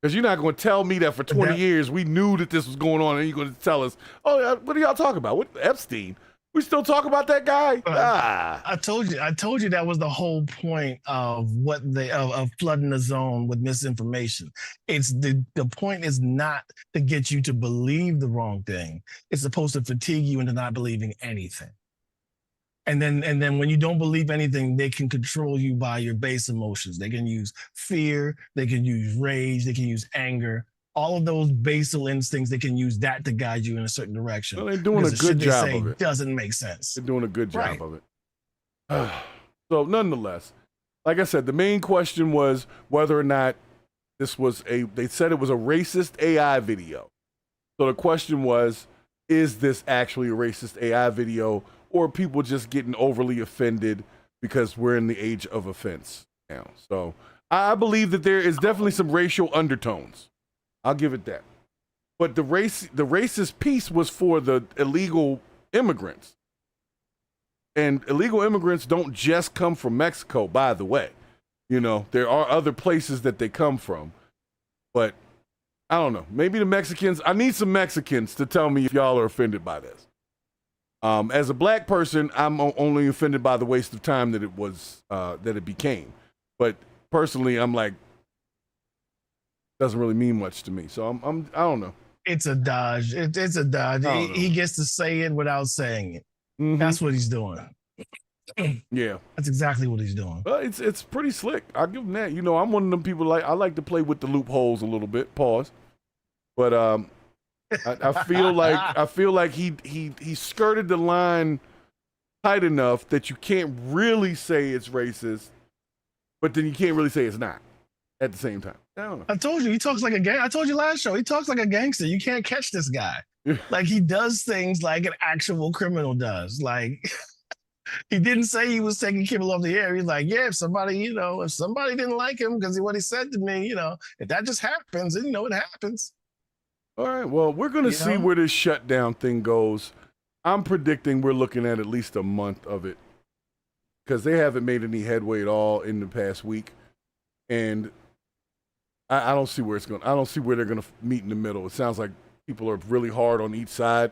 Because you're not going to tell me that for 20 years we knew that this was going on, and you're going to tell us, oh, what are y'all talking about? What Epstein? We still talk about that guy? I told you that was the whole point of of flooding the zone with misinformation. It's the point is not to get you to believe the wrong thing. It's supposed to fatigue you into not believing anything. And then when you don't believe anything, they can control you by your base emotions. They can use fear, they can use rage, they can use anger. All of those basal instincts, they can use that to guide you in a certain direction. Well, they're doing a good job of it. Doesn't make sense. They're doing a good job of it. So nonetheless, like I said, the main question was whether or not this was they said it was a racist AI video. So the question was, is this actually a racist AI video, or people just getting overly offended because we're in the age of offense now? So I believe that there is definitely some racial undertones. I'll give it that. But the racist piece was for the illegal immigrants. And illegal immigrants don't just come from Mexico, by the way. You know, there are other places that they come from. But I don't know. Maybe the Mexicans, I need some Mexicans to tell me if y'all are offended by this. As a black person, I'm only offended by the waste of time that it became. But personally, I'm like, doesn't really mean much to me. So I don't know. It's a dodge. It's a dodge. He gets to say it without saying it. Mm-hmm. That's what he's doing. Yeah, that's exactly what he's doing. Well, it's pretty slick. I'll give him that. You know, I'm one of them people I like to play with the loopholes a little bit. Pause. But I feel like he skirted the line tight enough that you can't really say it's racist, but then you can't really say it's not at the same time. I don't know. I told you he talks like a gang. I told you last show he talks like a gangster. You can't catch this guy. Like he does things like an actual criminal does. Like he didn't say he was taking Kimmel off the air. He's like, yeah, if somebody didn't like him because of what he said to me, if that just happens, then it happens. All right. Well, we're going to see where this shutdown thing goes. I'm predicting we're looking at least a month of it because they haven't made any headway at all in the past week. And I don't see where it's going. I don't see where they're going to meet in the middle. It sounds like people are really hard on each side,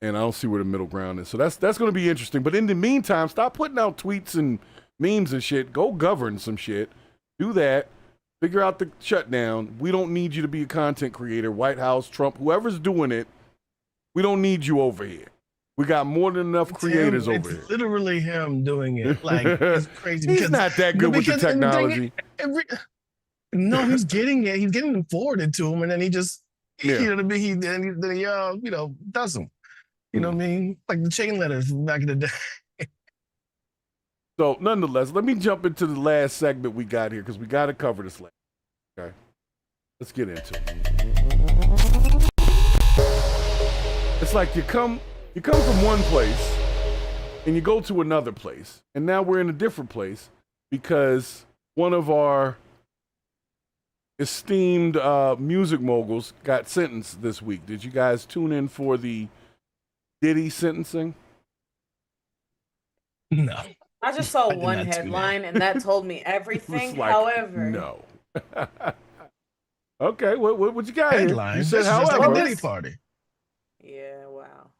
and I don't see where the middle ground is. So that's going to be interesting. But in the meantime, stop putting out tweets and memes and shit. Go govern some shit. Do that. Figure out the shutdown. We don't need you to be a content creator. White House, Trump, whoever's doing it, we don't need you over here. We got more than enough creators over here. It's literally him doing it. Like, it's crazy. He's not that good with the technology. No, he's getting it. He's getting it forwarded to him, and then he just, he does them. You know what I mean? Like the chain letters from back in the day. So, nonetheless, let me jump into the last segment we got here because we got to cover this last. Okay, let's get into it. It's like you come from one place and you go to another place, and now we're in a different place because one of our esteemed music moguls got sentenced this week. Did you guys tune in for the Diddy sentencing? No. I just saw did one not tune in. headline, and that told me everything. Like, However, no. Okay, what you got Headline. here? You said This is just however. a Diddy party. yeah, wow.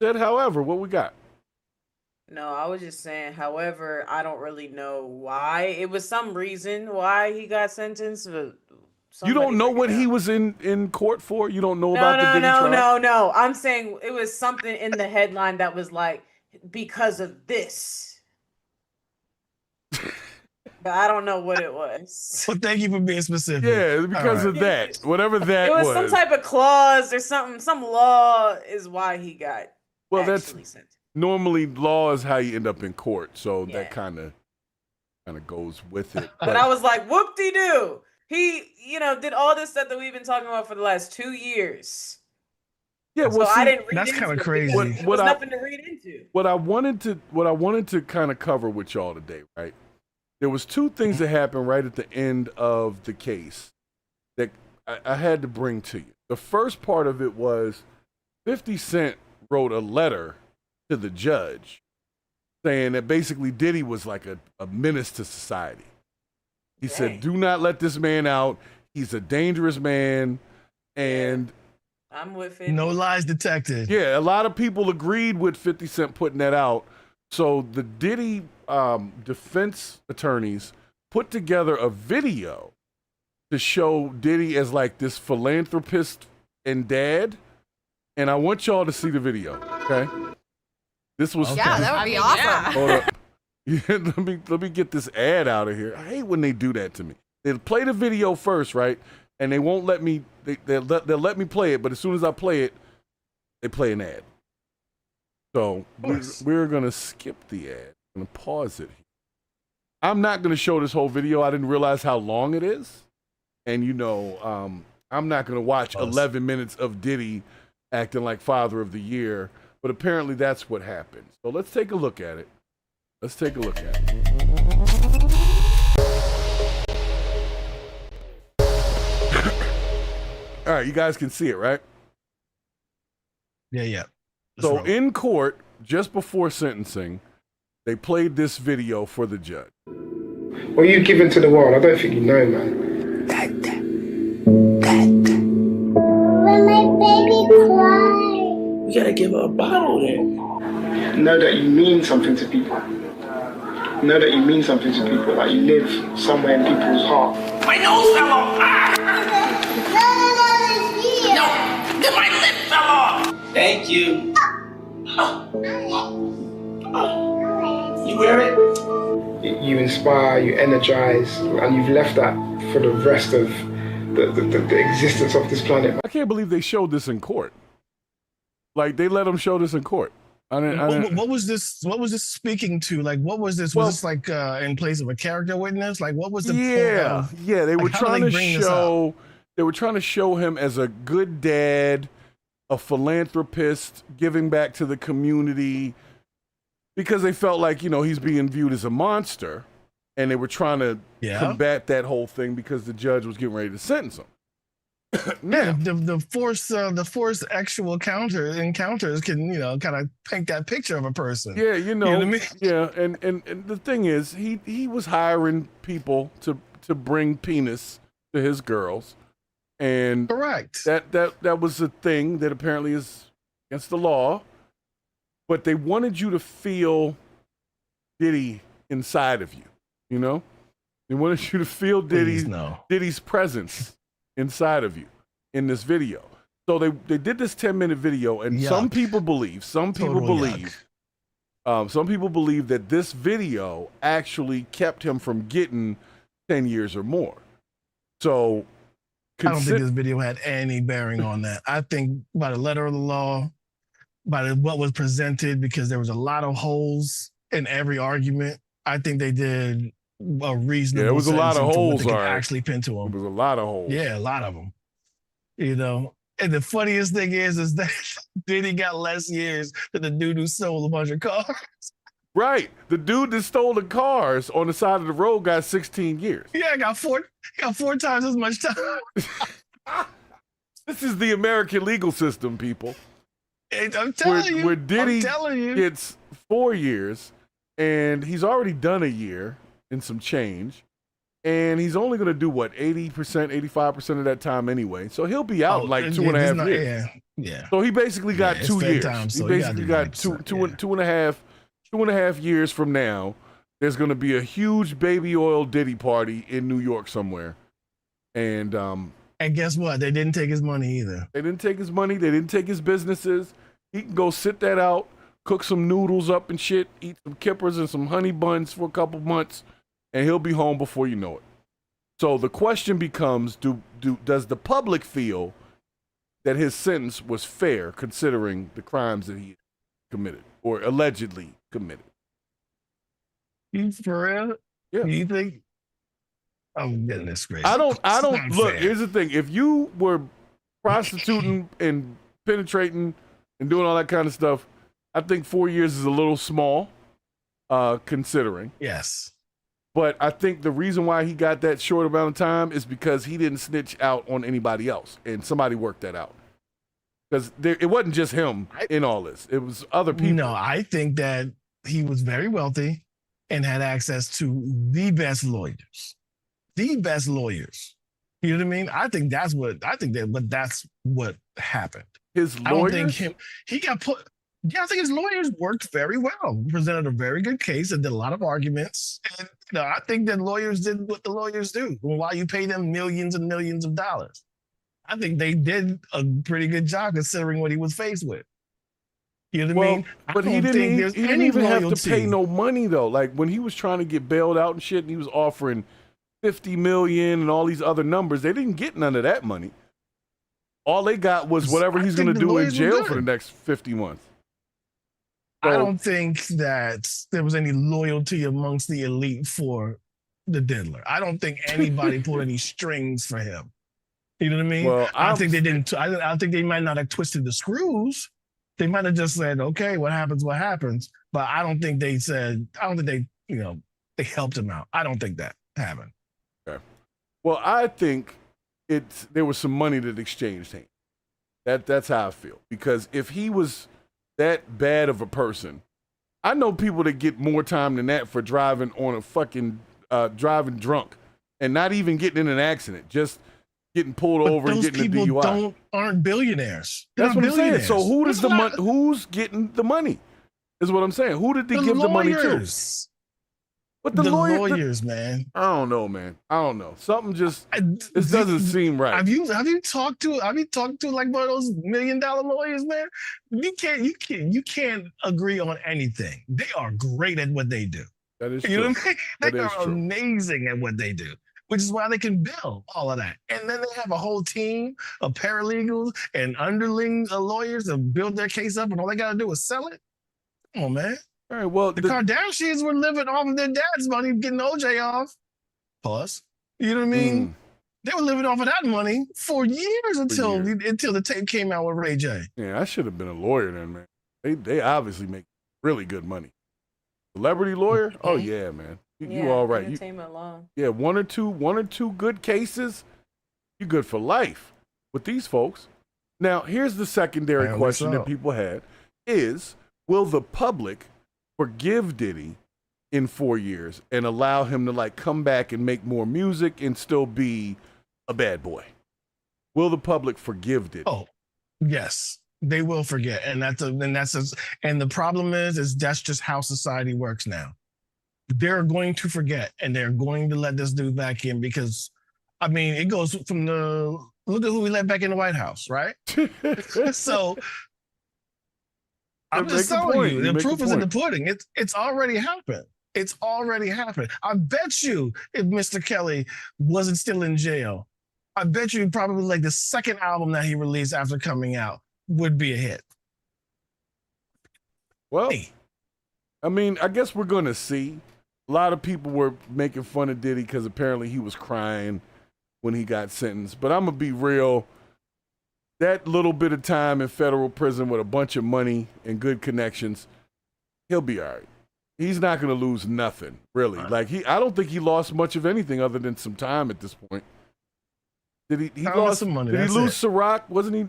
Said however. What we got? No, I was just saying, however, I don't really know why. It was some reason why he got sentenced. But You don't know what he was in court for? You don't know about the Diddy trial? No. I'm saying it was something in the headline that was like, because of this. But I don't know what it was. Well, thank you for being specific. Yeah, because of that. Whatever that It was some type of clause or something. Some law is why he got that's normally law is how you end up in court. So that kind of goes with it. But I was like, whoop-de-doo. He, did all this stuff that we've been talking about for the last 2 years. Yeah, so I didn't read that's into kind of it crazy. because there was nothing to read into. What I wanted to kind of cover with y'all today, right? There was two things that happened right at the end of the case that I had to bring to you. The first part of it was 50 Cent wrote a letter to the judge saying that basically Diddy was like a menace to society. He said, do not let this man out. He's a dangerous man. And I'm with it. No lies detected. yeah, a lot of people agreed with 50 Cent putting that out. So the Diddy defense attorneys put together a video to show Diddy as like this philanthropist and dad. And I want y'all to see the video, okay? This was that would be awesome. Hold up. Yeah, let me get this ad out of here. I hate when they do that to me. They'll play the video first, right? And they won't let me. They'll let me play it, but as soon as I play it, they play an ad. So we're gonna skip the ad. I'm gonna pause it. I'm not gonna show this whole video. I didn't realize how long it is, and I'm not gonna watch 11 minutes of Diddy acting like Father of the Year. But apparently that's what happened. So let's take a look at it. All right, you guys can see it, right? Yeah. So in court, just before sentencing, they played this video for the judge. What you've given to the world, I don't think you know, man. When my baby cries. You gotta give her a bottle then. Know that you mean something to people. Know that you mean something to people. Like you live somewhere in people's heart. My nose fell off. No, then my lip fell off. Thank you. You wear it? You inspire, you energize, and you've left that for the rest of the existence of this planet. I can't believe they showed this in court. Like they let them show this in court. What was this? What was this speaking to? Like, what was this? Was this like in place of a character witness? Like, what was the point of, They were like, how trying did to they bring this show. up? They were trying to show him as a good dad, a philanthropist, giving back to the community, because they felt like he's being viewed as a monster, and they were trying to combat that whole thing because the judge was getting ready to sentence him. Now, the forced actual encounters can kind of paint that picture of a person. Yeah, You know what I mean? Yeah, and the thing is, he was hiring people to bring penis to his girls, and correct. That was a thing that apparently is against the law, but they wanted you to feel Diddy inside of you. They wanted you to feel Diddy's presence inside of you in this video. So they did this 10-minute video, and some people believe that this video actually kept him from getting 10 years or more. So I don't think this video had any bearing on that. I think by the letter of the law, by what was presented, because there was a lot of holes in every argument, I think they did a reasonable. There was a lot of holes. Actually pinned to him. There was a lot of holes. Yeah, a lot of them. And the funniest thing is that Diddy got less years than the dude who sold a bunch of cars. Right. The dude that stole the cars on the side of the road got 16 years. Yeah, got four times as much time. This is the American legal system, people. Hey, I'm telling you. Where Diddy I'm telling you. gets 4 years, and he's already done a year and some change, and he's only going to do, what, 80%, 85% of that time anyway. So he'll be out in like 2.5 years. Yeah. So he basically got 2 years. Time, so he basically got two and a half years from now. There's going to be a huge baby oil Diddy party in New York somewhere. And guess what? They didn't take his money either. They didn't take his money. They didn't take his businesses. He can go sit that out, cook some noodles up and shit, eat some kippers and some honey buns for a couple months, and he'll be home before you know it. So the question becomes, does the public feel that his sentence was fair considering the crimes that he committed or allegedly committed? For real? Yeah. You think? I'm getting this crazy. I don't look, fair. here's the thing. If you were prostituting and penetrating and doing all that kind of stuff, I think 4 years is a little small, considering. Yes. But I think the reason why he got that short amount of time is because he didn't snitch out on anybody else, and somebody worked that out. Because it wasn't just him in all this. It was other people. No, I think that he was very wealthy and had access to the best lawyers. The best lawyers. You know what I mean? I think that's what happened. His lawyers? I don't think he got put. Yeah, I think his lawyers worked very well, presented a very good case, and did a lot of arguments. And I think that lawyers did what the lawyers do. While you pay them millions and millions of dollars, I think they did a pretty good job considering what he was faced with. You know what I mean? But he didn't even have to pay no money though. Like when he was trying to get bailed out and shit, and he was offering $50 million and all these other numbers, they didn't get none of that money. All they got was whatever he's going to do in jail for the next 50 months. So, I don't think that there was any loyalty amongst the elite for the diddler. I don't think anybody pulled any strings for him. You know what I mean? Well, I think they didn't. I think they might not have twisted the screws. They might have just said, "Okay, what happens, what happens." But I don't think they said. I don't think they, they helped him out. I don't think that happened. Okay. Well, I think there was some money that exchanged hands. That's how I feel. Because if he was that bad of a person, I know people that get more time than that for driving on a fucking driving drunk and not even getting in an accident, just getting pulled over and getting a DUI. Those people aren't billionaires. That's what I'm saying. So who's getting the money? Is what I'm saying. Who did they give the money to? But the lawyers, man. I don't know, man. I don't know. Something just this doesn't seem right. Have you talked to like one of those $1 million lawyers, man? You can't agree on anything. They are great at what they do. That is true. Know what I mean? They are true. amazing at what they do, which is why they can bill all of that. And then they have a whole team of paralegals and underling lawyers that build their case up, and all they got to do is sell it. Come on, man. All right, well, the Kardashians were living off of their dad's money, getting OJ off. Pause. You know what I mean? They were living off of that money for years until the tape came out with Ray J. Yeah, I should have been a lawyer then, man. They obviously make really good money. Celebrity lawyer? Oh yeah, man. You all right? Entertainment law. Yeah, one or two good cases, you're good for life with these folks. Now, here's the secondary question that people had: is will the public forgive Diddy in 4 years and allow him to like come back and make more music and still be a bad boy? Will the public forgive Diddy? Oh, yes, they will forget, and the problem is that's just how society works now. They're going to forget, and they're going to let this dude back in because, I mean, it goes from look at who we let back in the White House, right? So. I'm just telling you, the proof is in the pudding. It's already happened. It's already happened. I bet you if Mr. Kelly wasn't still in jail, I bet you probably like the second album that he released after coming out would be a hit. Well, I mean, I guess we're going to see. A lot of people were making fun of Diddy because apparently he was crying when he got sentenced. But I'm going to be real. That little bit of time in federal prison with a bunch of money and good connections, he'll be all right. he's not going to lose nothing, really. Like I don't think he lost much of anything other than some time at this point. Did he lost some money? Did he That's lose it. Ciroc?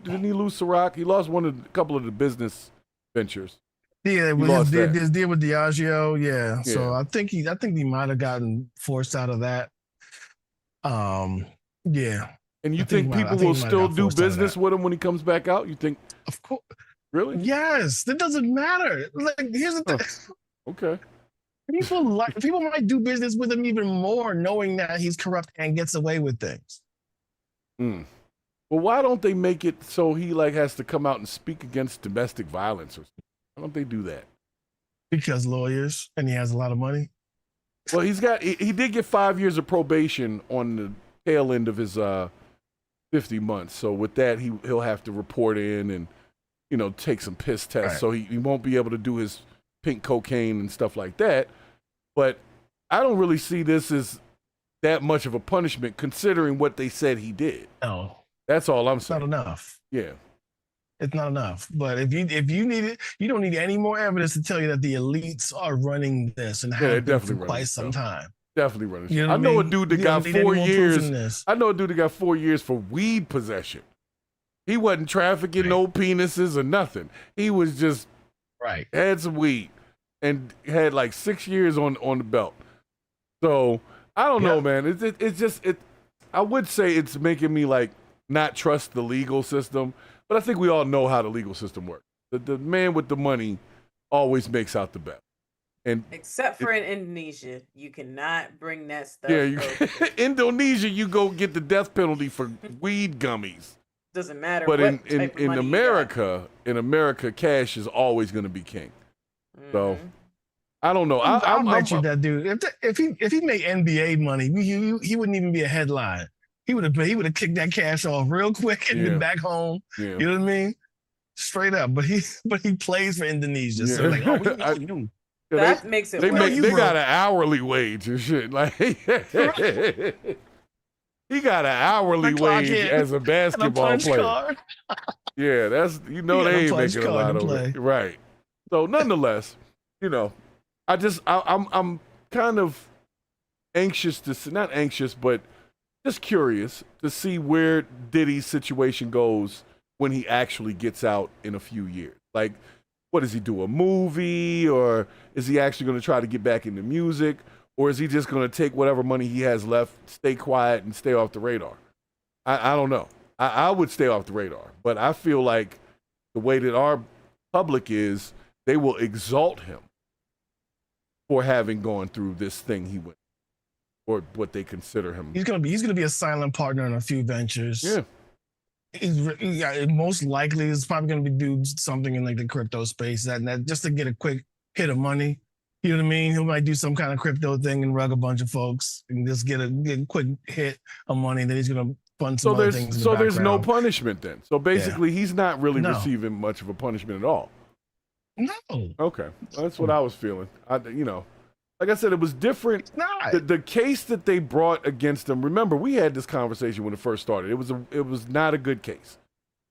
Didn't he lose Ciroc? He lost a couple of the business ventures. Yeah, with lost his deal with Diageo. Yeah. Yeah. So I think he might have gotten forced out of that. Yeah. And you think people will still do business with him when he comes back out? You think? Of course. Really? Yes. That doesn't matter. Like, here's the thing. Okay. People might do business with him even more, knowing that he's corrupt and gets away with things. Well, why don't they make it so he has to come out and speak against domestic violence or something? Why don't they do that? Because lawyers, and he has a lot of money. Well, he did get 5 years of probation on the tail end of his 50 months. So with that, he'll have to report in and take some piss tests. Right. So he won't be able to do his pink cocaine and stuff like that. But I don't really see this as that much of a punishment considering what they said he did. No. That's all I'm saying. Not enough. Yeah. It's not enough. But if you need it, you don't need any more evidence to tell you that the elites are running this and have been for quite some time. Definitely running. You know I what know I a mean? dude that You got don't need 4 any more proof in years. this. I know a dude that got 4 years for weed possession. He wasn't trafficking no penises or nothing. He was just had some weed and had 6 years on the belt. So I don't know, man. It's just I would say it's making me not trust the legal system, but I think we all know how the legal system works. The man with the money always makes out the best. And except for in Indonesia, you cannot bring that stuff. yeah, Indonesia, you go get the death penalty for weed gummies. Doesn't matter. But what in type of money America, cash is always going to be king. So I don't know. I'll bet you that dude. If he made NBA money, he wouldn't even be a headline. He would have kicked that cash off real quick and been back home. Yeah. You know what I mean? Straight up. But he plays for Indonesia. So we know you. That makes it. They worse. got an hourly wage and shit. He got an hourly wage as a basketball player. Yeah, that's they ain't making a lot of it. Right. So nonetheless, I'm kind of anxious to see, not anxious, but just curious to see where Diddy's situation goes when he actually gets out in a few years. What does he do, a movie, or is he actually going to try to get back into music, or is he just going to take whatever money he has left, stay quiet, and stay off the radar? I don't know. I would stay off the radar, but I feel like the way that our public is, they will exalt him for having gone through this thing he went, or what they consider him. He's gonna be a silent partner in a few ventures. Yeah. Most likely is probably going to be do something in the crypto space that just to get a quick hit of money. You know what I mean? He might do some kind of crypto thing and rug a bunch of folks and just get a quick hit of money. Then he's going to fund some other things. So there's no punishment then. So basically, he's not really receiving much of a punishment at all. No. Okay, that's what I was feeling. Like I said, it was different. The case that they brought against him. Remember, we had this conversation when it first started. It was not a good case,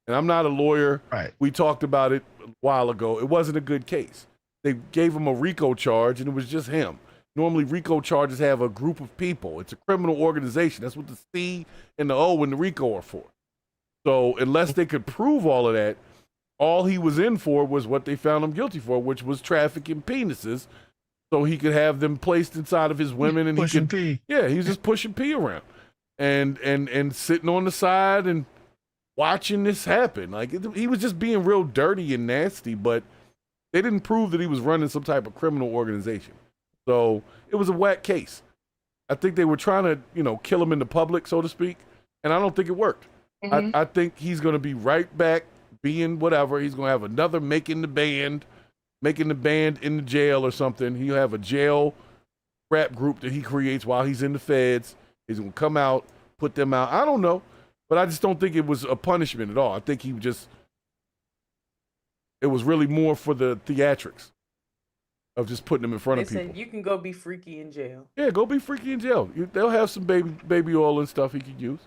and I'm not a lawyer. Right. We talked about it a while ago. It wasn't a good case. They gave him a RICO charge, and it was just him. Normally, RICO charges have a group of people. It's a criminal organization. That's what the C and the O and the RICO are for. So unless they could prove all of that, all he was in for was what they found him guilty for, which was trafficking penises. So he could have them placed inside of his women, and pushing pee. Yeah, he was just pushing pee around, and sitting on the side and watching this happen. He was just being real dirty and nasty. But they didn't prove that he was running some type of criminal organization. So it was a whack case. I think they were trying to kill him in the public, so to speak, and I don't think it worked. Mm-hmm. I think he's going to be right back being whatever. He's going to have another making the band in the jail or something. He'll have a jail rap group that he creates while he's in the feds. He's going to come out, put them out. I don't know, but I just don't think it was a punishment at all. I think it was really more for the theatrics of just putting them in front of people. They said you can go be freaky in jail. Yeah, go be freaky in jail. They'll have some baby oil and stuff he could use.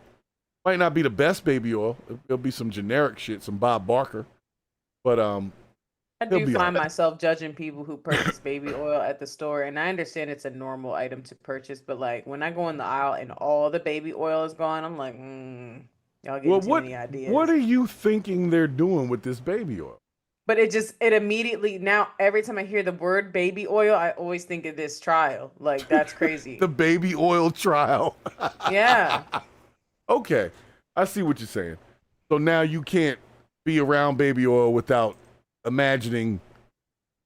Might not be the best baby oil. It'll be some generic shit, some Bob Barker. But I do find myself judging people who purchase baby oil at the store, and I understand it's a normal item to purchase, but like when I go in the aisle and all the baby oil is gone, I'm like, y'all getting too many ideas. What are you thinking they're doing with this baby oil? But it immediately, now every time I hear the word baby oil, I always think of this trial. Like, that's crazy. The baby oil trial. Yeah. Okay, I see what you're saying. So now you can't be around baby oil without imagining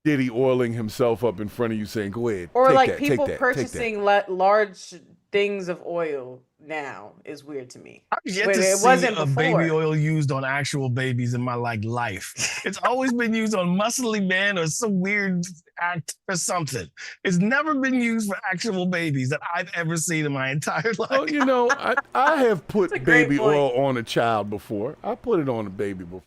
Diddy oiling himself up in front of you saying, go ahead. Or take like that, people take that, purchasing large things of oil now is weird to me. I've yet to see a baby oil used on actual babies in my life. It's always been used on muscly men or some weird act or something. It's never been used for actual babies that I've ever seen in my entire life. Well, you know, I have put baby oil on a child before. I put it on a baby before.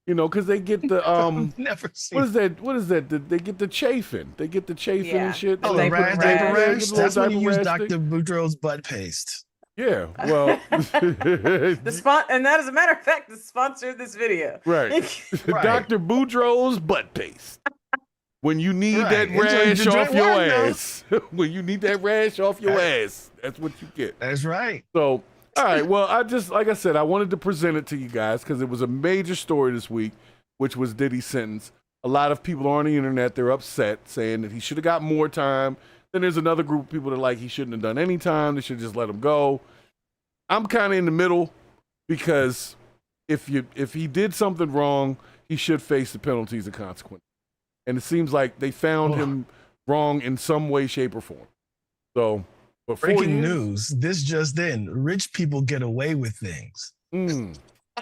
You know, because they get the never seen what is that? They get the chafing. They get the chafing and shit. Oh, the rash. That's when you use Dr. Boudreaux's butt paste. Yeah, well, and that, as a matter of fact, the sponsor of this video. Right. Dr. Boudreaux's butt paste. When you need that rash off your ass. When you need that rash off your ass. That's what you get. That's right. So, all right, well, like I said, I wanted to present it to you guys because it was a major story this week, which was Diddy's sentence. A lot of people on the internet, they're upset, saying that he should have got more time. Then there's another group of people that are like he shouldn't have done any time. They should just let him go. I'm kind of in the middle because if he did something wrong, he should face the penalties and consequences. And it seems like they found him wrong in some way, shape, or form. So, breaking news, this just in, rich people get away with things. You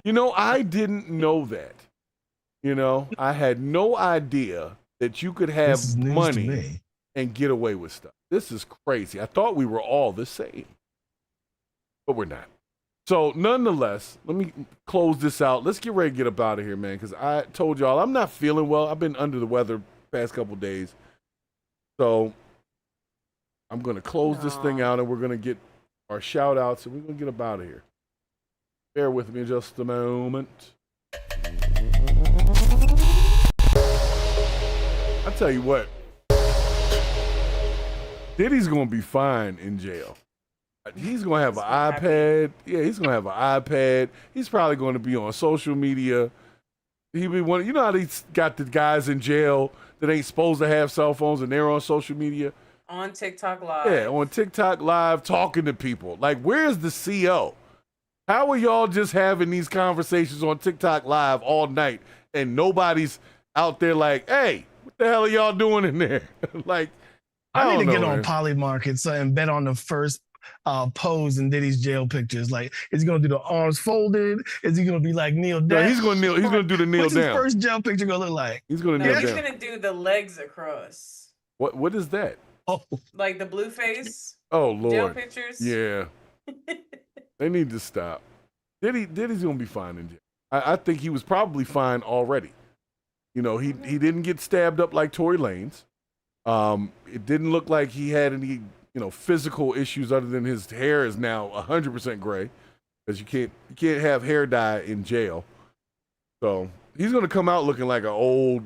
know, I didn't know that. You know, I had no idea that you could have money and get away with stuff. This is crazy. I thought we were all the same, but we're not. So nonetheless, let me close this out. Let's get ready to get up out of here, man, because I told y'all I'm not feeling well. I've been under the weather past couple days. So I'm going to close this thing out, and we're going to get our shout outs, and we're going to get up out of here. Bear with me just a moment. I tell you what, Diddy's going to be fine in jail. He's going to have an iPad. Yeah, he's going to have an iPad. He's probably going to be on social media. He be one. You know how he's got the guys in jail that ain't supposed to have cell phones and they're on social media? On TikTok Live. Yeah, on TikTok Live talking to people. Like, where's the CO? How are y'all just having these conversations on TikTok Live all night and nobody's out there like, hey, what the hell are y'all doing in there? Like, I need to get on Polymarket and bet on the first pose in Diddy's jail pictures. Like, is he gonna do the arms folded? Is he gonna be like kneel down? No, he's gonna kneel. He's gonna do the kneel What's down. His first jail picture gonna look like? He's gonna kneel down. He's gonna do the legs across. What is that? Oh, like the blue face. Oh Lord. Jail pictures. Yeah. They need to stop. Diddy's gonna be fine in jail. I think he was probably fine already. You know, he didn't get stabbed up like Tory Lanez. It didn't look like he had any, physical issues other than his hair is now 100% gray because you can't have hair dye in jail. So he's gonna come out looking like an old,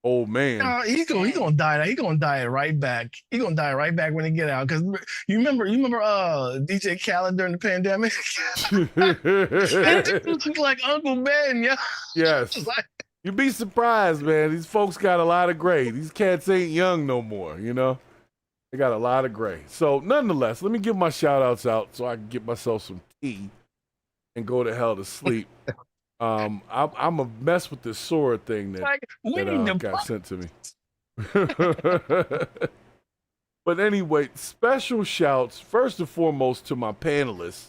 old man. He's gonna die. He's gonna die right back. He's gonna die right back when he get out. Because you remember DJ Khaled during the pandemic? He looked like Uncle Ben, yeah. Yes. You'd be surprised, man. These folks got a lot of gray. These cats ain't young no more, They got a lot of gray. So nonetheless, let me give my shout outs out so I can get myself some tea and go to hell to sleep. I'm a mess with this Sora thing that got sent to me. But anyway, special shouts first and foremost to my panelists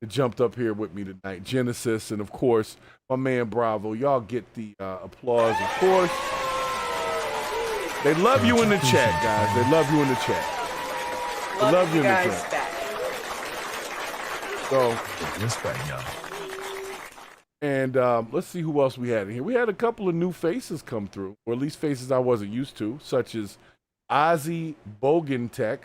that jumped up here with me tonight, Genesis, and of course my man Bravo. Y'all get the applause, of course. They love you in the chat, guys. They love you in the chat. They love you in the chat. So respect, y'all. And let's see who else we had in here. We had a couple of new faces come through, or at least faces I wasn't used to, such as Ozzy Bogentech,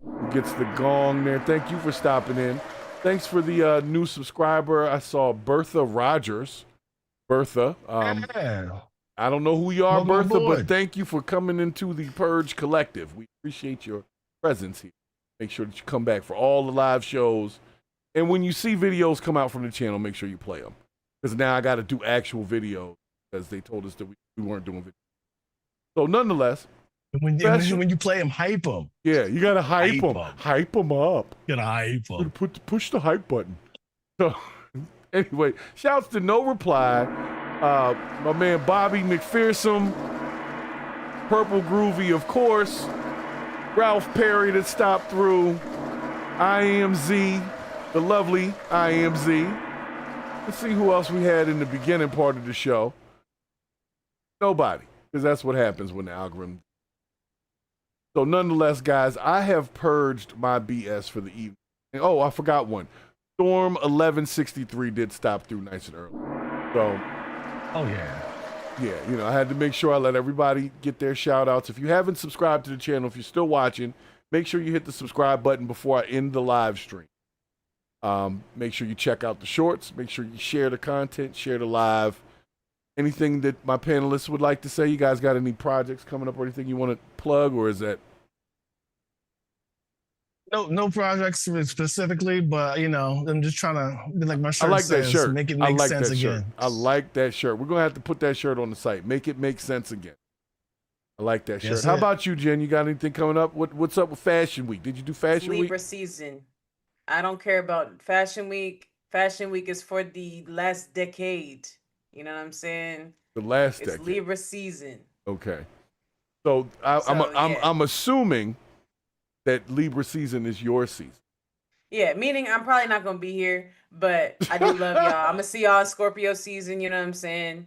who gets the gong there. Thank you for stopping in. Thanks for the new subscriber. I saw Bertha Rogers. Bertha. I don't know who you are, Welcome Bertha, aboard. but thank you for coming into the Purge Collective. We appreciate your presence here. Make sure that you come back for all the live shows. And when you see videos come out from the channel, make sure you play them. Because now I got to do actual videos because they told us that we weren't doing videos. So nonetheless. When you play them, hype them. Yeah, you got to hype them. Hype them up. You got to hype them. Push the hype button. So anyway, shouts to No Reply. My man Bobby McPherson. Purple Groovy, of course. Ralph Perry that stopped through. IMZ, the lovely IMZ. Let's see who else we had in the beginning part of the show. Nobody, because that's what happens when the algorithm. So nonetheless, guys, I have purged my BS for the evening. Oh, I forgot one. Storm 1163 did stop through nice and early. So, yeah, I had to make sure I let everybody get their shout outs. If you haven't subscribed to the channel, if you're still watching, make sure you hit the subscribe button before I end the live stream. Make sure you check out the shorts. Make sure you share the content, share the live. Anything that my panelists would like to say? You guys got any projects coming up or anything you want to plug, or is that? No projects specifically, but I'm just trying to, like my shirt says, that shirt. make it make sense again. I like that shirt. We're gonna have to put that shirt on the site. Make it make sense again. I like that shirt. How about you, Jen? You got anything coming up? What's up with Fashion Week? Did you do Fashion Week? Libra season. I don't care about Fashion Week. Fashion Week is for the last decade. You know what I'm saying? The last it's decade. Libra season. Okay. So I'm assuming that Libra season is your season. Yeah, meaning I'm probably not gonna be here, but I do love y'all. I'm gonna see y'all in Scorpio season. You know what I'm saying?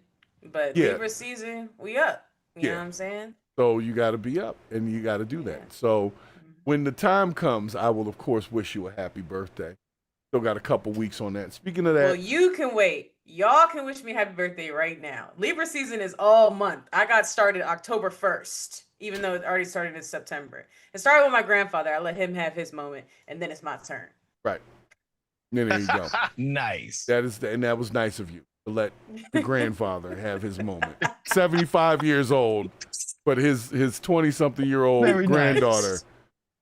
But Libra season, we up. You know what I'm saying? So you got to be up, and you got to do that. So when the time comes, I will of course wish you a happy birthday. Still got a couple weeks on that. Speaking of that, well, you can wait. Y'all can wish me happy birthday right now. Libra season is all month. I got started October 1st, even though it already started in September. It started with my grandfather. I let him have his moment, and then it's my turn. right? There you go. Nice. That was nice of you to let the grandfather have his moment. 75 years old, but his 20-something-year-old Very granddaughter nice.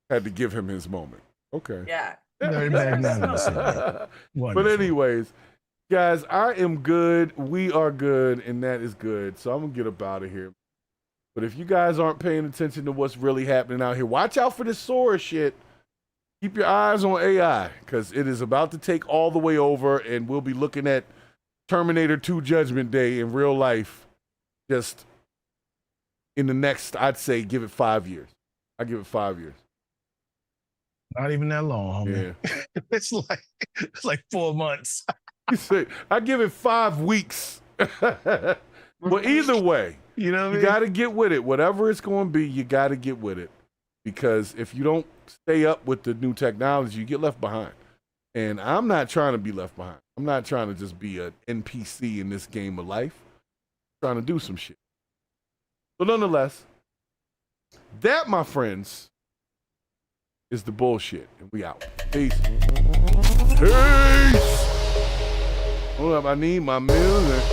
had to give him his moment. Okay. Yeah. Very magnanimous. But Wonderful. anyways, guys, I am good. We are good, and that is good. So I'm gonna get up out of here. But if you guys aren't paying attention to what's really happening out here, watch out for this Sora shit. Keep your eyes on AI, because it is about to take all the way over, and we'll be looking at Terminator 2 Judgment Day in real life just in the next, I'd say, give it 5 years. I give it 5 years. Not even that long, homie. Yeah. it's like 4 months. I give it 5 weeks. Well, either way, you got to get with it. Whatever it's going to be, you got to get with it. Because if you don't stay up with the new technology, you get left behind. And I'm not trying to be left behind. I'm not trying to just be an NPC in this game of life. I'm trying to do some shit. So nonetheless, that, my friends, is the bullshit. And we out. Peace. Peace. Hold up, I need my music.